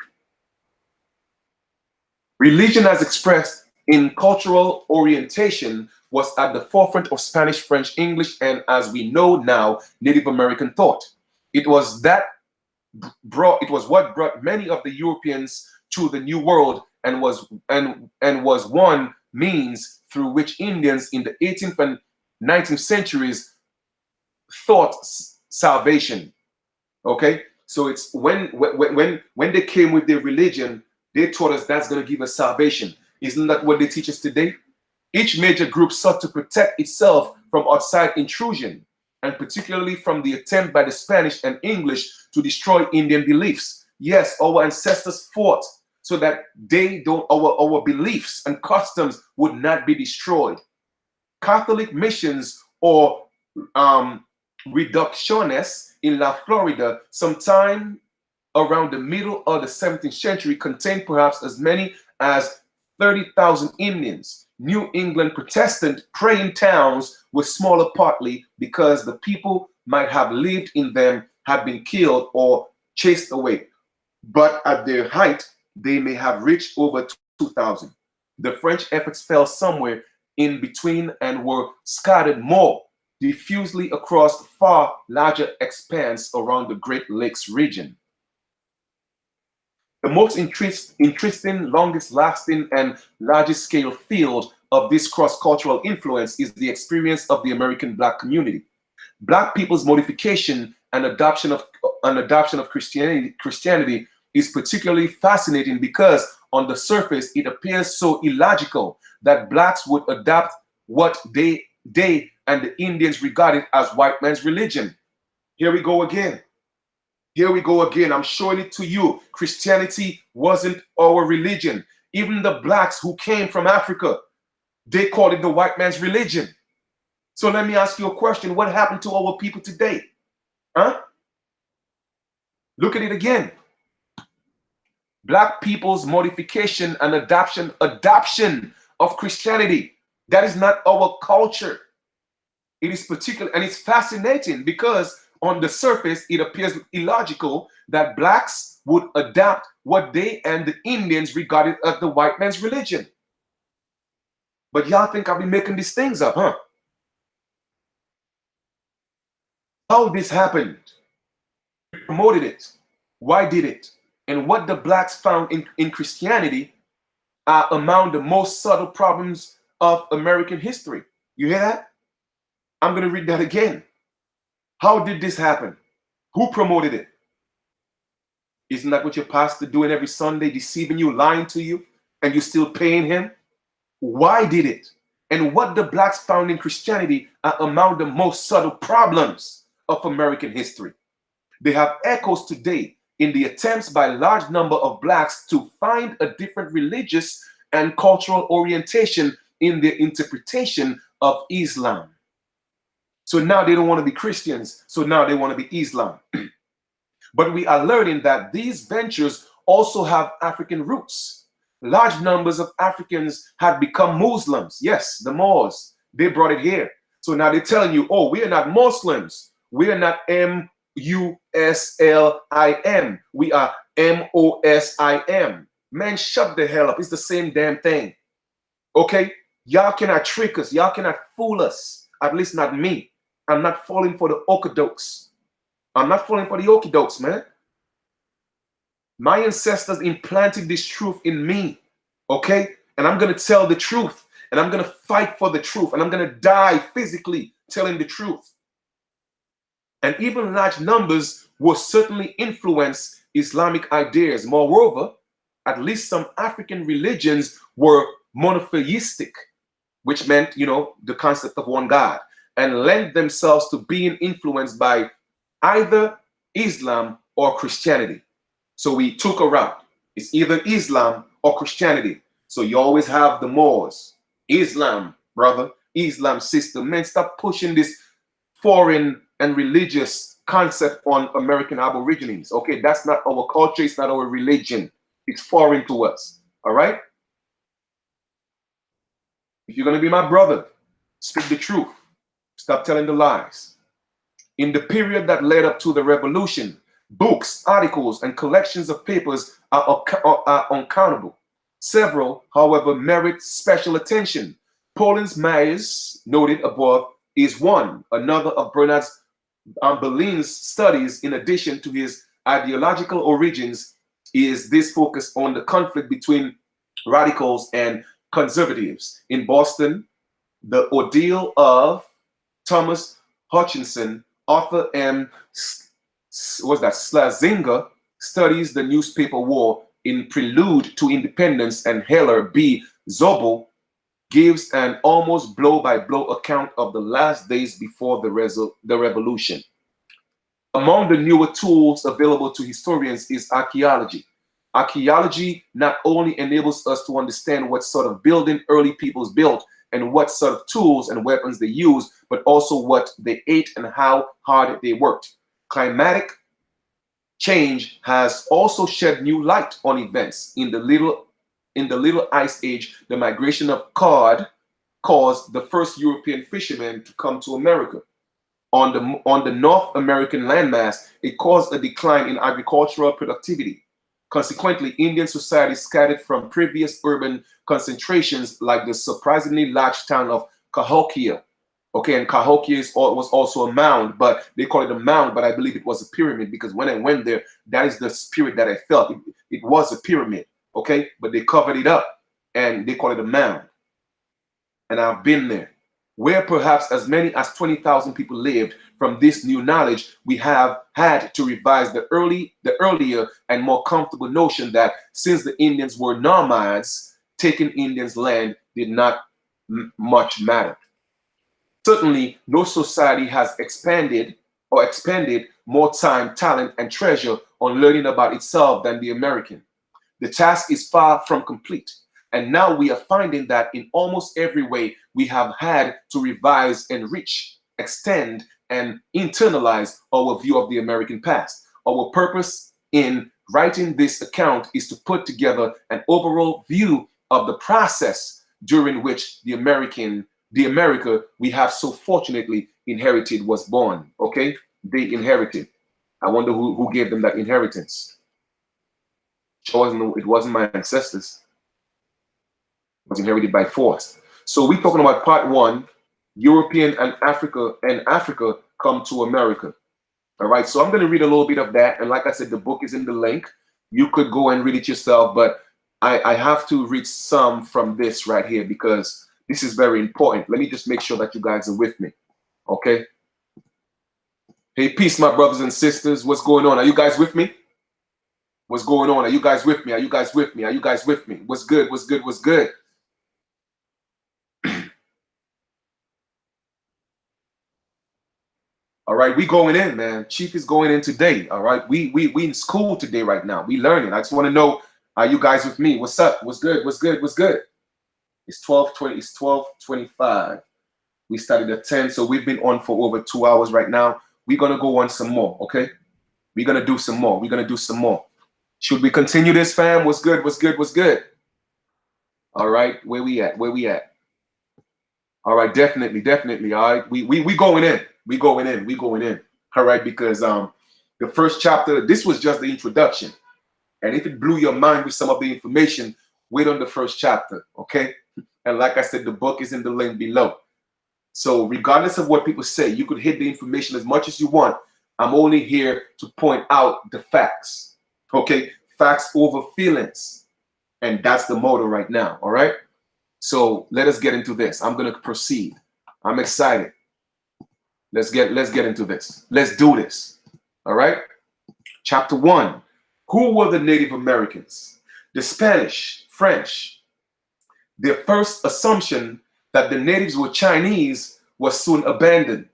Religion as expressed in cultural orientation was at the forefront of Spanish, French, English, and as we know now, Native American thought. It was what brought many of the Europeans to the New World and was one means through which Indians in the 18th and 19th centuries thought salvation. Okay, so it's when they came with their religion, they taught us that's going to give us salvation. Isn't that what they teach us today? Each major group sought to protect itself from outside intrusion, and particularly from the attempt by the Spanish and English to destroy Indian beliefs. Yes, our ancestors fought so that our beliefs and customs would not be destroyed. Catholic missions or reductionists in La Florida sometime around the middle of the 17th century contained perhaps as many as 30,000 Indians. New England Protestant praying towns were smaller partly because the people might have lived in them had been killed or chased away. But at their height, they may have reached over 2,000. The French efforts fell somewhere in between and were scattered more diffusely across far larger expanse around the Great Lakes region. The most interesting, longest lasting, and largest scale field of this cross-cultural influence is the experience of the American Black community. Black people's modification and adoption of Christianity is particularly fascinating because on the surface it appears so illogical that blacks would adopt what they and the Indians regarded as white man's religion. Here we go again. Here we go again. I'm showing it to you. Christianity wasn't our religion. Even the blacks who came from Africa, they called it the white man's religion. So let me ask you a question. What happened to our people today? Huh? Look at it again. Black people's modification and adoption of Christianity. That is not our culture. It is particular, and it's fascinating because on the surface, it appears illogical that blacks would adopt what they and the Indians regarded as the white man's religion. But y'all think I'll be making these things up, huh? How this happened? We promoted it. Why did it? And what the blacks found in Christianity are among the most subtle problems of American history. You hear that? I'm going to read that again. How did this happen? Who promoted it? Isn't that what your pastor doing every Sunday, deceiving you, lying to you, and you're still paying him? Why did it? And what the blacks found in Christianity are among the most subtle problems of American history. They have echoes today in the attempts by a large number of blacks to find a different religious and cultural orientation in their interpretation of Islam. So now they don't want to be Christians, so now they want to be Islam. But we are learning that these ventures also have African roots. Large numbers of Africans have become Muslims. Yes, the Moors, they brought it here. So now they're telling you, oh, we are not Muslims. We are not Muslim. We are Mosim. Man, shut the hell up. It's the same damn thing. Okay? Y'all cannot trick us. Y'all cannot fool us. At least not me. I'm not falling for the okey-dokes. I'm not falling for the okey-dokes, man. My ancestors implanted this truth in me, okay? And I'm going to tell the truth, and I'm going to fight for the truth, and I'm going to die physically telling the truth. And even large numbers will certainly influence Islamic ideas. Moreover, at least some African religions were monotheistic, which meant, you know, the concept of one God, and lent themselves to being influenced by either Islam or Christianity. So we took a route. It's either Islam or Christianity. So you always have the Moors. Islam, brother. Islam, sister. Man, stop pushing this foreign and religious concept on American Aborigines. Okay, that's not our culture. It's not our religion. It's foreign to us. All right? If you're going to be my brother, speak the truth. Stop telling the lies. In the period that led up to the revolution, books, articles, and collections of papers are uncountable. Several, however, merit special attention. Paulins Myers, noted above, is one. Another of Bernard Berlin's studies, in addition to his ideological origins, is this focus on the conflict between radicals and conservatives. In Boston, The Ordeal of Thomas Hutchinson, Arthur M. Slazinger studies the newspaper war in Prelude to Independence, and Heller B. Zobel gives an almost blow-by-blow account of the last days before the revolution. Among the newer tools available to historians is archaeology. Archaeology not only enables us to understand what sort of building early peoples built and what sort of tools and weapons they used, but also what they ate and how hard they worked. Climatic change has also shed new light on events. In the Little Ice Age, the migration of cod caused the first European fishermen to come to America. On the North American landmass, it caused a decline in agricultural productivity. Consequently, Indian society scattered from previous urban concentrations like the surprisingly large town of Cahokia. Okay, and Cahokia was also a mound, but they call it a mound, but I believe it was a pyramid, because when I went there, that is the spirit that I felt. It was a pyramid, okay? But they covered it up and they call it a mound. And I've been there. Where perhaps as many as 20,000 people lived. From this new knowledge, we have had to revise the earlier and more comfortable notion that since the Indians were nomads, taking Indians' land did not much matter. Certainly, no society has expended more time, talent, and treasure on learning about itself than the American. The task is far from complete. And now we are finding that in almost every way, we have had to revise, enrich, extend, and internalize our view of the American past. Our purpose in writing this account is to put together an overall view of the process during which the America we have so fortunately inherited was born. Okay, they inherited. I wonder who gave them that inheritance. It wasn't my ancestors. It was inherited by force. So we're talking about part one, European and Africa come to America. All right, so I'm going to read a little bit of that. And like I said, the book is in the link. You could go and read it yourself, but I have to read some from this right here because this is very important. Let me just make sure that you guys are with me. Okay. Hey, peace, my brothers and sisters. What's going on? Are you guys with me? What's going on? Are you guys with me? Are you guys with me? Are you guys with me? What's good? What's good? What's good? All right, we going in, man. Chief is going in today. All right, we in school today right now. We learning. I just want to know, are you guys with me? What's up? What's good? What's good? What's good? It's 12:20. It's 12:25. We started at 10, so we've been on for over 2 hours right now. We're gonna go on some more. Okay, we're gonna do some more. We're gonna do some more. Should we continue this, fam? What's good? What's good? What's good? All right, where we at? Where we at? All right, definitely, definitely. All right, we going in. We going in. We going in. All right, because the first chapter, this was just the introduction, and if it blew your mind with some of the information, wait on the first chapter, okay? And like I said, the book is in the link below. So regardless of what people say, you could hit the information as much as you want. I'm only here to point out the facts, okay? Facts over feelings, and that's the motto right now. All right. So let us get into this. I'm gonna proceed. I'm excited. Let's get into this. Let's do this. All right. Chapter 1. Who were the Native Americans? The Spanish, French. Their first assumption that the natives were Chinese was soon abandoned.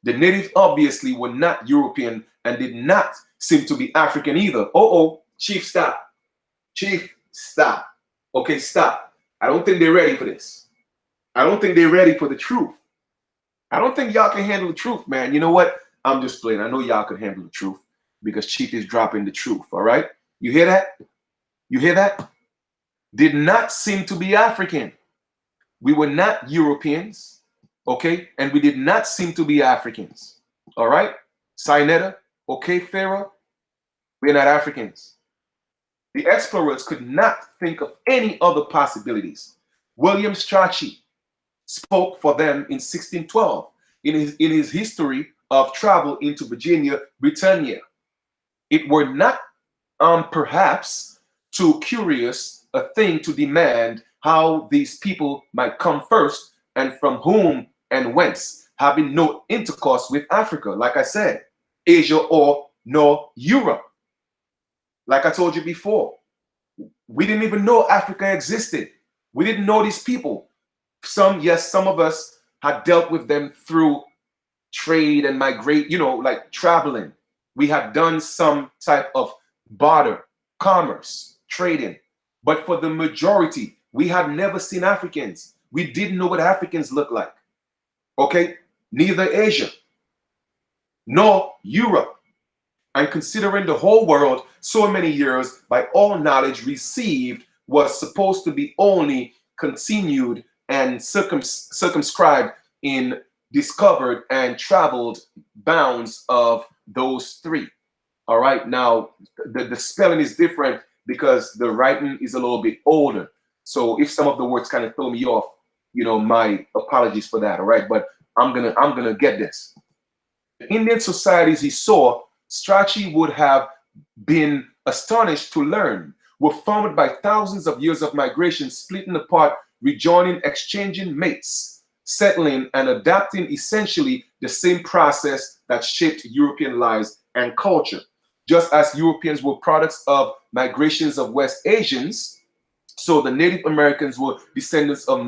The natives obviously were not European and did not seem to be African either. Chief, stop. Chief, stop. Okay, stop. I don't think they're ready for this. I don't think they're ready for the truth. I don't think y'all can handle the truth, man. You know what? I'm just playing. I know y'all can handle the truth because Chief is dropping the truth, all right? You hear that? You hear that? Did not seem to be African. We were not Europeans, okay? And we did not seem to be Africans, all right? Sinetta, okay, Pharaoh? We're not Africans. The explorers could not think of any other possibilities. William Strachey spoke for them in 1612 in his history of travel into Virginia, Britannia. It were not perhaps too curious a thing to demand how these people might come first and from whom and whence, having no intercourse with Africa, like I said, Asia or nor Europe. Like I told you before, we didn't even know Africa existed. We didn't know these people. Some of us had dealt with them through trade and migrate, like traveling. We had done some type of barter, commerce, trading. But for the majority, we had never seen Africans. We didn't know what Africans looked like. Okay? Neither Asia nor Europe. And considering the whole world so many years, by all knowledge received, was supposed to be only continued and circumscribed in discovered and traveled bounds of those three. All right. Now, the spelling is different because the writing is a little bit older. So if some of the words kind of throw me off, my apologies for that. All right. But I'm gonna get this. The Indian societies he saw, Strachey would have been astonished to learn, were formed by thousands of years of migration, splitting apart, rejoining, exchanging mates, settling and adapting essentially the same process that shaped European lives and culture. Just as Europeans were products of migrations of West Asians, so the Native Americans were descendants of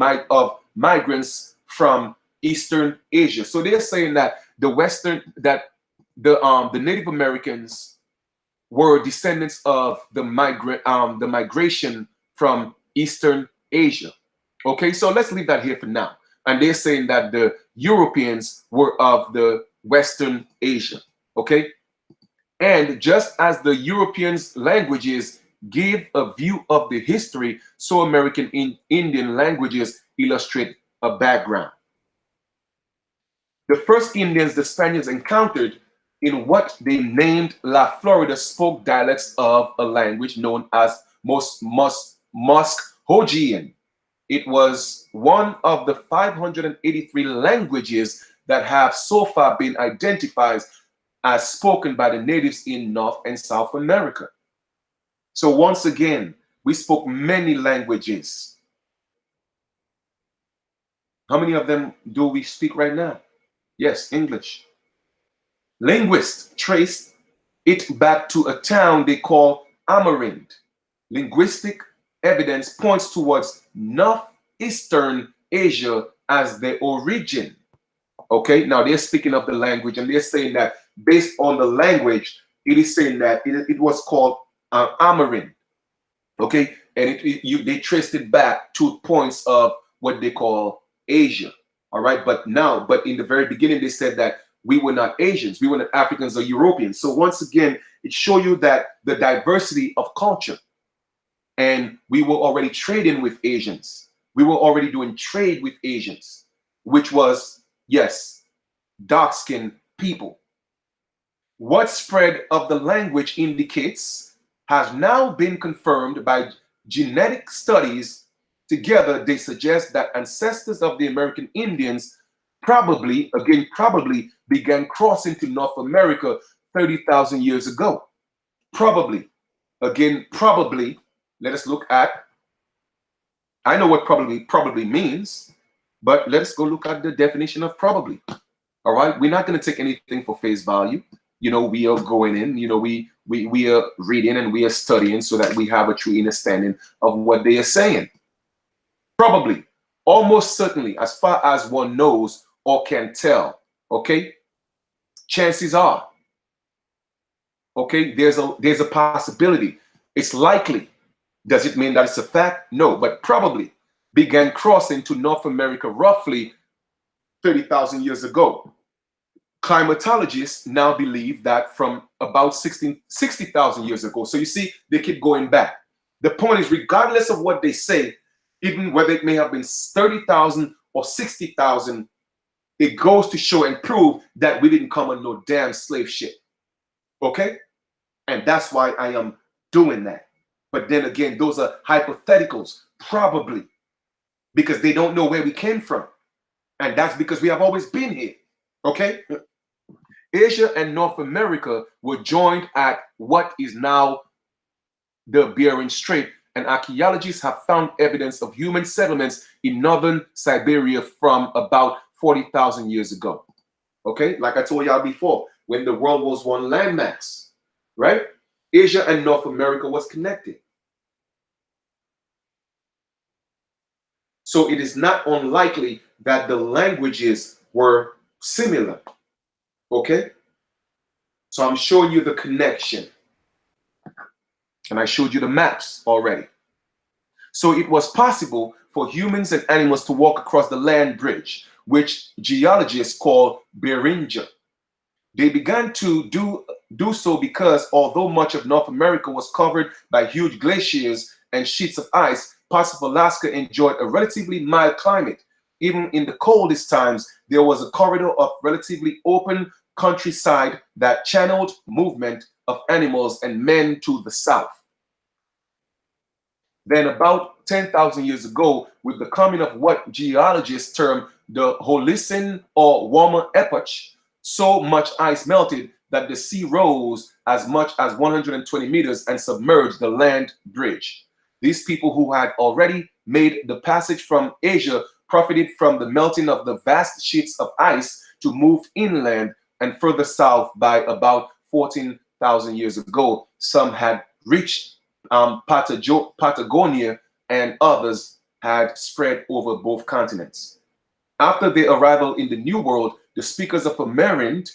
migrants from Eastern Asia. So they're saying that the Native Americans were descendants of the migration from Eastern Asia. Okay, so let's leave that here for now. And they're saying that the Europeans were of the Western Asia. Okay, and just as the Europeans' languages give a view of the history, so American Indian languages illustrate a background. The first Indians the Spaniards encountered in what they named La Florida spoke dialects of a language known as Muscogean. It was one of the 583 languages that have so far been identified as spoken by the natives in North and South America. So once again, we spoke many languages. How many of them do we speak right now? Yes, English. Linguists traced it back to a town they call Amerind. Linguistic evidence points towards Northeastern Asia as the origin. Okay, now they're speaking of the language and they're saying that based on the language, it is saying that it was called Amerind. Okay, and they traced it back to points of what they call Asia. All right, but in the very beginning, they said that we were not Asians, we were not Africans or Europeans. So once again, it shows you that the diversity of culture, and we were already trading with Asians. We were already doing trade with Asians, which was, yes, dark-skinned people. What spread of the language indicates has now been confirmed by genetic studies. Together, they suggest that ancestors of the American Indians probably began crossing to North America 30,000 years ago. Probably. Let us look at, I know what probably means, but let's go look at the definition of probably. All right, we're not going to take anything for face value. You know, we are going in, you know, we are reading and we are studying so that we have a true understanding of what they are saying. Probably, almost certainly, as far as one knows or can tell, okay? Chances are, okay, there's a possibility. It's likely. Does it mean that it's a fact? No, but probably began crossing to North America roughly 30,000 years ago. Climatologists now believe that from about 60,000 years ago. So you see, they keep going back. The point is, regardless of what they say, even whether it may have been 30,000 or 60,000, it goes to show and prove that we didn't come on no damn slave ship. Okay? And that's why I am doing that. But then again, those are hypotheticals, probably, because they don't know where we came from. And that's because we have always been here. Okay? Asia and North America were joined at what is now the Bering Strait, and archaeologists have found evidence of human settlements in northern Siberia from about 40,000 years ago. Okay, like I told y'all before, when the world was one landmass, right? Asia and North America was connected. So it is not unlikely that the languages were similar. Okay? So I'm showing you the connection. And I showed you the maps already. So it was possible for humans and animals to walk across the land bridge, which geologists call Beringer. They began to do so because although much of North America was covered by huge glaciers and sheets of ice, parts of Alaska enjoyed a relatively mild climate. Even in the coldest times, there was a corridor of relatively open countryside that channeled movement of animals and men to the south. Then about 10,000 years ago, with the coming of what geologists term the Holocene or warmer epoch, so much ice melted that the sea rose as much as 120 meters and submerged the land bridge. These people who had already made the passage from Asia profited from the melting of the vast sheets of ice to move inland and further south. By about 14,000 years ago, some had reached Patagonia, and others had spread over both continents. After their arrival in the New World, the speakers of Amerind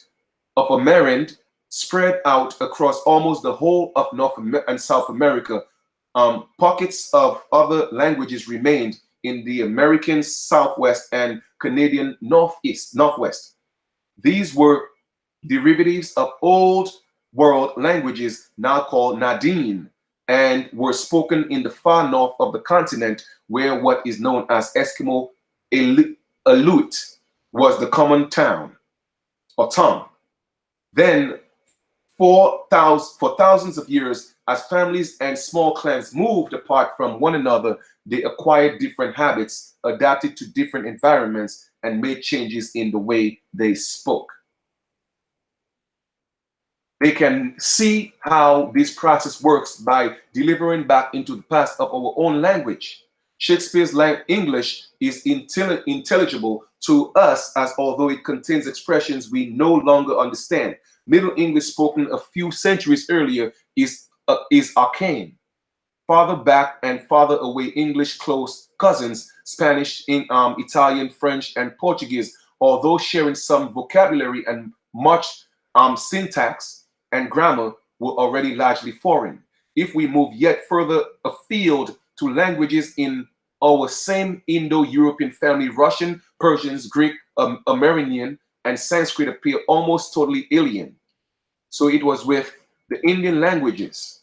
spread out across almost the whole of and South America. Pockets of other languages remained in the American Southwest and Canadian Northwest. These were derivatives of Old World languages now called Nadine, and were spoken in the far north of the continent, where what is known as Eskimo Aleut was the common town or tongue. Then, for thousands of years, as families and small clans moved apart from one another, they acquired different habits, adapted to different environments, and made changes in the way they spoke. They can see how this process works by delivering back into the past of our own language. Shakespeare's English is intelligible to us, as although it contains expressions we no longer understand. Middle English spoken a few centuries earlier is arcane. Farther back and farther away English close cousins, Spanish, Italian, French, and Portuguese, although sharing some vocabulary and much syntax and grammar, were already largely foreign. If we move yet further afield to languages in our same Indo-European family, Russian, Persians, Greek, Armenian, and Sanskrit appear almost totally alien. So it was with the Indian languages.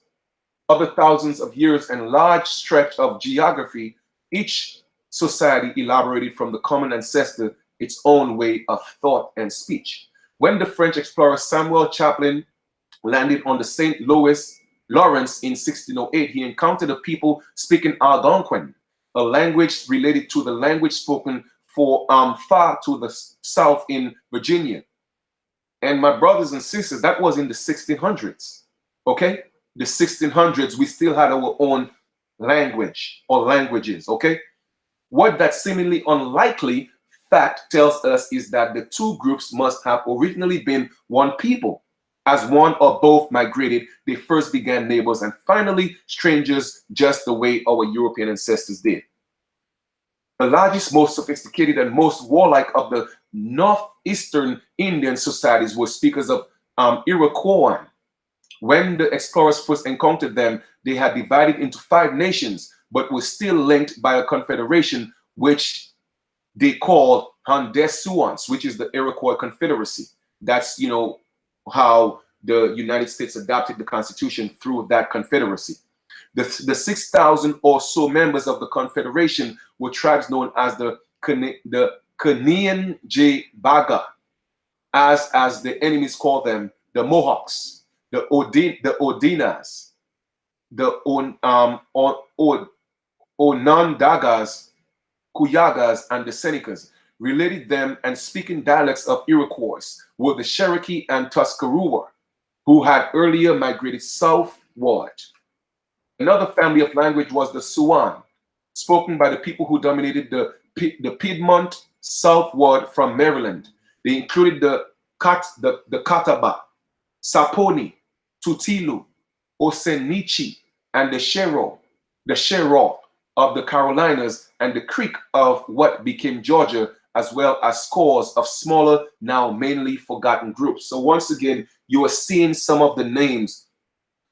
Over thousands of years and large stretch of geography, each society elaborated from the common ancestor its own way of thought and speech. When the French explorer Samuel Champlain landed on the St. Louis Lawrence in 1608, he encountered a people speaking Algonquin, a language related to the language spoken for far to the south in Virginia. And my brothers and sisters, that was in the 1600s. Okay, the 1600s, we still had our own language or languages. Okay, what that seemingly unlikely fact tells us is that the two groups must have originally been one people. As one or both migrated, they first began neighbors and finally strangers, just the way our European ancestors did. The largest, most sophisticated, and most warlike of the northeastern Indian societies were speakers of Iroquois. When the explorers first encountered them, they had divided into 5 nations, but were still linked by a confederation, which they called Handesuans, which is the Iroquois Confederacy. That's, how the United States adopted the Constitution through that confederacy. The 6,000 or so members of the Confederation were tribes known as the Kanien'kebaga, as the enemies call them, the Mohawks, the Odinas, the Onondagas, Kuyagas, and the Senecas. Related them and speaking dialects of Iroquois were the Cherokee and Tuscarora, who had earlier migrated southward. Another family of language was the Siouan, spoken by the people who dominated the Piedmont southward from Maryland. They included the Catawba, Saponi, Tutilu, Osenichi, and the Cherokee of the Carolinas, and the Creek of what became Georgia, as well as scores of smaller, now mainly forgotten groups. So once again, you are seeing some of the names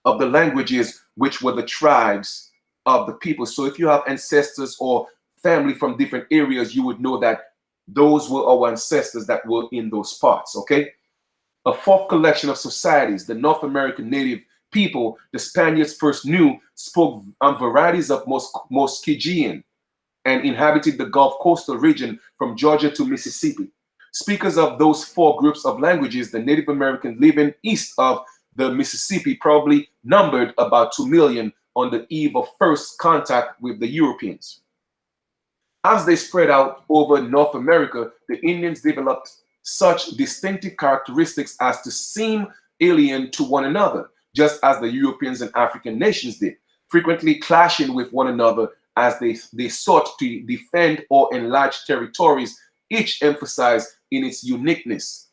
of the languages which were the tribes of the people. So if you have ancestors or family from different areas, you would know that those were our ancestors that were in those parts, okay? A fourth collection of societies, the North American native people the Spaniards first knew, spoke varieties of Muskegean and inhabited the Gulf coastal region from Georgia to Mississippi. Speakers of those 4 groups of languages, the Native American living east of the Mississippi probably numbered about 2 million on the eve of first contact with the Europeans. As they spread out over North America, the Indians developed such distinctive characteristics as to seem alien to one another, just as the Europeans and African nations did, frequently clashing with one another as they sought to defend or enlarge territories, each emphasized in its uniqueness.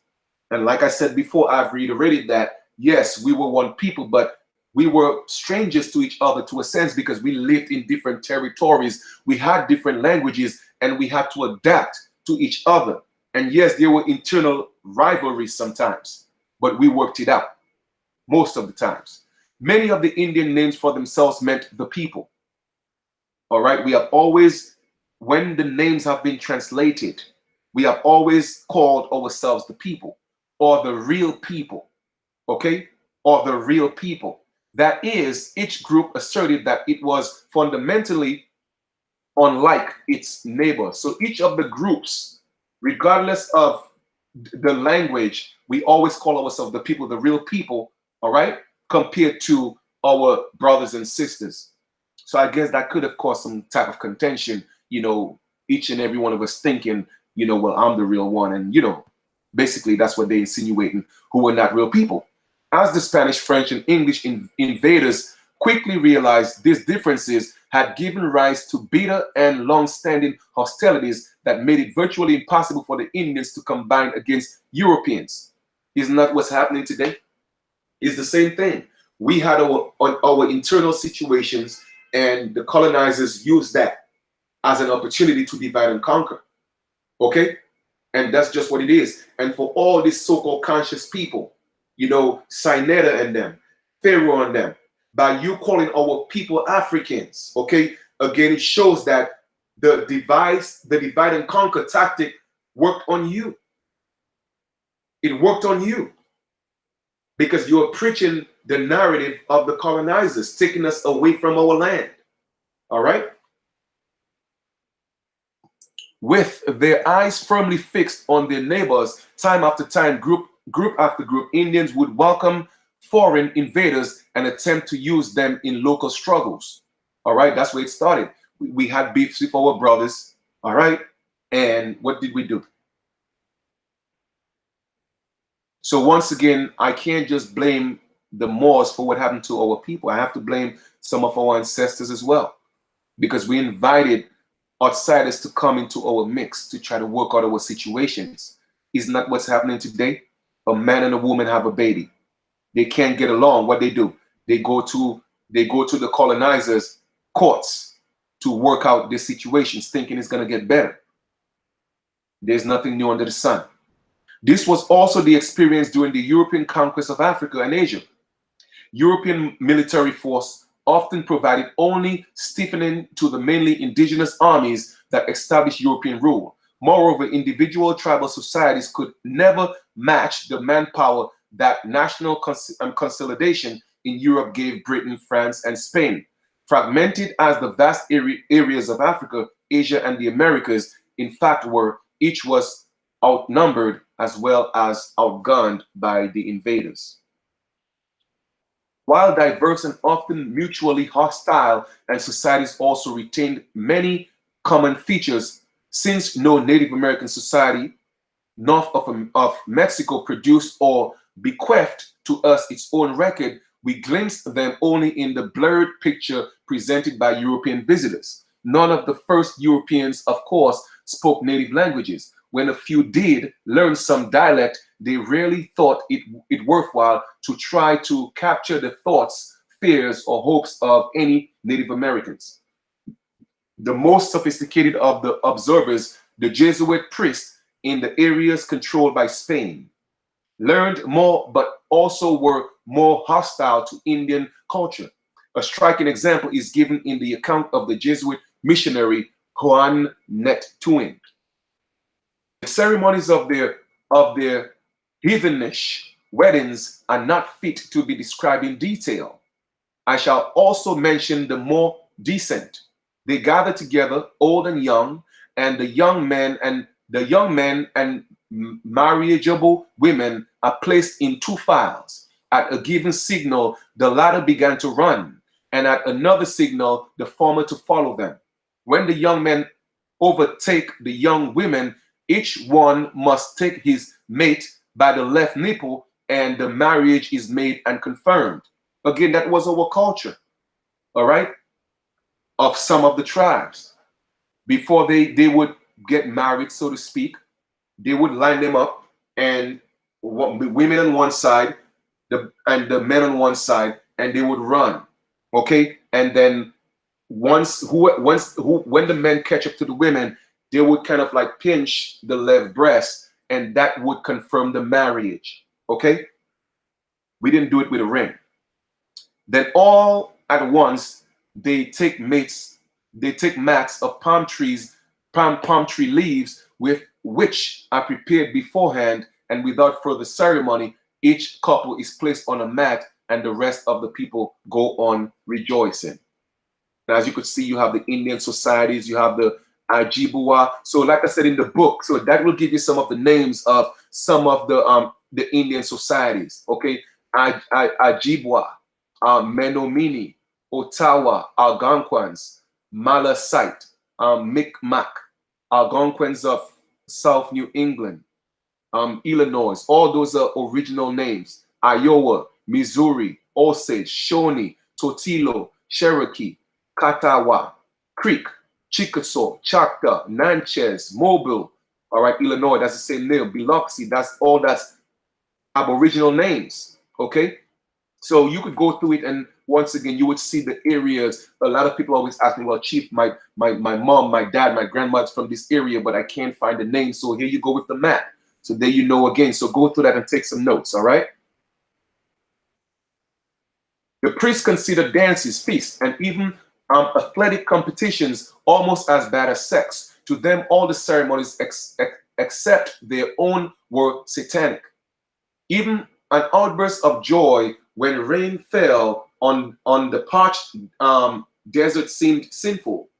And like I said before, I've reiterated that, yes, we were one people, but we were strangers to each other to a sense because we lived in different territories, we had different languages, and we had to adapt to each other. And yes, there were internal rivalries sometimes, but we worked it out. most of the times. Many of the Indian names for themselves meant the people. All right, we have always, when the names have been translated, we have always called ourselves the people or the real people, okay, or the real people. That is, each group asserted that it was fundamentally unlike its neighbor. So each of the groups, regardless of the language, we always call ourselves the people, the real people, all right, compared to our brothers and sisters. So I guess that could have caused some type of contention, you know, each and every one of us thinking, you know, well, I'm the real one. And, you know, basically that's what they're insinuating, who were not real people. As the Spanish, French, and English invaders quickly realized these differences had given rise to bitter and long-standing hostilities that made it virtually impossible for the Indians to combine against Europeans. Isn't that what's happening today? It's the same thing. We had our internal situations, and the colonizers used that as an opportunity to divide and conquer. Okay? And that's just what it is. And for all these so-called conscious people, you know, Sinetta and them, Pharaoh and them, by you calling our people Africans, okay, again, it shows that the divide and conquer tactic worked on you. It worked on you because you're preaching the narrative of the colonizers, taking us away from our land. All right? With their eyes firmly fixed on their neighbors, time after time, group after group, Indians would welcome foreign invaders and attempt to use them in local struggles. All right, that's where it started. We had beefs with our brothers. All right, and what did we do? So once again, I can't just blame the Moors for what happened to our people. I have to blame some of our ancestors as well, because we invited outsiders to come into our mix to try to work out our situations. Isn't that what's happening today? A man and a woman have a baby. They can't get along. What they do? They go to the colonizers' courts to work out their situations, thinking it's going to get better. There's nothing new under the sun. This was also the experience during the European conquest of Africa and Asia. European military force often provided only stiffening to the mainly indigenous armies that established European rule. Moreover, individual tribal societies could never match the manpower that national consolidation in Europe gave Britain, France, and Spain. Fragmented as the vast areas of Africa, Asia, and the Americas, in fact, were, each was outnumbered as well as outgunned by the invaders. While diverse and often mutually hostile, and societies also retained many common features, since no Native American society north of Mexico produced or bequeathed to us its own record, we glimpsed them only in the blurred picture presented by European visitors. None of the first Europeans, of course, spoke native languages. When a few did learn some dialect, they rarely thought it worthwhile to try to capture the thoughts, fears, or hopes of any Native Americans. The most sophisticated of the observers, the Jesuit priests in the areas controlled by Spain, learned more but also were more hostile to Indian culture. A striking example is given in the account of the Jesuit missionary Juan Netuin. The ceremonies of their heathenish weddings are not fit to be described in detail. I shall also mention the more decent. They gather together, old and young, and the young men and marriageable women are placed in two files. At a given signal, the latter began to run, and at another signal, the former to follow them. When the young men overtake the young women, each one must take his mate by the left nipple, and the marriage is made and confirmed. Again, that was our culture, all right, of some of the tribes. Before they would get married, so to speak, they would line them up, and the women on one side, and the men on one side, and they would run, okay? And then when the men catch up to the women, they would kind of like pinch the left breast, and that would confirm the marriage, okay? We didn't do it with a ring. Then all at once they take mats of palm trees, palm tree leaves, with which are prepared beforehand, and without further ceremony, each couple is placed on a mat, and the rest of the people go on rejoicing. Now, as you could see, you have the Indian societies, you have the Ajibwa. So, like I said in the book, so that will give you some of the names of some of the Indian societies. Okay, Ajibwa, Menomini, Ottawa, Algonquins, Malasite, Micmac, Algonquins of South New England, Illinois. All those are original names. Iowa, Missouri, Osage, Shawnee, Totilo, Cherokee, Katawa, Creek, Chickasaw, Choctaw, Natchez, Mobile. All right, Illinois, that's the same name. Biloxi, that's Aboriginal names. Okay, so you could go through it, and once again, you would see the areas. A lot of people always ask me, well, Chief, my mom, my dad, my grandmother's from this area, but I can't find the name. So here you go with the map. So there you know again. So go through that and take some notes. All right. The priests consider dances, feasts, and even athletic competitions almost as bad as sex. To them, all the ceremonies except their own were satanic. Even an outburst of joy when rain fell on the parched desert seemed sinful.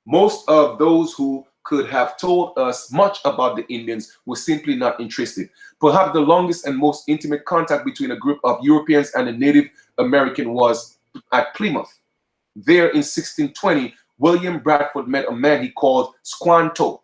Most of those who could have told us much about the Indians were simply not interested. Perhaps the longest and most intimate contact between a group of Europeans and a Native American was at Plymouth. There in 1620, William Bradford met a man he called Squanto.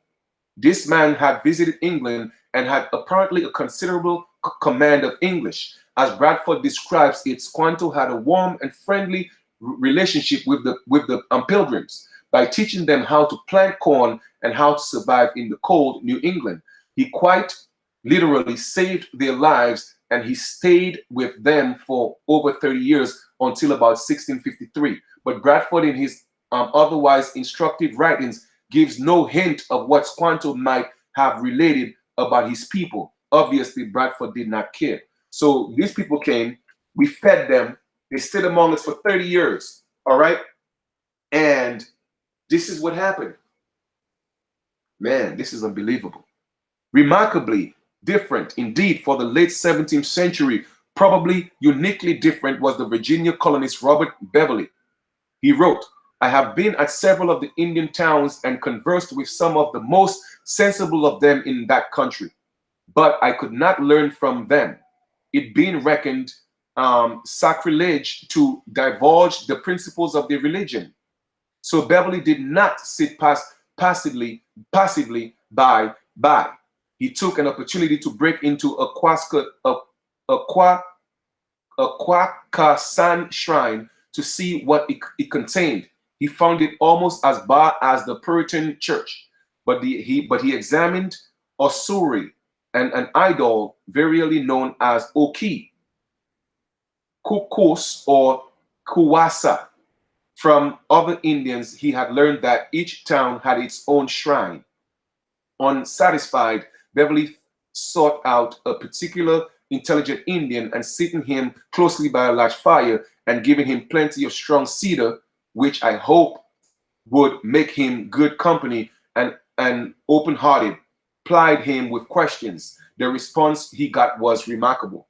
This man had visited England and had apparently a considerable command of English. As Bradford describes it, Squanto had a warm and friendly relationship with the pilgrims. By teaching them how to plant corn and how to survive in the cold New England, he quite literally saved their lives, and he stayed with them for over 30 years until about 1653. But Bradford, in his otherwise instructive writings, gives no hint of what Squanto might have related about his people. Obviously, Bradford did not care. So these people came, we fed them, they stayed among us for 30 years, all right? And this is what happened. Man, this is unbelievable. Remarkably different, indeed, for the late 17th century, probably uniquely different, was the Virginia colonist Robert Beverly. He wrote, I have been at several of the Indian towns and conversed with some of the most sensible of them in that country, but I could not learn from them, it being reckoned sacrilege to divulge the principles of their religion. So Beverly did not sit passively by. He took an opportunity to break into a Quacasan shrine to see what it contained. He found it almost as bad as the Puritan church, but he examined osuri, and an idol variously known as Oki, Kukos, or Kuwasa. From other Indians, he had learned that each town had its own shrine. Unsatisfied, Beverly sought out a particular intelligent Indian and sitting him closely by a large fire and giving him plenty of strong cedar, which I hope would make him good company, and open-hearted, plied him with questions. The response he got was remarkable.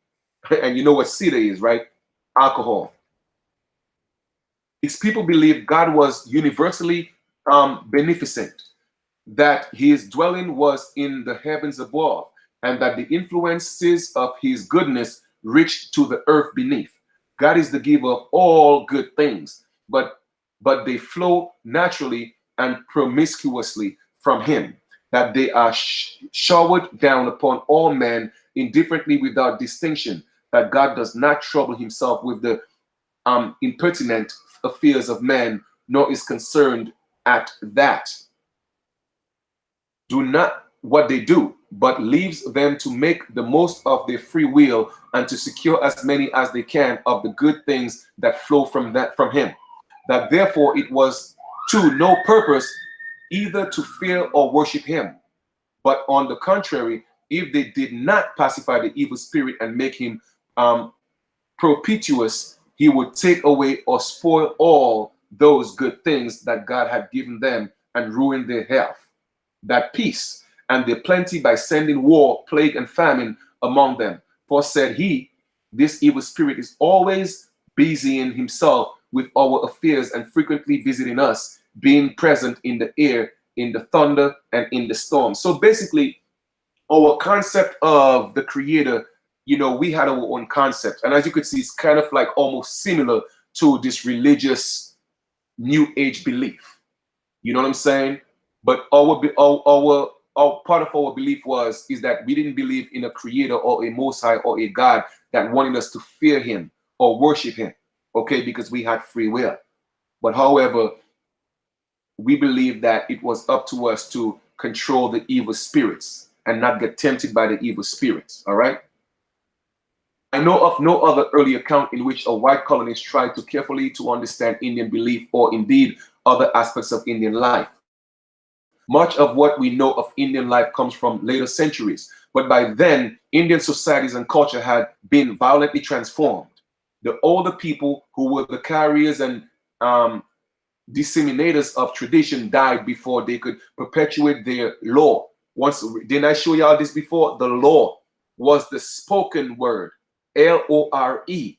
And you know what cedar is, right? Alcohol. Its people believed God was universally beneficent, that his dwelling was in the heavens above, and that the influences of his goodness reached to the earth beneath. God is the giver of all good things, but they flow naturally and promiscuously from him, that they are showered down upon all men indifferently without distinction, that God does not trouble himself with the impertinent affairs of men, nor is concerned at that. Do not what they do, but leaves them to make the most of their free will and to secure as many as they can of the good things that flow from him. That therefore it was to no purpose either to fear or worship him, but on the contrary, if they did not pacify the evil spirit and make him propitious, he would take away or spoil all those good things that God had given them and ruin their health, that peace and their plenty by sending war, plague, and famine among them. For said he, this evil spirit is always busying himself with our affairs and frequently visiting us, being present in the air, in the thunder, and in the storm. So basically, our concept of the creator, you know, we had our own concept. And as you could see, it's kind of like almost similar to this religious new age belief. You know what I'm saying? But our part of our belief is that we didn't believe in a creator or a most high or a God that wanted us to fear him or worship him, okay, because we had free will. But however, we believe that it was up to us to control the evil spirits and not get tempted by the evil spirits. All right. I know of no other early account in which a white colonist tried to carefully to understand Indian belief or indeed other aspects of Indian life. Much of what we know of Indian life comes from later centuries, but by then, Indian societies and culture had been violently transformed. The older people who were the carriers and disseminators of tradition died before they could perpetuate their law. Once, didn't I show y'all this before? The law was the spoken word, L-O-R-E.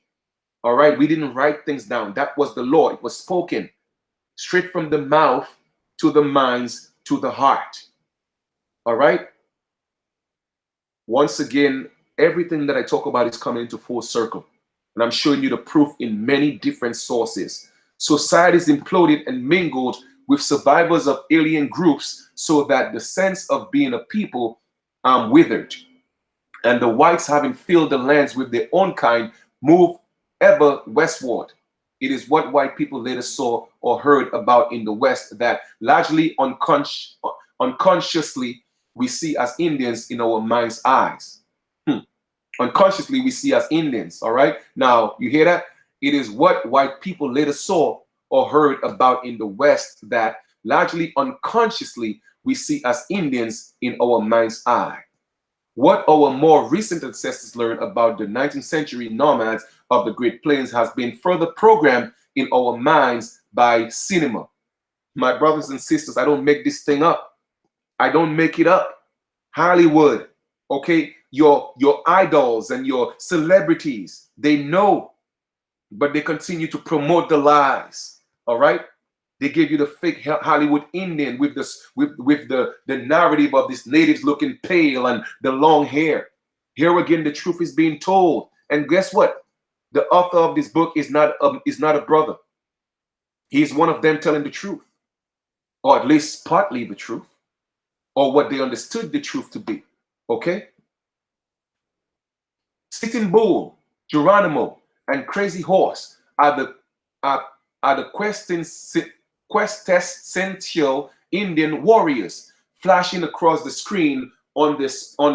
All right, we didn't write things down. That was the law. It was spoken straight from the mouth to the minds to the heart. All right. Once again, everything that I talk about is coming into full circle. And I'm showing you the proof in many different sources. Societies imploded and mingled with survivors of alien groups so that the sense of being a people withered. And the whites, having filled the lands with their own kind, moved ever westward. It is what white people later saw or heard about in the West that largely unconsciously we see as Indians in our mind's eyes. Unconsciously we see as Indians, all right? Now, you hear that? It is what white people later saw or heard about in the West that largely unconsciously we see as Indians in our mind's eye. What our more recent ancestors learned about the 19th century nomads of the Great Plains has been further programmed in our minds by cinema. My brothers and sisters, I don't make this thing up. I don't make it up. Hollywood, okay? Your idols and your celebrities, they know, but they continue to promote the lies, all right? They give you the fake Hollywood Indian with this, with the narrative of these natives looking pale and the long hair. Here again, the truth is being told. And guess what? The author of this book is not a brother. He's one of them telling the truth, or at least partly the truth, or what they understood the truth to be. Okay? Sitting Bull, Geronimo, and Crazy Horse are the quintessential Indian warriors flashing across the screen on the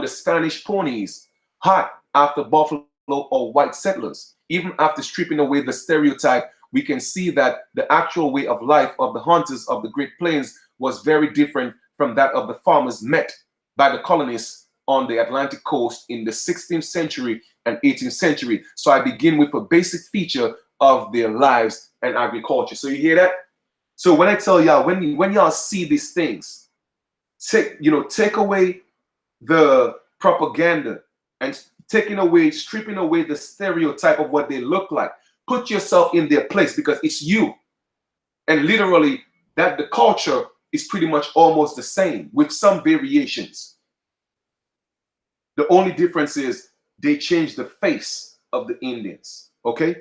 Spanish ponies, hot after buffalo or white settlers. Even after stripping away the stereotype, we can see that the actual way of life of the hunters of the Great Plains was very different from that of the farmers met by the colonists on the Atlantic coast in the 16th century and 18th century. So I begin with a basic feature of their lives and agriculture. So you hear that? So when I tell y'all, when y'all see these things, take away the propaganda and stripping away the stereotype of what they look like. Put yourself in their place because it's you. And literally that the culture is pretty much almost the same with some variations. The only difference is they changed the face of the Indians, okay?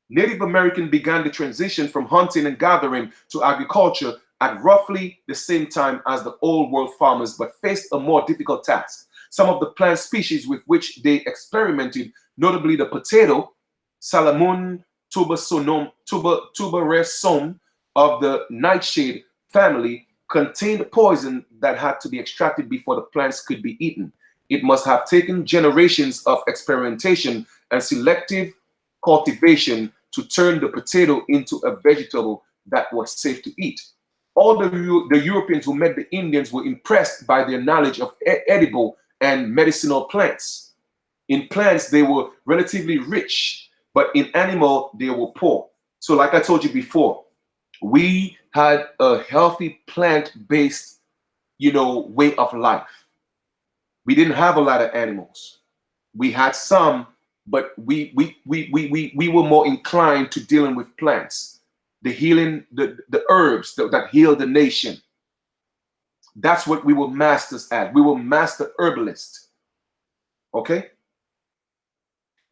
Native American began the transition from hunting and gathering to agriculture at roughly the same time as the old world farmers, but faced a more difficult task. Some of the plant species with which they experimented, notably the potato, Salamun tuberosum of the nightshade family, contained poison that had to be extracted before the plants could be eaten. It must have taken generations of experimentation and selective cultivation to turn the potato into a vegetable that was safe to eat. All the Europeans who met the Indians were impressed by their knowledge of edible and medicinal plants. In plants, they were relatively rich, but in animal, they were poor. So like I told you before, we had a healthy plant-based, way of life. We didn't have a lot of animals. We had some, but we were more inclined to dealing with plants, the healing, the herbs that heal the nation. That's what we were masters at. We were master herbalists. Okay?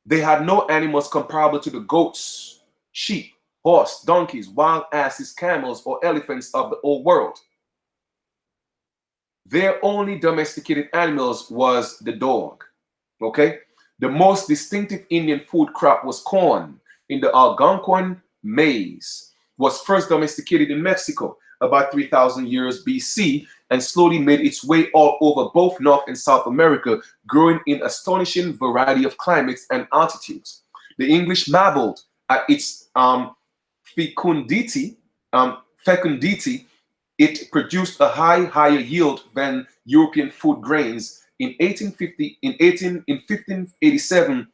They had no animals comparable to the goats, sheep, horse, donkeys, wild asses, camels, or elephants of the old world. Their only domesticated animals was the dog. Okay? The most distinctive Indian food crop was corn. In the Algonquin, maize was first domesticated in Mexico about 3,000 years BC and slowly made its way all over both North and South America, growing in astonishing variety of climates and altitudes. The English marveled at its fecundity. Fecundity. It produced a higher yield than European food grains. In 1587,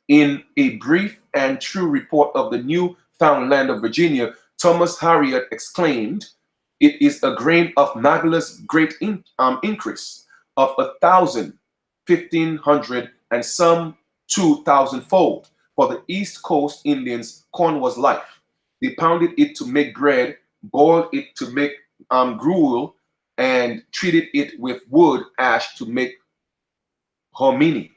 in a brief and true report of the new found land of Virginia, Thomas Harriot exclaimed, "It is a grain of marvelous great increase of 1,000, 1,500, and some 2,000-fold. For the East Coast Indians, corn was life. They pounded it to make bread, boiled it to make gruel, and treated it with wood ash to make hominy.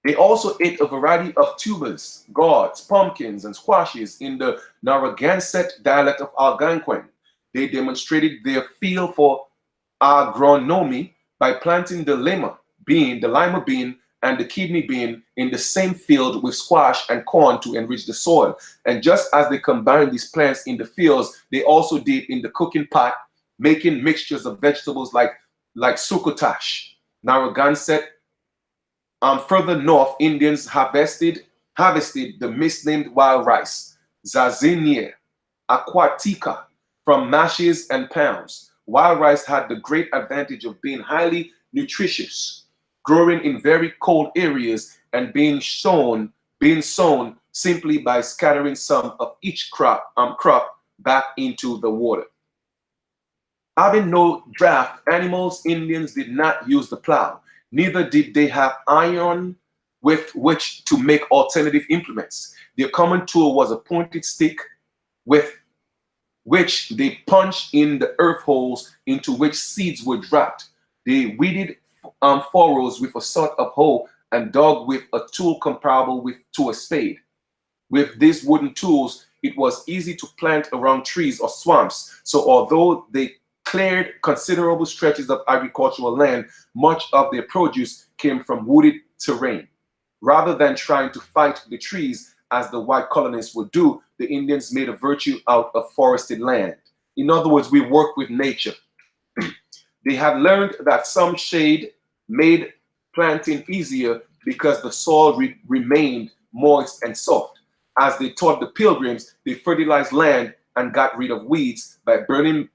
They also ate a variety of tubers, gourds, pumpkins, and squashes in the Narragansett dialect of Algonquin. They demonstrated their feel for agronomy by planting the lima bean, and the kidney bean in the same field with squash and corn to enrich the soil. And just as they combined these plants in the fields, they also did in the cooking pot, making mixtures of vegetables like succotash. Narragansett. Further north, Indians harvested the misnamed wild rice, Zazinia aquatica, from mashes and pounds. Wild rice had the great advantage of being highly nutritious, growing in very cold areas and being sown simply by scattering some of each crop back into the water. Having no draft animals, Indians did not use the plow. Neither did they have iron with which to make alternative implements. Their common tool was a pointed stick with which they punched in the earth holes into which seeds were dropped. They weeded furrows with a sort of hoe and dug with a tool comparable to a spade. With these wooden tools, it was easy to plant around trees or swamps. So although they cleared considerable stretches of agricultural land, much of their produce came from wooded terrain. Rather than trying to fight the trees as the white colonists would do, the Indians made a virtue out of forested land. In other words, we work with nature. They had learned that some shade made planting easier because the soil remained moist and soft. As they taught the pilgrims, they fertilized land and got rid of weeds by burning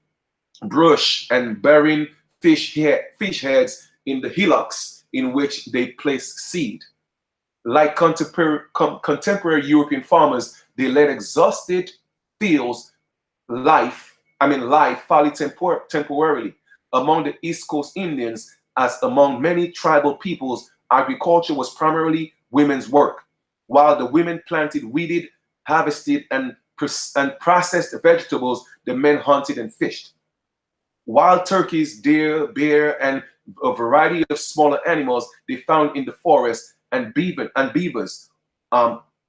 brush and burying fish heads in the hillocks in which they placed seed. Like contemporary European farmers, they let exhausted fields lie fairly temporarily. Among the East Coast Indians, as among many tribal peoples, agriculture was primarily women's work. While the women planted, weeded, harvested, and processed vegetables, the men hunted and fished. Wild turkeys, deer, bear, and a variety of smaller animals they found in the forest, and beavers,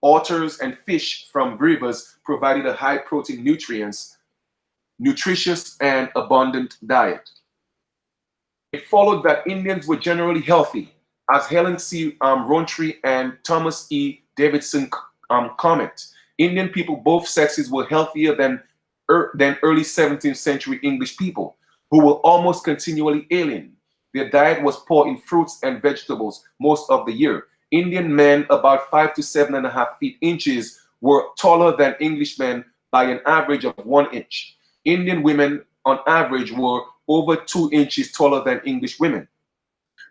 otters, and fish from rivers provided a high protein nutritious and abundant diet. It followed that Indians were generally healthy, as Helen C. Rountree and Thomas E. Davidson comment. Indian people, both sexes, were healthier than early 17th century English people, who were almost continually alien. Their diet was poor in fruits and vegetables most of the year. Indian men, about 5 to 7.5 feet inches, were taller than English men by an average of 1 inch. Indian women, on average, were over 2 inches taller than English women.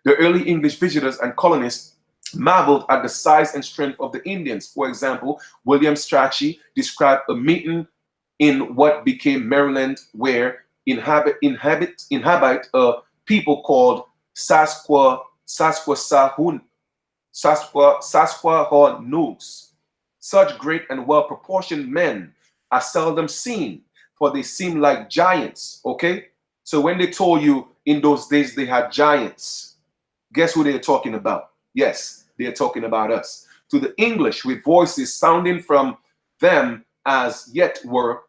The early English visitors and colonists marveled at the size and strength of the Indians. For example, William Strachey described a meeting in what became Maryland where inhabit a people called Sasquatchooks. Such great and well-proportioned men are seldom seen, for they seem like giants, okay? So when they told you in those days they had giants, guess who they're talking about? Yes, they're talking about us. To the English, with voices sounding from them as yet were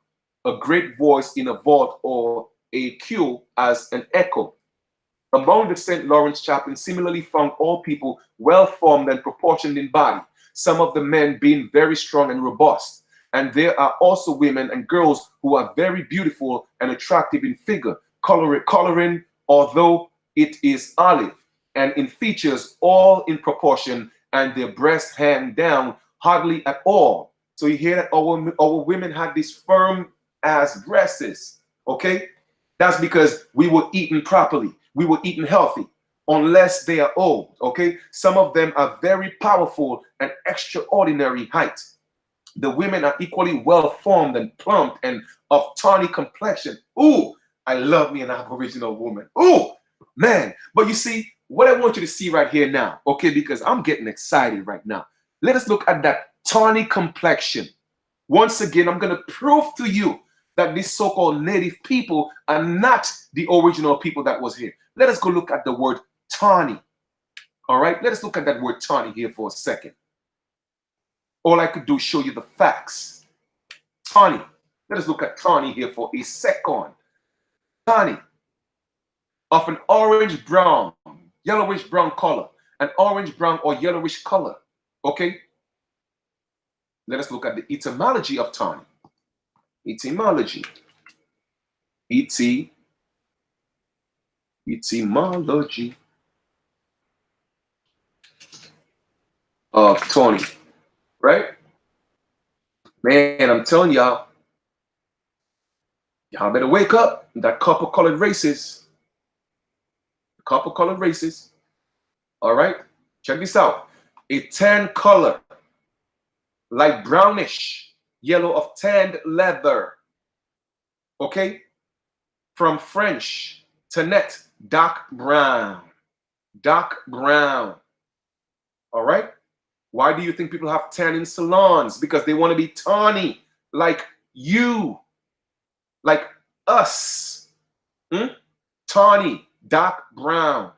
a great voice in a vault or a queue as an echo. Among the St. Lawrence chaplain similarly found all people well formed and proportioned in body, some of the men being very strong and robust. And there are also women and girls who are very beautiful and attractive in figure, coloring, although it is olive, and in features all in proportion, and their breasts hang down hardly at all. So you hear that our women had these firm as breasts, okay? That's because we were eating properly. We were eating healthy, unless they are old, okay? Some of them are very powerful and extraordinary height. The women are equally well formed and plump and of tawny complexion. Ooh, I love me an Aboriginal woman. Ooh, man. But you see, what I want you to see right here now, okay, because I'm getting excited right now. Let us look at that tawny complexion. Once again, I'm going to prove to you that these so-called native people are not the original people that was here. Let us go look at the word tawny. All right, let us look at that word tawny here for a second. All I could do is show you the facts. Tawny. Let us look at tawny here for a second. Tawny. Of an orange brown, yellowish brown color. An orange brown or yellowish color. Okay? Let us look at the etymology of tawny. Etymology. Etymology of tawny. Right? Man, I'm telling y'all better wake up. That copper-colored races. Copper-colored races. All right? Check this out. A tan color, like brownish yellow of tanned leather. Okay? From French, tannet, dark brown. Dark brown. All right? Why do you think people have tan in salons? Because they want to be tawny, like you, like us. Tawny, dark brown.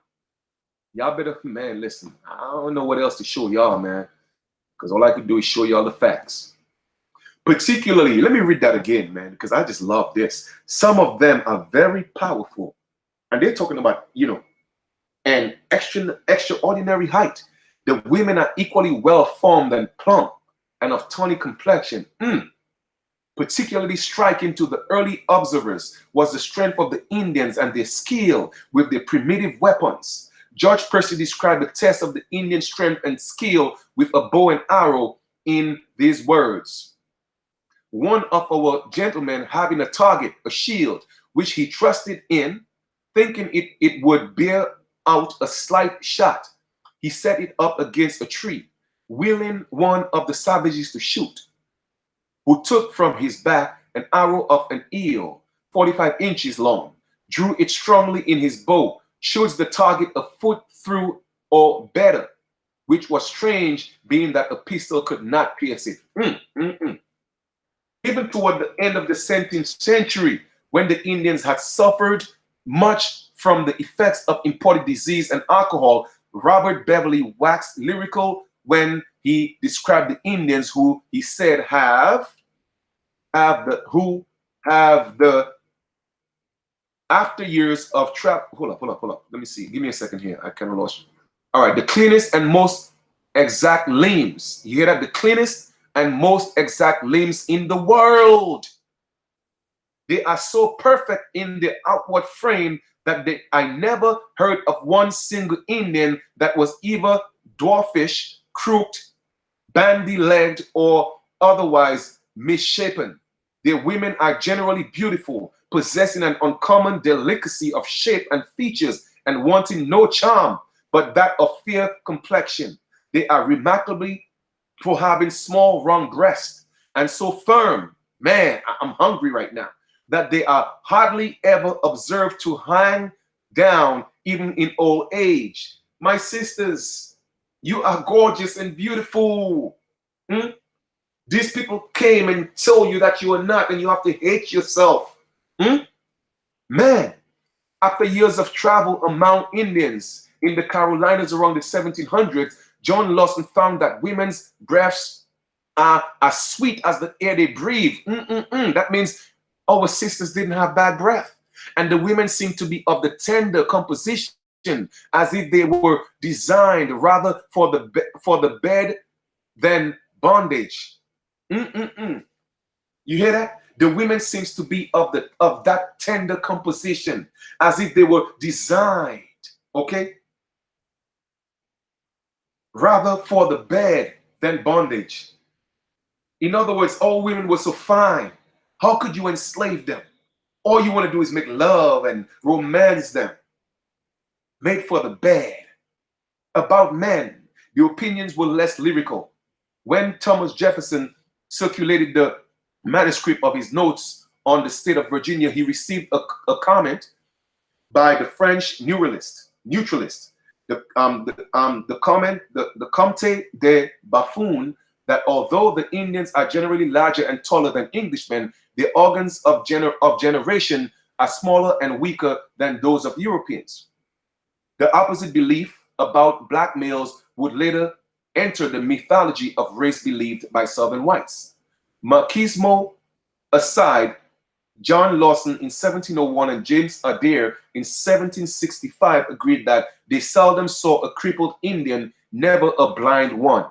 Y'all better, man, listen. I don't know what else to show y'all, man, because all I could do is show y'all the facts. Particularly, let me read that again, man, because I just love this. Some of them are very powerful, and they're talking about, an extraordinary height. The women are equally well formed and plump and of tawny complexion. Particularly striking to the early observers was the strength of the Indians and their skill with their primitive weapons. George Percy described the test of the Indian strength and skill with a bow and arrow in these words. One of our gentlemen having a target, a shield, which he trusted in, thinking it would bear out a slight shot, he set it up against a tree, willing one of the savages to shoot, who took from his back an arrow of an eel, 45 inches long, drew it strongly in his bow, shoots the target a foot through or better, which was strange, being that a pistol could not pierce it. Even toward the end of the 17th century, when the Indians had suffered much from the effects of imported disease and alcohol, Robert Beverly waxed lyrical when he described the Indians who he said have the after years of trap. Hold up. Let me see. Give me a second here. I kind of lost you. All right. The cleanest and most exact limbs. You hear that? The cleanest and most exact limbs in the world. They are so perfect in their outward frame that I never heard of one single Indian that was either dwarfish, crooked, bandy-legged, or otherwise misshapen. Their women are generally beautiful, possessing an uncommon delicacy of shape and features, and wanting no charm but that of fair complexion. They are remarkably for having small round breasts and so firm. Man, I'm hungry right now. That they are hardly ever observed to hang down even in old age. My sisters, you are gorgeous and beautiful. Hmm? These people came and told you that you are not, and you have to hate yourself. Hmm? Man, after years of travel among Indians in the Carolinas around the 1700s, John Lawson found that women's breaths are as sweet as the air they breathe. That means our sisters didn't have bad breath. And the women seemed to be of the tender composition, as if they were designed rather for the bed than bondage. You hear that? The women seems to be of that tender composition, as if they were designed, okay, rather for the bed than bondage. In other words, all women were so fine. How could you enslave them? All you want to do is make love and romance them. Made for the bed. About men, the opinions were less lyrical. When Thomas Jefferson circulated the manuscript of his notes on the state of Virginia, he received a comment by the French neutralist. The Comte de Buffon, that although the Indians are generally larger and taller than Englishmen, their organs of generation are smaller and weaker than those of Europeans. The opposite belief about black males would later enter the mythology of race believed by Southern whites. Machismo aside, John Lawson in 1701 and James Adair in 1765 agreed that they seldom saw a crippled Indian, never a blind one.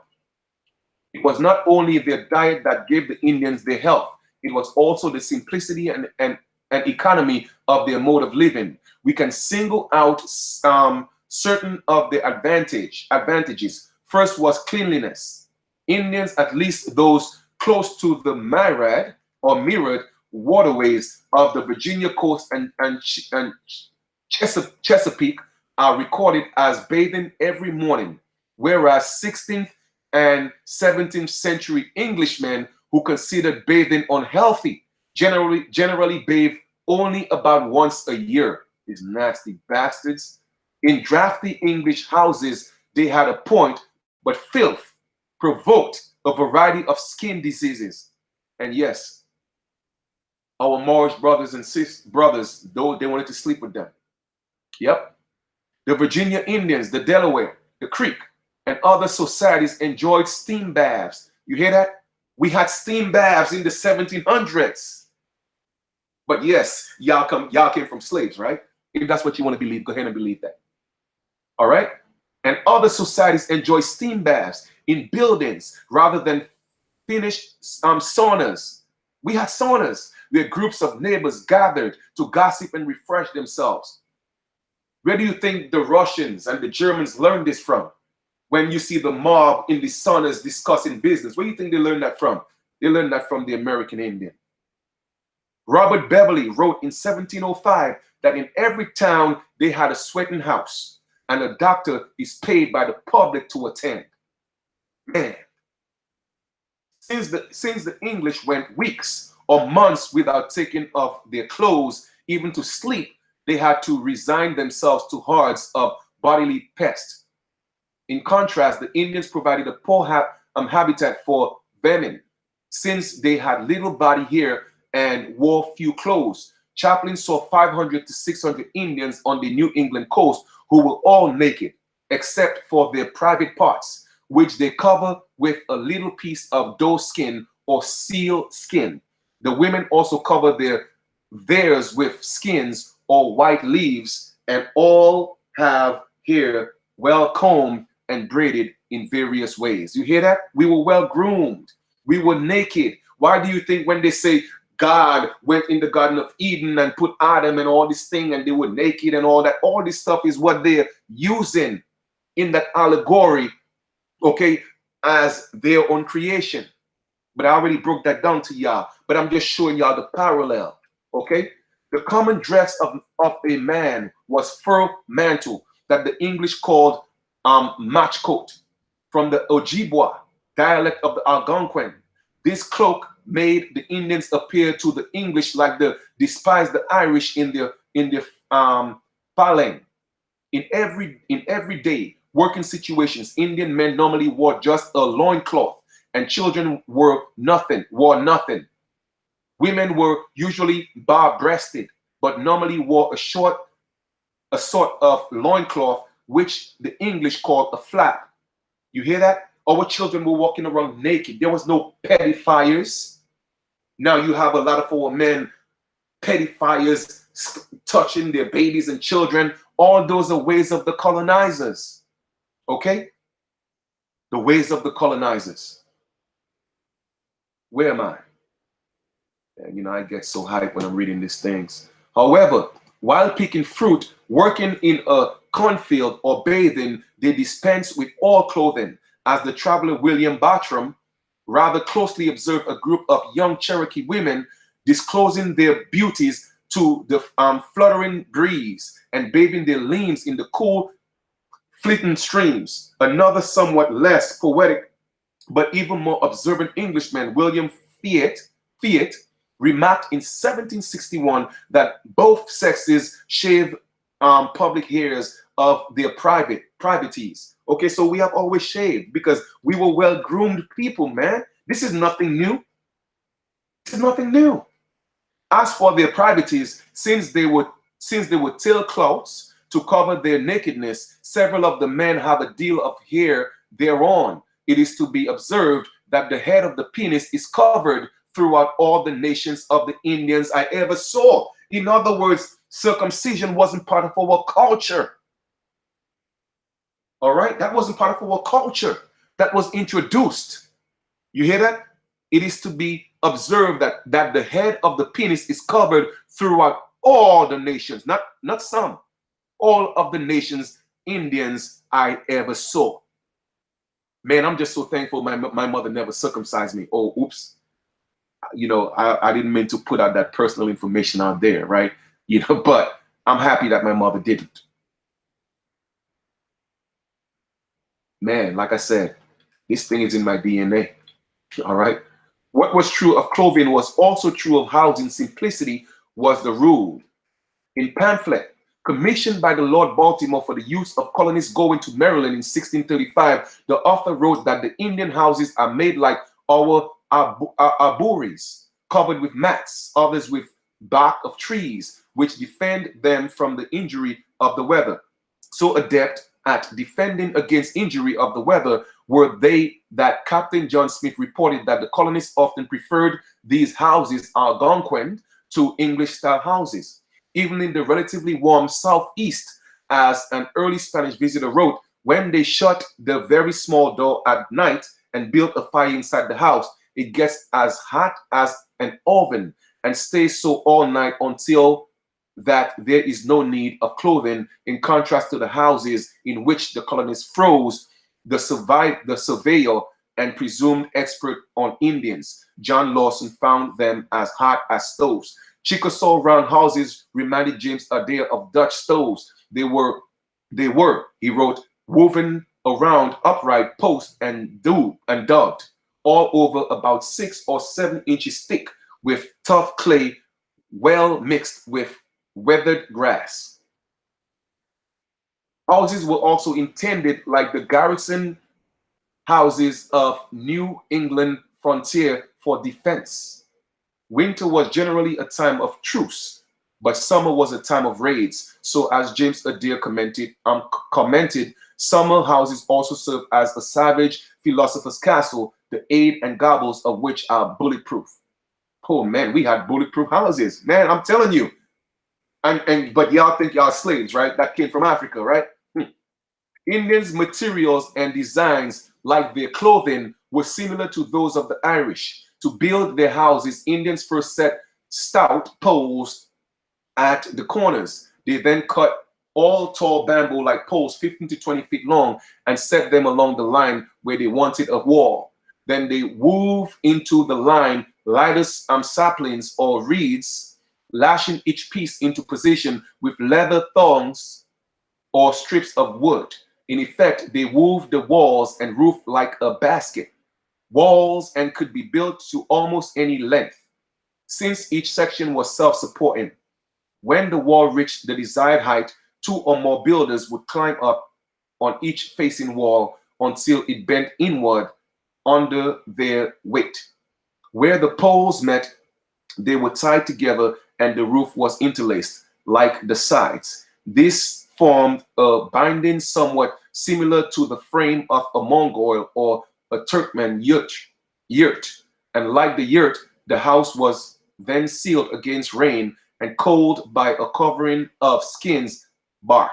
It was not only their diet that gave the Indians their health, it was also the simplicity and economy of their mode of living. We can single out certain of the advantages. First was cleanliness. Indians, at least those close to the mirrored waterways of the Virginia coast and Chesapeake, are recorded as bathing every morning, whereas 16th and 17th century Englishmen, who considered bathing unhealthy, generally bathe only about once a year. These nasty bastards. In drafty English houses, they had a point, but filth provoked a variety of skin diseases. And yes, our Moorish brothers and brothers, though they wanted to sleep with them. Yep. The Virginia Indians, the Delaware, the Creek, and other societies enjoyed steam baths. You hear that? We had steam baths in the 1700s. But yes, y'all came from slaves, right? If that's what you want to believe, go ahead and believe that. All right? And other societies enjoy steam baths in buildings rather than finished saunas. We had saunas where groups of neighbors gathered to gossip and refresh themselves. Where do you think the Russians and the Germans learned this from? When you see the mob in the saunas discussing business, where do you think they learned that from? They learned that from the American Indian. Robert Beverly wrote in 1705 that in every town they had a sweating house, and a doctor is paid by the public to attend. Man, since the English went weeks or months without taking off their clothes, even to sleep, they had to resign themselves to hordes of bodily pests. In contrast, the Indians provided a poor habitat for vermin, since they had little body hair and wore few clothes. Chaplin saw 500 to 600 Indians on the New England coast who were all naked, except for their private parts, which they cover with a little piece of doe skin or seal skin. The women also cover theirs with skins or white leaves, and all have hair well combed and braided in various ways. You hear that? We were well groomed. We were naked. Why do you think when they say God went in the Garden of Eden and put Adam and all this thing and they were naked and all that, all this stuff is what they're using in that allegory, okay, as their own creation. But I already broke that down to y'all, but I'm just showing y'all the parallel, okay? The common dress of a man was fur mantle that the English called match coat. from the Ojibwa dialect of the Algonquin. This cloak made the Indians appear to the English like the despised the Irish in their palang. In everyday working situations, Indian men normally wore just a loincloth, and children wore nothing. Women were usually bar-breasted, but normally wore a sort of loincloth, which the English called a flap. You hear that? Our children were walking around naked. There was no petty fires. Now you have a lot of our men, petty fires, touching their babies and children. All those are ways of the colonizers. Okay? The ways of the colonizers. Where am I? And, you know, I get so hyped when I'm reading these things. However, while picking fruit, working in a cornfield, or bathing, they dispensed with all clothing, as the traveler William Bartram rather closely observed a group of young Cherokee women disclosing their beauties to the fluttering breeze and bathing their limbs in the cool, fleeting streams. Another somewhat less poetic but even more observant Englishman, William Fiat, remarked in 1761 that both sexes shave public hairs of their privateers. Okay, so we have always shaved because we were well-groomed people, man. This is nothing new. This is nothing new. As for their privateers, since they would tailcloths to cover their nakedness, several of the men have a deal of hair thereon. It is to be observed that the head of the penis is covered throughout all the nations of the Indians I ever saw. In other words, circumcision wasn't part of our culture. All right? That wasn't part of our culture. That was introduced. You hear that? It is to be observed that the head of the penis is covered throughout all the nations, not some, all of the nations, Indians I ever saw. Man, I'm just so thankful my mother never circumcised me. Oh, oops. You know, I didn't mean to put out that personal information out there, right? You know, but I'm happy that my mother didn't. Man, like I said, this thing is in my DNA. All right. What was true of clothing was also true of housing. Simplicity was the rule. In pamphlet commissioned by the Lord Baltimore for the use of colonists going to Maryland in 1635, the author wrote that the Indian houses are made like our arbories, covered with mats, others with bark of trees, which defend them from the injury of the weather. So adept at defending against injury of the weather were they that Captain John Smith reported that the colonists often preferred these houses Algonquin to English-style houses. Even in the relatively warm southeast, as an early Spanish visitor wrote, when they shut the very small door at night and built a fire inside the house, it gets as hot as an oven and stays so all night until that there is no need of clothing, in contrast to the houses in which the colonists froze the surveyor and presumed expert on Indians. John Lawson found them as hot as stoves. Chickasaw round houses reminded James Adair of Dutch stoves. They were, he wrote, woven around upright posts and dubbed all over about 6 or 7 inches thick with tough clay, well mixed with weathered grass. Houses were also intended like the garrison houses of New England frontier for defense. Winter was generally a time of truce, but summer was a time of raids. So as James Adair commented, summer houses also serve as a savage philosopher's castle, the aid and gobbles of which are bulletproof. Oh man, we had bulletproof houses. Man, I'm telling you. But y'all think y'all slaves, right? That came from Africa, right? Indians' materials and designs, like their clothing, were similar to those of the Irish. To build their houses, Indians first set stout poles at the corners. They then cut all tall bamboo like poles 15 to 20 feet long and set them along the line where they wanted a wall. Then they wove into the line lighter saplings or reeds, lashing each piece into position with leather thongs or strips of wood. In effect, they wove the walls and roof like a basket. Walls and could be built to almost any length, since each section was self-supporting. When the wall reached the desired height, two or more builders would climb up on each facing wall until it bent inward under their weight. Where the poles met, they were tied together and the roof was interlaced like the sides. This formed a binding somewhat similar to the frame of a Mongol or a Turkmen yurt. And like the yurt, the house was then sealed against rain and cold by a covering of skins, bark,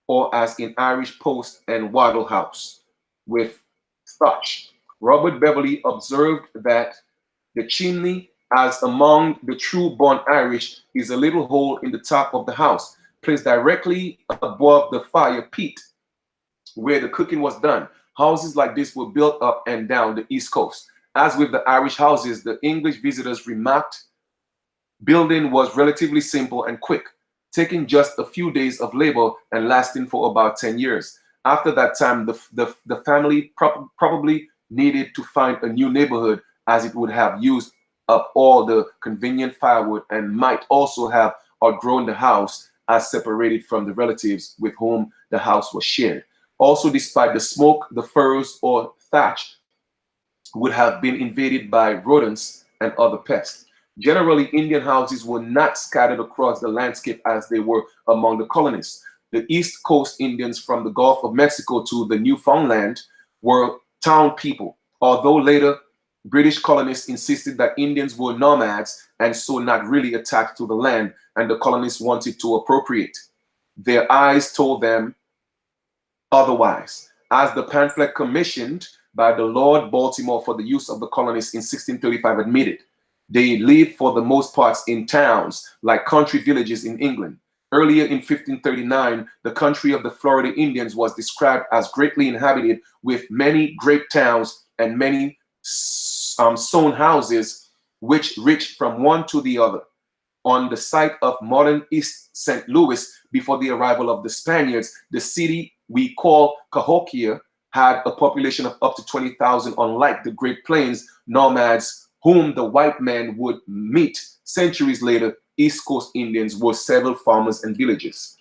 or as in Irish post and wattle house, with thatch. Robert Beverly observed that the chimney, as among the true born Irish, is a little hole in the top of the house, placed directly above the fire pit where the cooking was done. Houses like this were built up and down the East Coast. As with the Irish houses, the English visitors remarked building was relatively simple and quick, taking just a few days of labor and lasting for about 10 years. After that time, the family probably needed to find a new neighborhood, as it would have used up all the convenient firewood and might also have outgrown the house as separated from the relatives with whom the house was shared. Also, despite the smoke, the furs or thatch would have been invaded by rodents and other pests. Generally, Indian houses were not scattered across the landscape as they were among the colonists. The East Coast Indians from the Gulf of Mexico to the Newfoundland were town people, although later British colonists insisted that Indians were nomads and so not really attached to the land, and the colonists wanted to appropriate. Their eyes told them otherwise. As the pamphlet commissioned by the Lord Baltimore for the use of the colonists in 1635 admitted, they lived for the most parts in towns, like country villages in England. Earlier in 1539, the country of the Florida Indians was described as greatly inhabited, with many great towns and many stone houses which reached from one to the other. On the site of modern East St. Louis, before the arrival of the Spaniards, the city we call Cahokia had a population of up to 20,000, unlike the Great Plains nomads whom the white man would meet centuries later. East Coast Indians were several farmers and villages.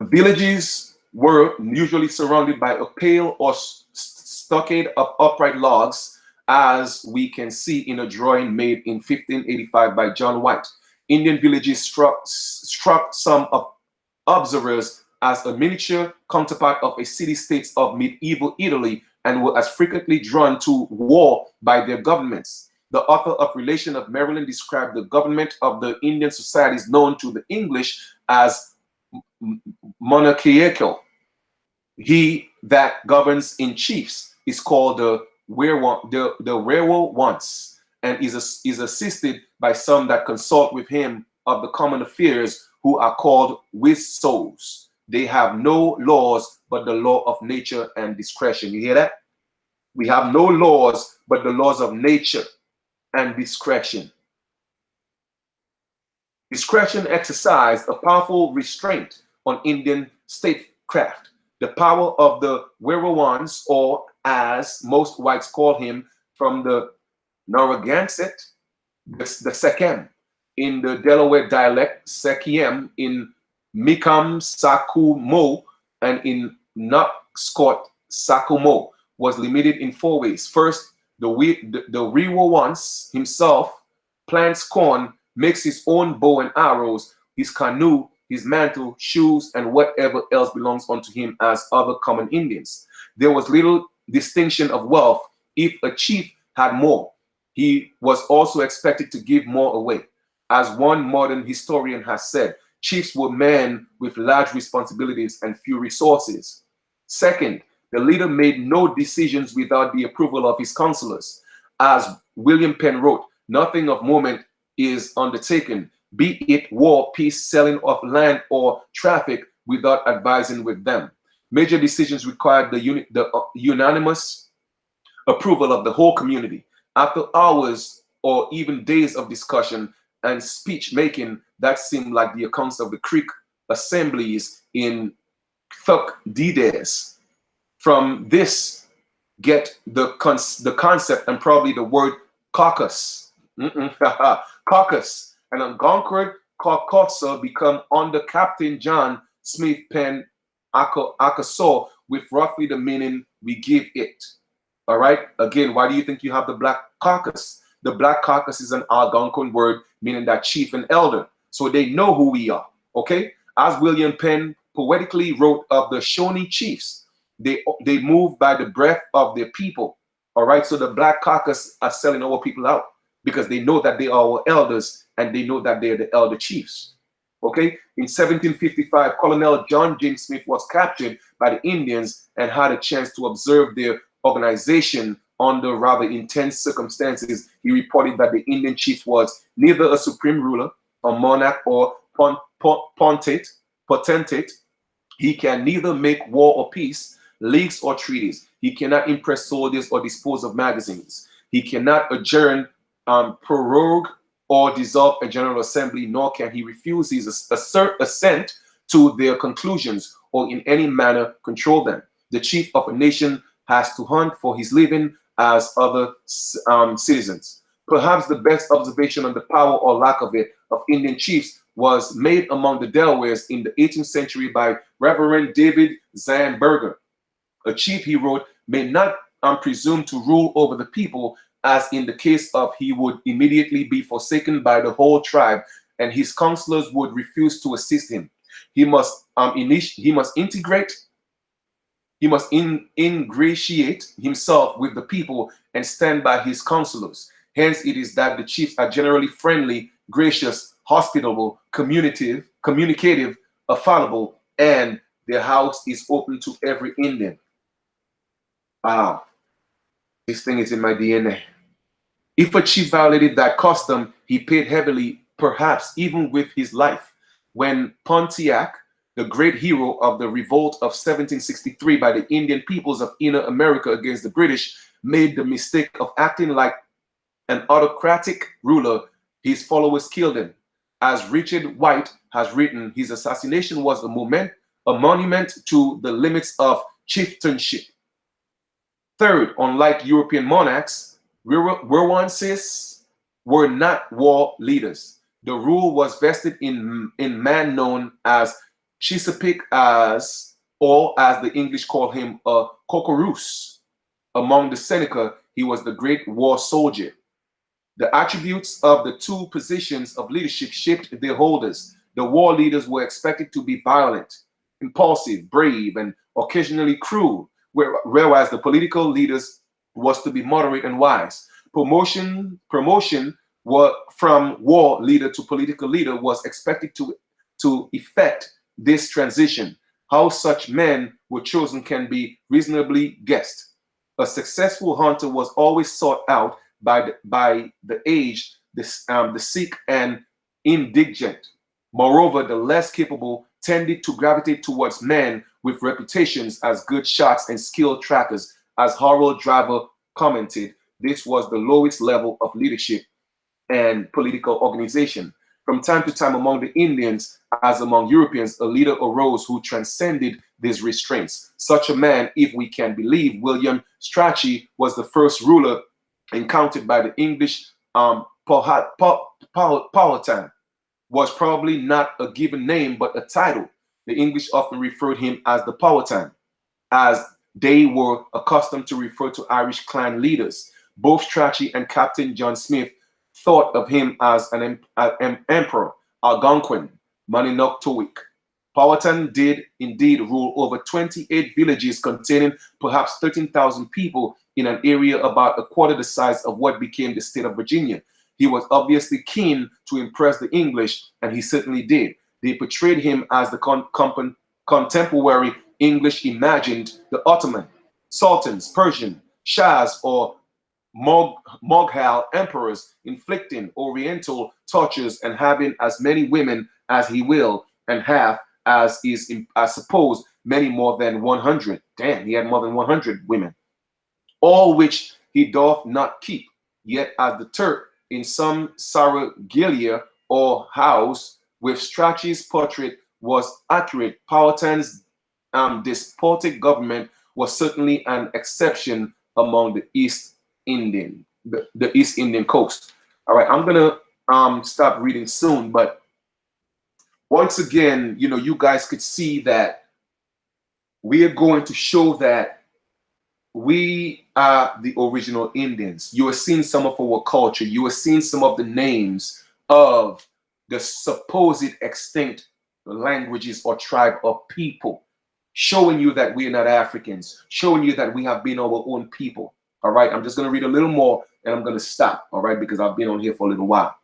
Villages were usually surrounded by a pale or stockade of upright logs, as we can see in a drawing made in 1585 by John White. Indian villages struck some of observers as a miniature counterpart of a city-state of medieval Italy and were as frequently drawn to war by their governments. The author of Relation of Maryland described the government of the Indian societies known to the English as monarchical. He that governs in chiefs is called the werewolf once, and is assisted by some that consult with him of the common affairs, who are called wizsos. They have no laws but the law of nature and discretion. You hear that? We have no laws but the laws of nature and discretion. Discretion exercised a powerful restraint on Indian statecraft. The power of the werewolves, or as most whites call him, from the Narragansett, the Sekem, in the Delaware dialect, Sekiem, in Mikam Sakumo, and in Nuxcot Sakumo, was limited in four ways. First, the werewolf himself plants corn, makes his own bow and arrows, his canoe, his mantle, shoes, and whatever else belongs unto him as other common Indians. There was little distinction of wealth. If a chief had more, he was also expected to give more away. As one modern historian has said, chiefs were men with large responsibilities and few resources. Second, the leader made no decisions without the approval of his counselors. As William Penn wrote, nothing of moment is undertaken, be it war, peace, selling of land, or traffic, without advising with them. Major decisions required the unanimous approval of the whole community. After hours or even days of discussion and speech making, that seemed like the accounts of the Creek assemblies in Thucydides. From this get the concept and probably the word caucus. Caucus. And unconquered Carcosa become under Captain John Smith pen Akasaw with roughly the meaning we give it. All right. Again, why do you think you have the black caucus? The black caucus is an Algonquin word meaning that chief and elder. So they know who we are. Okay. As William Penn poetically wrote of the Shawnee chiefs, they move by the breath of their people. All right. So the black caucus are selling our people out because they know that they are our elders and they know that they're the elder chiefs. Okay. In 1755, Colonel John James Smith was captured by the Indians and had a chance to observe their organization under rather intense circumstances. He reported that the Indian chief was neither a supreme ruler, a monarch, or potentate. He can neither make war or peace, leagues or treaties. He cannot impress soldiers or dispose of magazines. He cannot adjourn, prorogue, or dissolve a general assembly, nor can he refuse his assent to their conclusions or in any manner control them. The chief of a nation has to hunt for his living as other citizens. Perhaps the best observation on the power or lack of it of Indian chiefs was made among the Delawares in the 18th century by Reverend David Zandberger. A chief, he wrote, may not presume to rule over the people, as in the case of he would immediately be forsaken by the whole tribe, and his counselors would refuse to assist him. He must ingratiate himself with the people and stand by his counselors. Hence, it is that the chiefs are generally friendly, gracious, hospitable, communicative, affable, and their house is open to every Indian. Wow, this thing is in my DNA. If a chief violated that custom, he paid heavily, perhaps even with his life. When Pontiac, the great hero of the revolt of 1763 by the Indian peoples of Inner America against the British, made the mistake of acting like an autocratic ruler, his followers killed him. As Richard White has written, his assassination was a monument to the limits of chieftainship. Third, unlike European monarchs, Wirwansis were not war leaders. The rule was vested in man known as Chesapeake, or as the English call him, a Cockoroos. Among the Seneca, he was the great war soldier. The attributes of the two positions of leadership shaped their holders. The war leaders were expected to be violent, impulsive, brave, and occasionally cruel, whereas the political leaders was to be moderate and wise. Promotion from war leader to political leader was expected to effect this transition. How such men were chosen can be reasonably guessed. A successful hunter was always sought out by the aged, the sick, and indigent. Moreover, the less capable tended to gravitate towards men with reputations as good shots and skilled trackers. As Harold Driver commented, this was the lowest level of leadership and political organization. From time to time among the Indians, as among Europeans, a leader arose who transcended these restraints. Such a man, if we can believe William Strachey, was the first ruler encountered by the English. Powhatan was probably not a given name, but a title. The English often referred him as the Powhatan, as they were accustomed to refer to Irish clan leaders. Both Strachey and Captain John Smith thought of him as an emperor, Algonquin, Maninoktowik. Powhatan did indeed rule over 28 villages containing perhaps 13,000 people in an area about a quarter the size of what became the state of Virginia. He was obviously keen to impress the English, and he certainly did. They portrayed him as the contemporary English imagined the Ottoman, Sultans, Persian, Shahs, or Mughal emperors, inflicting oriental tortures and having as many women as he will, and have, as is, I suppose, many more than 100. Damn, he had more than 100 women. All which he doth not keep, yet as the Turk in some Saragilia or house with Strachey's portrait was accurate, Powhatan's despotic government was certainly an exception among the the East Indian coast. All right, I'm gonna stop reading soon, but once again, you know, you guys could see that we are going to show that we are the original Indians. You are seeing some of our culture. You are seeing some of the names of the supposed extinct languages or tribe of people, showing you that we are not Africans, showing you that we have been our own people. All right, I'm just going to read a little more and I'm going to stop. All right, because I've been on here for a little while.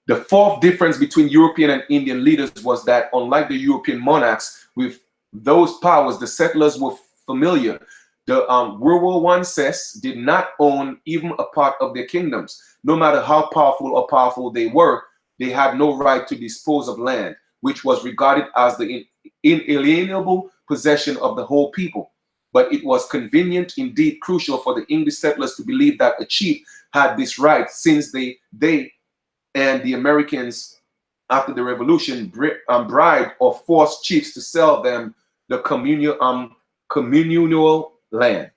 The fourth difference between European and Indian leaders was that, unlike the European monarchs, with those powers, the settlers were familiar. The World War I says did not own even a part of their kingdoms. No matter how powerful they were, they had no right to dispose of land, which was regarded as the inalienable possession of the whole people. But it was convenient, indeed crucial, for the English settlers to believe that a chief had this right, since they and the Americans, after the revolution, bribed or forced chiefs to sell them the communal land.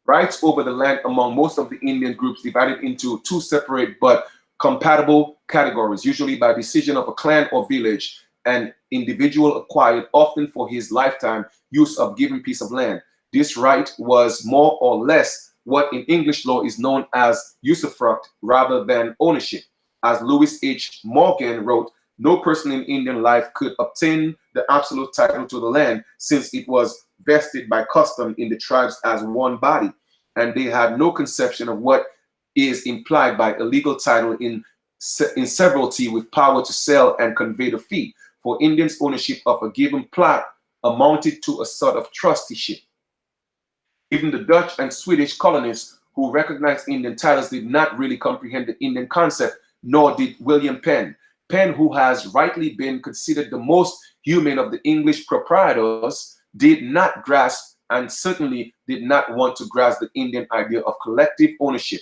Rights over the land among most of the Indian groups divided into two separate but compatible categories, usually by decision of a clan or village. An individual acquired, often for his lifetime, use of given piece of land. This right was more or less what in English law is known as usufruct rather than ownership. As Lewis H. Morgan wrote, no person in Indian life could obtain the absolute title to the land, since it was vested by custom in the tribes as one body, and they had no conception of what is implied by a legal title in severalty with power to sell and convey the fee. For Indians, ownership of a given plot amounted to a sort of trusteeship. Even the Dutch and Swedish colonists who recognized Indian titles did not really comprehend the Indian concept, nor did William Penn. Penn, who has rightly been considered the most humane of the English proprietors, did not grasp and certainly did not want to grasp the Indian idea of collective ownership.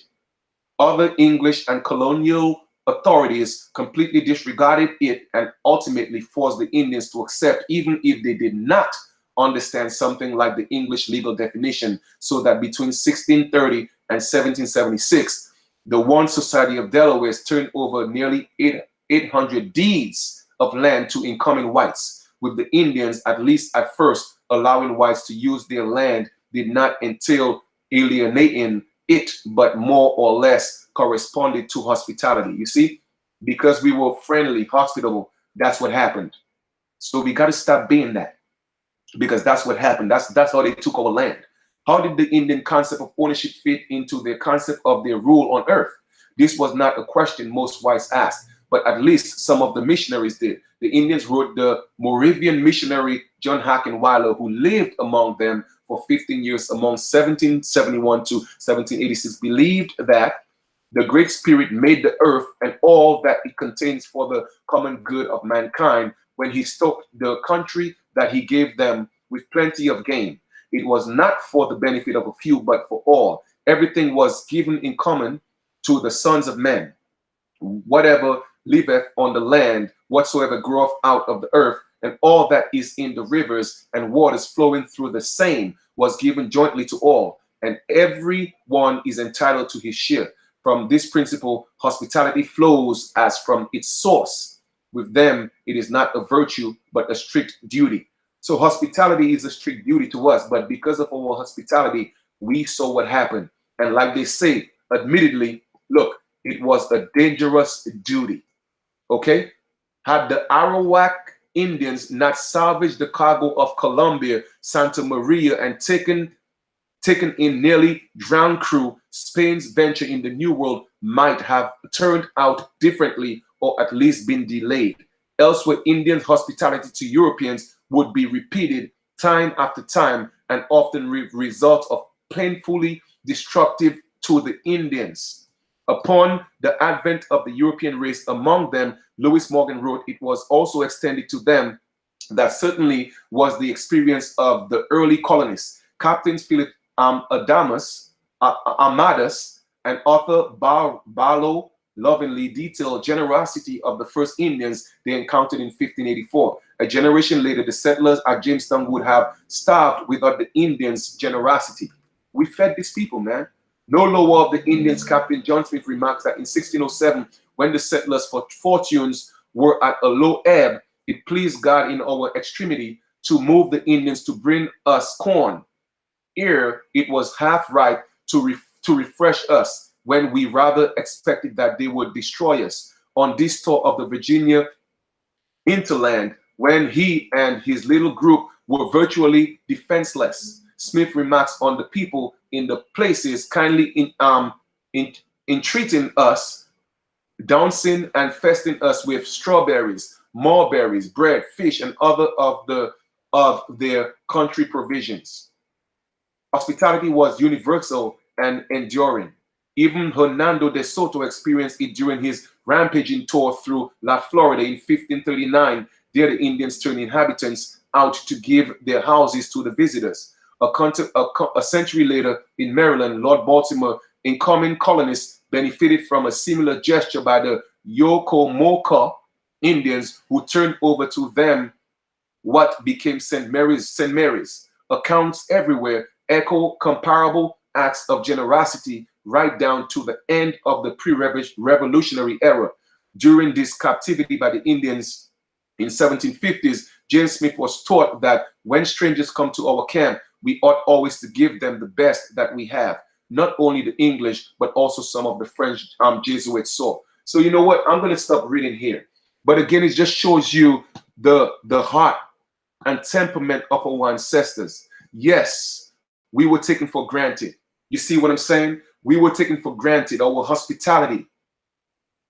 Other English and colonial authorities completely disregarded it and ultimately forced the Indians to accept, even if they did not understand something like the English legal definition, so that between 1630 and 1776, the One Society of Delaware turned over nearly 800 deeds of land to incoming whites, with the Indians, at least at first, allowing whites to use their land did not entail alienating it, but more or less corresponded to hospitality. You see, because we were friendly, hospitable, that's what happened. So we got to stop being that, because that's what happened. That's how they took our land. How did the Indian concept of ownership fit into their concept of their rule on earth? This was not a question most whites asked, but at least some of the missionaries did. The Indians wrote the Moravian missionary John Hackenweiler, who lived among them for 15 years among 1771 to 1786, believed that the Great Spirit made the earth and all that it contains for the common good of mankind when he stocked the country that he gave them with plenty of game. It was not for the benefit of a few, but for all. Everything was given in common to the sons of men. Whatever liveth on the land, whatsoever groweth out of the earth, and all that is in the rivers and waters flowing through the same, was given jointly to all, and every one is entitled to his share. From this principle, hospitality flows as from its source. With them, it is not a virtue, but a strict duty. So hospitality is a strict duty to us, but because of our hospitality, we saw what happened. And like they say, admittedly, look, it was a dangerous duty. Okay? Had the Arawak Indians not salvaged the cargo of Columbia, Santa Maria, and taken in nearly drowned crew, Spain's venture in the New World might have turned out differently, or at least been delayed. Elsewhere, Indian hospitality to Europeans would be repeated time after time, and often result of painfully destructive to the Indians. Upon the advent of the European race among them, Lewis Morgan wrote, it was also extended to them. That certainly was the experience of the early colonists. Captains Philip Amadas and Arthur Barlow lovingly detailed generosity of the first Indians they encountered in 1584. A generation later, the settlers at Jamestown would have starved without the Indians' generosity. We fed these people, man. No lower of the Indians, Captain John Smith remarks that in 1607, when the settlers' fortunes were at a low ebb, it pleased God in our extremity to move the Indians to bring us corn. Ere it was half right to refresh us, when we rather expected that they would destroy us. On this tour of the Virginia hinterland, when he and his little group were virtually defenseless, Smith remarks on the people in the places kindly entreating us, dancing and feasting us with strawberries, mulberries, bread, fish, and other of their country provisions. Hospitality was universal and enduring. Even Hernando de Soto experienced it during his rampaging tour through La Florida in 1539. There the Indians turned inhabitants out to give their houses to the visitors. A century later in Maryland, Lord Baltimore, incoming colonists, benefited from a similar gesture by the Yokomoka Indians, who turned over to them what became St. Mary's. St. Mary's. Accounts everywhere echo comparable acts of generosity right down to the end of the pre-revolutionary era. During this captivity by the Indians in 1750s, James Smith was taught that when strangers come to our camp, we ought always to give them the best that we have. Not only the English, but also some of the French Jesuits saw. So you know what? I'm going to stop reading here. But again, it just shows you the heart and temperament of our ancestors. Yes, we were taken for granted. You see what I'm saying? We were taken for granted. Our hospitality.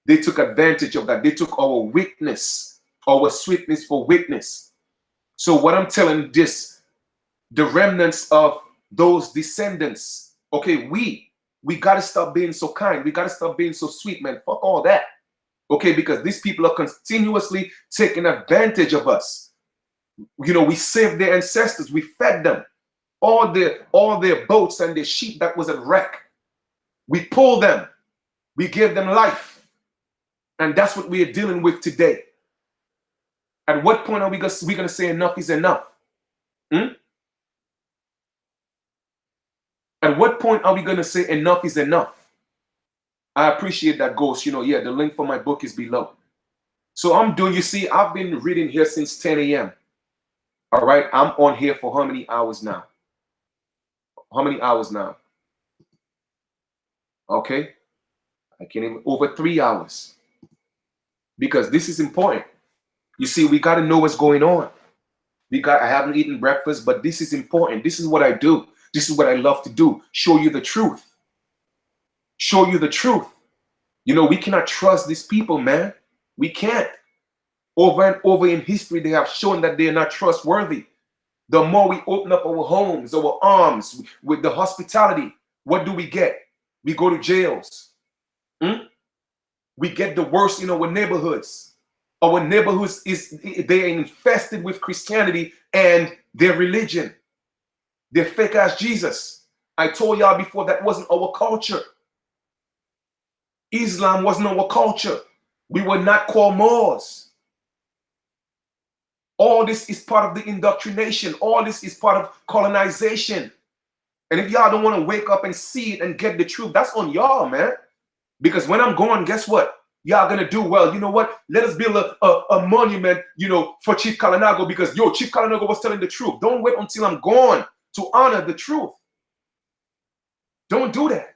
They took advantage of that. They took our weakness, our sweetness for weakness. So what I'm telling this, the remnants of those descendants, okay, we got to stop being so kind. We got to stop being so sweet, man. Fuck all that. Okay, because these people are continuously taking advantage of us. You know, we saved their ancestors. We fed them. All their boats and their sheep that was at wreck. We pulled them. We gave them life. And that's what we are dealing with today. At what point are we going to say enough is enough? At what point are we going to say enough is enough? I appreciate that, Ghost. You know, yeah, the link for my book is below. So you see, I've been reading here since 10 a.m. All right, I'm on here for how many hours now? How many hours now? Okay, I can't even, over 3 hours. Because this is important. You see, we got to know what's going on. I haven't eaten breakfast, but this is important. This is what I do. This is what I love to do. Show you the truth. Show you the truth. You know, we cannot trust these people, man. We can't. Over and over in history, they have shown that they are not trustworthy. The more we open up our homes, our arms, with the hospitality, what do we get? We go to jails. We get the worst in our neighborhoods. Our neighborhoods they are infested with Christianity and their religion. They're fake ass Jesus. I told y'all before that wasn't our culture. Islam wasn't our culture. We were not called Moors. All this is part of the indoctrination. All this is part of colonization. And if y'all don't want to wake up and see it and get the truth, that's on y'all, man. Because when I'm gone, guess what? Y'all gonna do well. You know what? Let us build a monument, you know, for Chief Kalinago, because Chief Kalinago was telling the truth. Don't wait until I'm gone to honor the truth. Don't do that.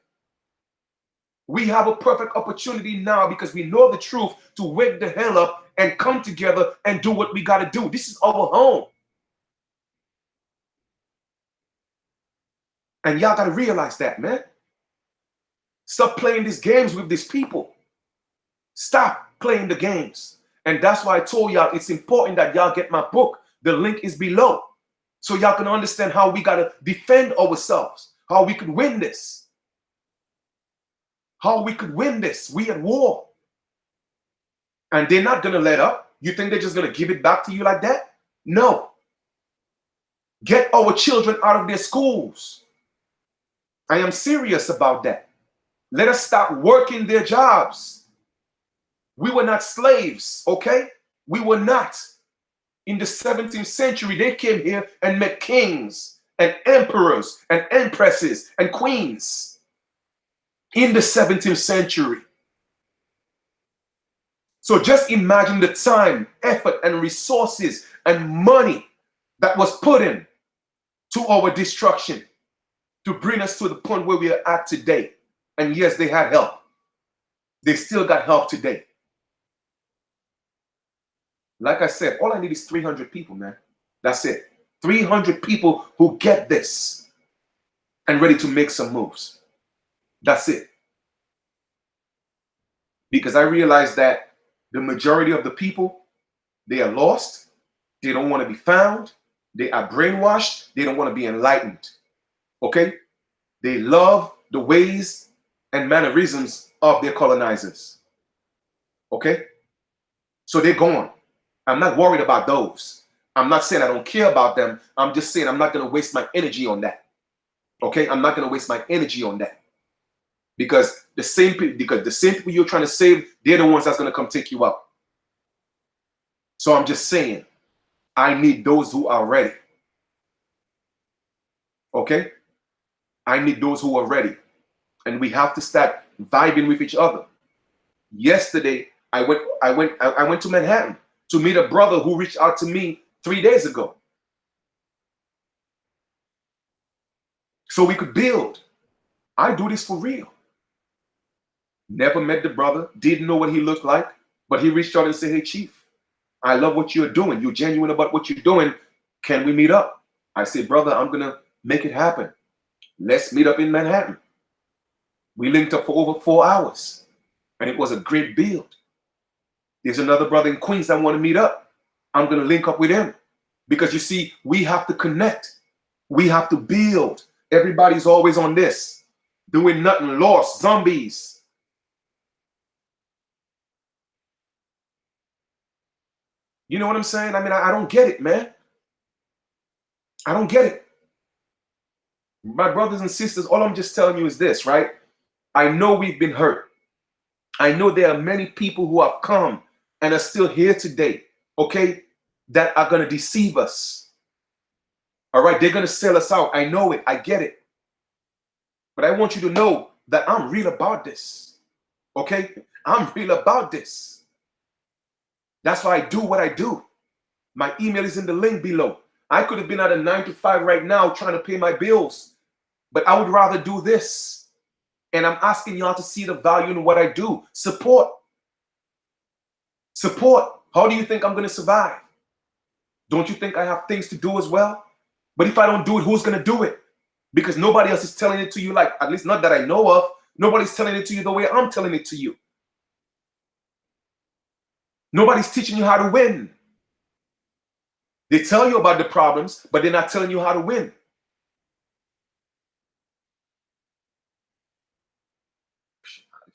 We have a perfect opportunity now because we know the truth to wake the hell up and come together and do what we got to do. This is our home. And y'all got to realize that, man. Stop playing these games with these people. Stop playing the games. And that's why I told y'all it's important that y'all get my book. The link is below. So y'all can understand how we got to defend ourselves. How we could win this. How we could win this. We at war. And they're not going to let up. You think they're just going to give it back to you like that? No. Get our children out of their schools. I am serious about that. Let us stop working their jobs. We were not slaves, okay? We were not. In the 17th century, they came here and met kings and emperors and empresses and queens. In the 17th century. So just imagine the time, effort, and resources and money that was put in to our destruction to bring us to the point where we are at today. And yes, they had help. They still got help today. Like I said, all I need is 300 people, man. That's it. 300 people who get this and ready to make some moves. That's it. Because I realize that the majority of the people, they are lost. They don't want to be found. They are brainwashed. They don't want to be enlightened. Okay? They love the ways and mannerisms of their colonizers. Okay? So they're gone. I'm not worried about those. I'm not saying I don't care about them. I'm just saying I'm not going to waste my energy on that. Okay? I'm not going to waste my energy on that. Because the same people you're trying to save, they're the ones that's going to come take you out. So I'm just saying, I need those who are ready. Okay? I need those who are ready. And we have to start vibing with each other. Yesterday, I went to Manhattan to meet a brother who reached out to me 3 days ago. So we could build. I do this for real. Never met the brother, didn't know what he looked like, but he reached out and said, hey, Chief, I love what you're doing. You're genuine about what you're doing. Can we meet up? I said, brother, I'm going to make it happen. Let's meet up in Manhattan. We linked up for over 4 hours, and it was a great build. There's another brother in Queens that want to meet up. I'm going to link up with him because, you see, we have to connect. We have to build. Everybody's always on this, doing nothing, lost, zombies. You know what I'm saying? I mean, I don't get it, man. I don't get it. My brothers and sisters, all I'm just telling you is this, right? I know we've been hurt. I know there are many people who have come and are still here today, okay, that are going to deceive us. All right, they're going to sell us out. I know it. I get it. But I want you to know that I'm real about this, okay? I'm real about this. That's why I do what I do. My email is in the link below. I could have been at a 9 to 5 right now trying to pay my bills, but I would rather do this. And I'm asking y'all to see the value in what I do. Support. Support. How do you think I'm going to survive? Don't you think I have things to do as well? But if I don't do it, who's going to do it? Because nobody else is telling it to you, like, at least not that I know of. Nobody's telling it to you the way I'm telling it to you. Nobody's teaching you how to win. They tell you about the problems, but they're not telling you how to win.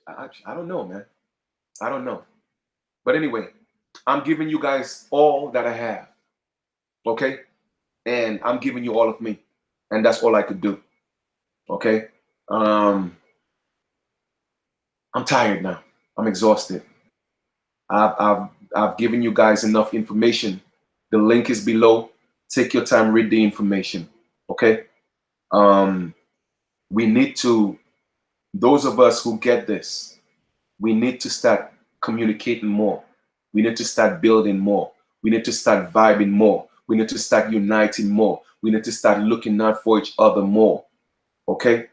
I don't know, man. I don't know. But anyway, I'm giving you guys all that I have. Okay? And I'm giving you all of me. And that's all I could do. Okay? I'm tired now. I'm exhausted. I've given you guys enough information. The link is below. Take your time, read the information. Okay? We need to, those of us who get this, we need to start communicating more. We need to start building more. We need to start vibing more. We need to start uniting more. We need to start looking out for each other more. Okay?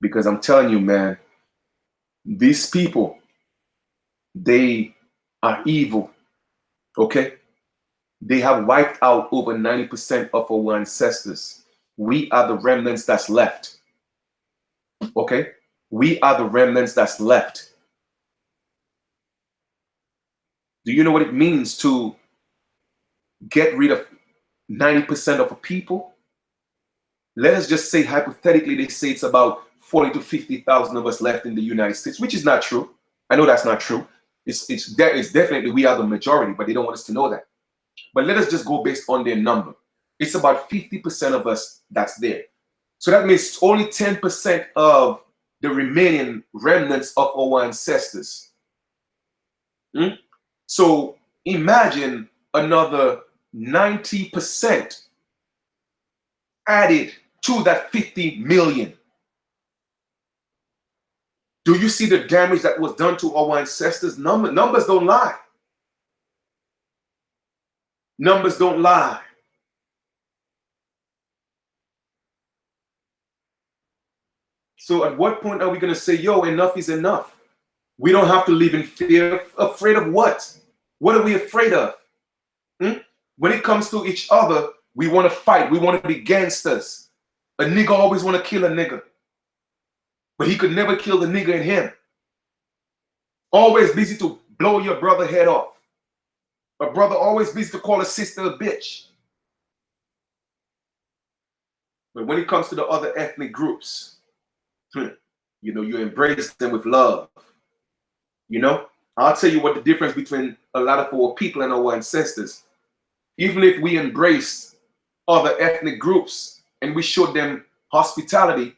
Because I'm telling you, man, these people, they are evil. Okay? They have wiped out over 90% of our ancestors. We are the remnants that's left. Okay? We are the remnants that's left. Do you know what it means to get rid of 90% of a people? Let us just say, hypothetically, they say it's about 40 to 50,000 of us left in the United States, which is not true. I know that's not true. It's definitely, we are the majority, but they don't want us to know that. But let us just go based on their number. It's about 50% of us that's there. So that means only 10% of the remaining remnants of our ancestors Mm? So imagine another 90% added to that 50 million. Do you see the damage that was done to our ancestors? Numbers don't lie. Numbers don't lie. So at what point are we going to say, yo, enough is enough? We don't have to live in fear. Afraid of what? What are we afraid of? Hmm? When it comes to each other, we want to fight. We want to be gangsters. A nigga always want to kill a nigga. But he could never kill the nigga in him. Always busy to blow your brother head off. A brother always busy to call a sister a bitch. But when it comes to the other ethnic groups, you know, you embrace them with love. You know, I'll tell you what the difference between a lot of our people and our ancestors. Even if we embrace other ethnic groups and we showed them hospitality,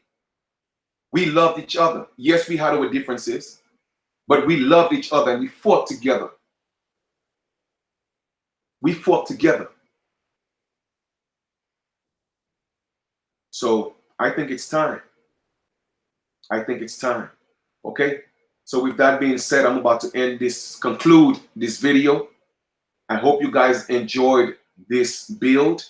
we loved each other. Yes, we had our differences, but we loved each other and we fought together. We fought together. So I think it's time. I think it's time. Okay. So with that being said, I'm about to conclude this video. I hope you guys enjoyed this build.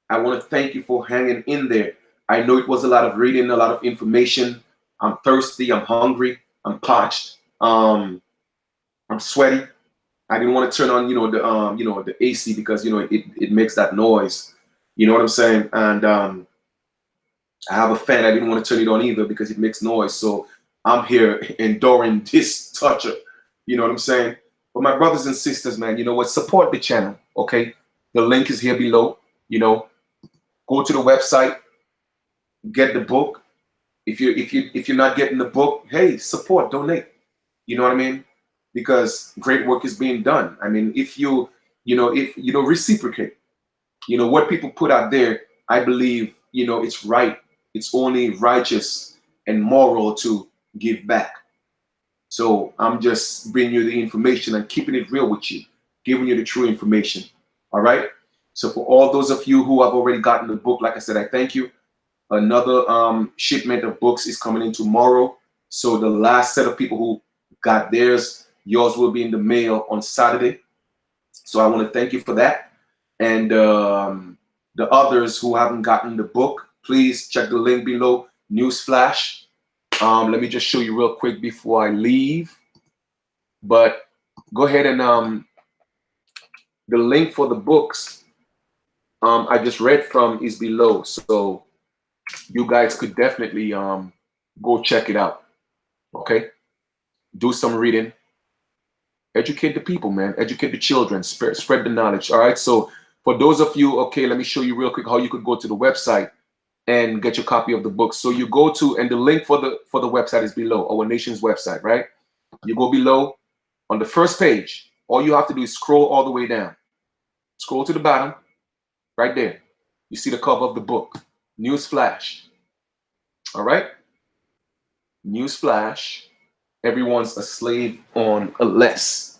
I want to thank you for hanging in there. I know it was a lot of reading, a lot of information. I'm thirsty, I'm hungry, I'm parched, I'm sweaty. I didn't want to turn on, the AC because it makes that noise. You know what I'm saying? And I have a fan. I didn't want to turn it on either because it makes noise. So I'm here enduring this torture. You know what I'm saying? But my brothers and sisters, man, you know what? Support the channel. Okay, the link is here below. You know, go to the website, get the book. If you're not getting the book, hey, support, donate. You know what I mean? Because great work is being done. I mean, if you reciprocate, what people put out there, I believe, it's right. It's only righteous and moral to give back. So I'm just bringing you the information and keeping it real with you, giving you the true information. All right. So for all those of you who have already gotten the book, like I said, I thank you. Another shipment of books is coming in tomorrow. So the last set of people who got theirs, yours will be in the mail on Saturday. So I want to thank you for that. And the others who haven't gotten the book, please check the link below. Newsflash. Let me just show you real quick before I leave. But go ahead and the link for the books I just read from is below. So you guys could definitely go check it out. Okay? Do some reading. Educate the people, man. Educate the children. Spread the knowledge. All right? So for those of you, okay, let me show you real quick how you could go to the website and get your copy of the book. So you go to, and the link for the website is below, our nation's website, right? You go below on the first page. All you have to do is scroll all the way down. Scroll to the bottom, right there. You see the cover of the book. Newsflash. All right? Newsflash. Everyone's a slave on a less.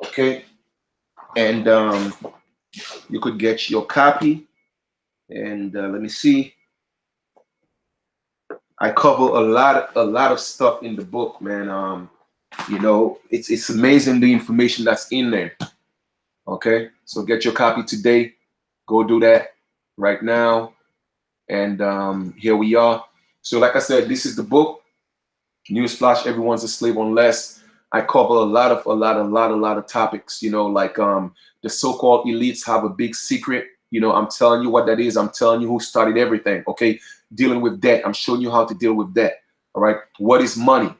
Okay? And you could get your copy. And let me see. I cover a lot of stuff in the book, man. It's amazing the information that's in there. Okay, so get your copy today. Go do that right now. And here we are. So like I said, this is the book. Newsflash: Everyone's a Slave Unless. I cover a lot of topics. Like the so-called elites have a big secret. I'm telling you what that is. I'm telling you who started everything. Okay, dealing with debt. I'm showing you how to deal with debt. All right, what is money?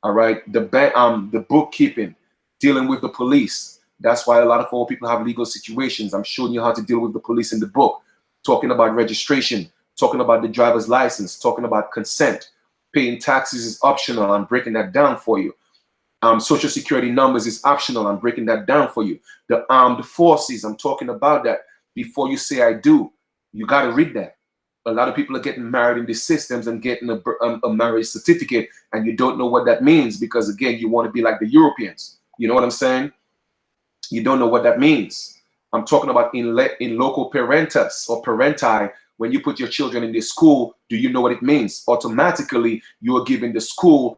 All right, the bookkeeping, dealing with the police. That's why a lot of old people have legal situations. I'm showing you how to deal with the police in the book. Talking about registration, talking about the driver's license, talking about consent. Paying taxes is optional. I'm breaking that down for you. Social security numbers is optional. I'm breaking that down for you. The armed forces, I'm talking about that. Before you say I do, you got to read that. A lot of people are getting married in these systems and getting a marriage certificate, and you don't know what that means because, again, you want to be like the Europeans. You know what I'm saying? You don't know what that means. I'm talking about in loco parentis or parenti. When you put your children in the school, do you know what it means? Automatically, you are giving the school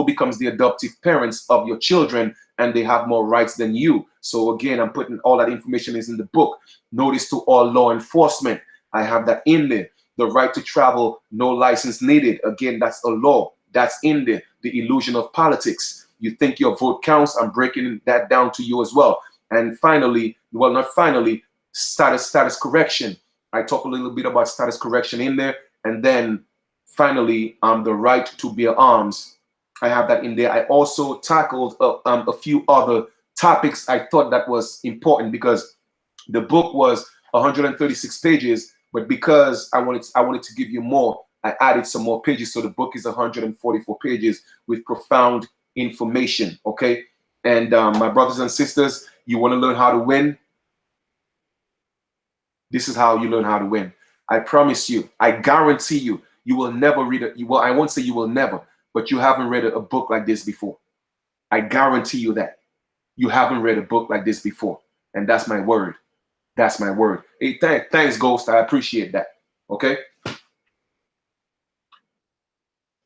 becomes the adoptive parents of your children, and they have more rights than you. So again, I'm putting all that information is in the book. Notice to all law enforcement, I have that in there. The right to travel, no license needed. Again, that's a law. That's in there. The illusion of politics. You think your vote counts. I'm breaking that down to you as well. And finally, well, not finally, status correction. I talk a little bit about status correction in there. And then finally, the right to bear arms. I have that in there. I also tackled a few other topics I thought that was important, because the book was 136 pages, but because I wanted to give you more, I added some more pages. So the book is 144 pages with profound information. Okay. And my brothers and sisters, you want to learn how to win? This is how you learn how to win. I promise you, I guarantee you, you will never read it. Well, I won't say you will never, but you haven't read a book like this before. I guarantee you that. You haven't read a book like this before. And that's my word. That's my word. Hey, thanks, Ghost. I appreciate that. Okay.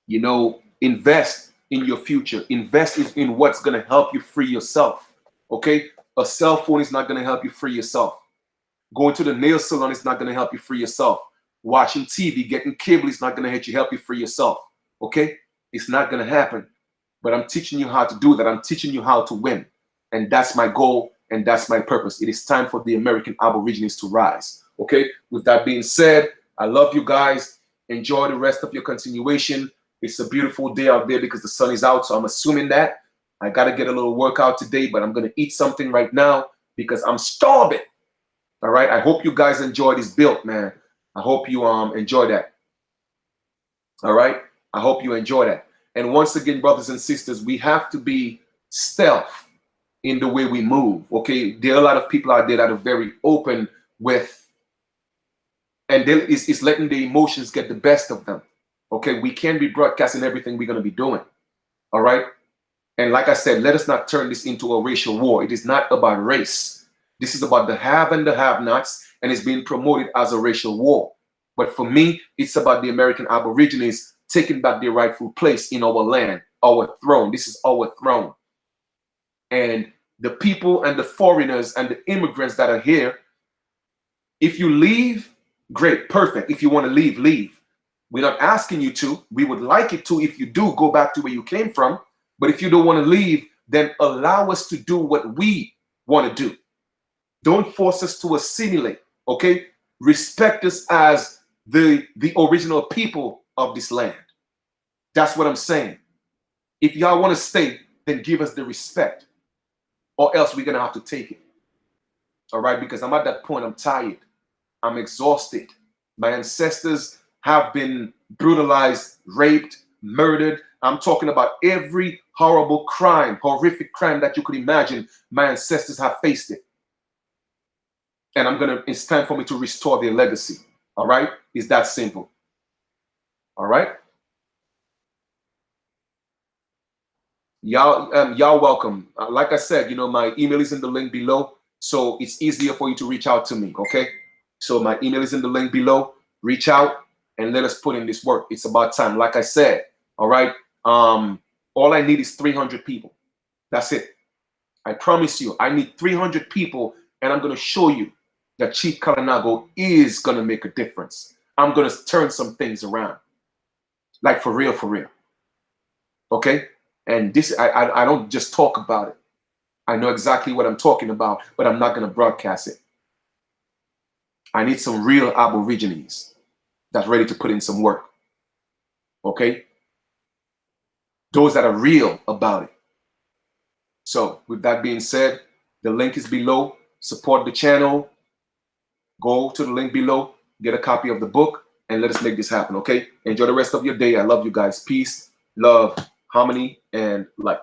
You know, invest in your future. Invest in what's going to help you free yourself. Okay. A cell phone is not going to help you free yourself. Going to the nail salon is not going to help you free yourself. Watching TV, getting cable is not going to help you free yourself. Okay. It's not going to happen. But I'm teaching you how to do that. I'm teaching you how to win. And that's my goal. And that's my purpose. It is time for the American Aborigines to rise. Okay. With that being said, I love you guys. Enjoy the rest of your continuation. It's a beautiful day out there because the sun is out. So I'm assuming that I got to get a little workout today, but I'm going to eat something right now because I'm starving. All right. I hope you guys enjoy this build, man. I hope you enjoy that. All right. I hope you enjoy that. And once again, brothers and sisters, we have to be stealth in the way we move. Okay. There are a lot of people out there that are very open with, and it's letting the emotions get the best of them. Okay. We can't be broadcasting everything we're going to be doing. All right. And like I said, let us not turn this into a racial war. It is not about race. This is about the have and the have-nots, and it's being promoted as a racial war. But for me, it's about the American Aborigines taking back their rightful place in our land, our throne. This is our throne. And the people and the foreigners and the immigrants that are here, if you leave, great, perfect. If you want to leave, leave. We're not asking you to. We would like it to. If you do, go back to where you came from. But if you don't want to leave, then allow us to do what we want to do. Don't force us to assimilate, okay? Respect us as the original people of this land. That's what I'm saying. If y'all want to stay, then give us the respect, or else we're going to have to take it. All right? Because I'm at that point. I'm tired. I'm exhausted. My ancestors have been brutalized, raped, murdered. I'm talking about every horrible crime, horrific crime that you could imagine. My ancestors have faced it. And it's time for me to restore their legacy. All right? It's that simple. All right? Y'all welcome. Like I said, my email is in the link below. So it's easier for you to reach out to me. Okay? So my email is in the link below. Reach out and let us put in this work. It's about time. Like I said, all right? All I need is 300 people. That's it. I promise you, I need 300 people, and I'm going to show you that Chief Kalinago is going to make a difference. I'm going to turn some things around. Like for real, for real. Okay? And this, I don't just talk about it. I know exactly what I'm talking about, but I'm not going to broadcast it. I need some real Aborigines that's ready to put in some work. Okay? Those that are real about it. So with that being said, the link is below. Support the channel. Go to the link below, get a copy of the book, and let us make this happen, okay? Enjoy the rest of your day. I love you guys. Peace, love, harmony, and light.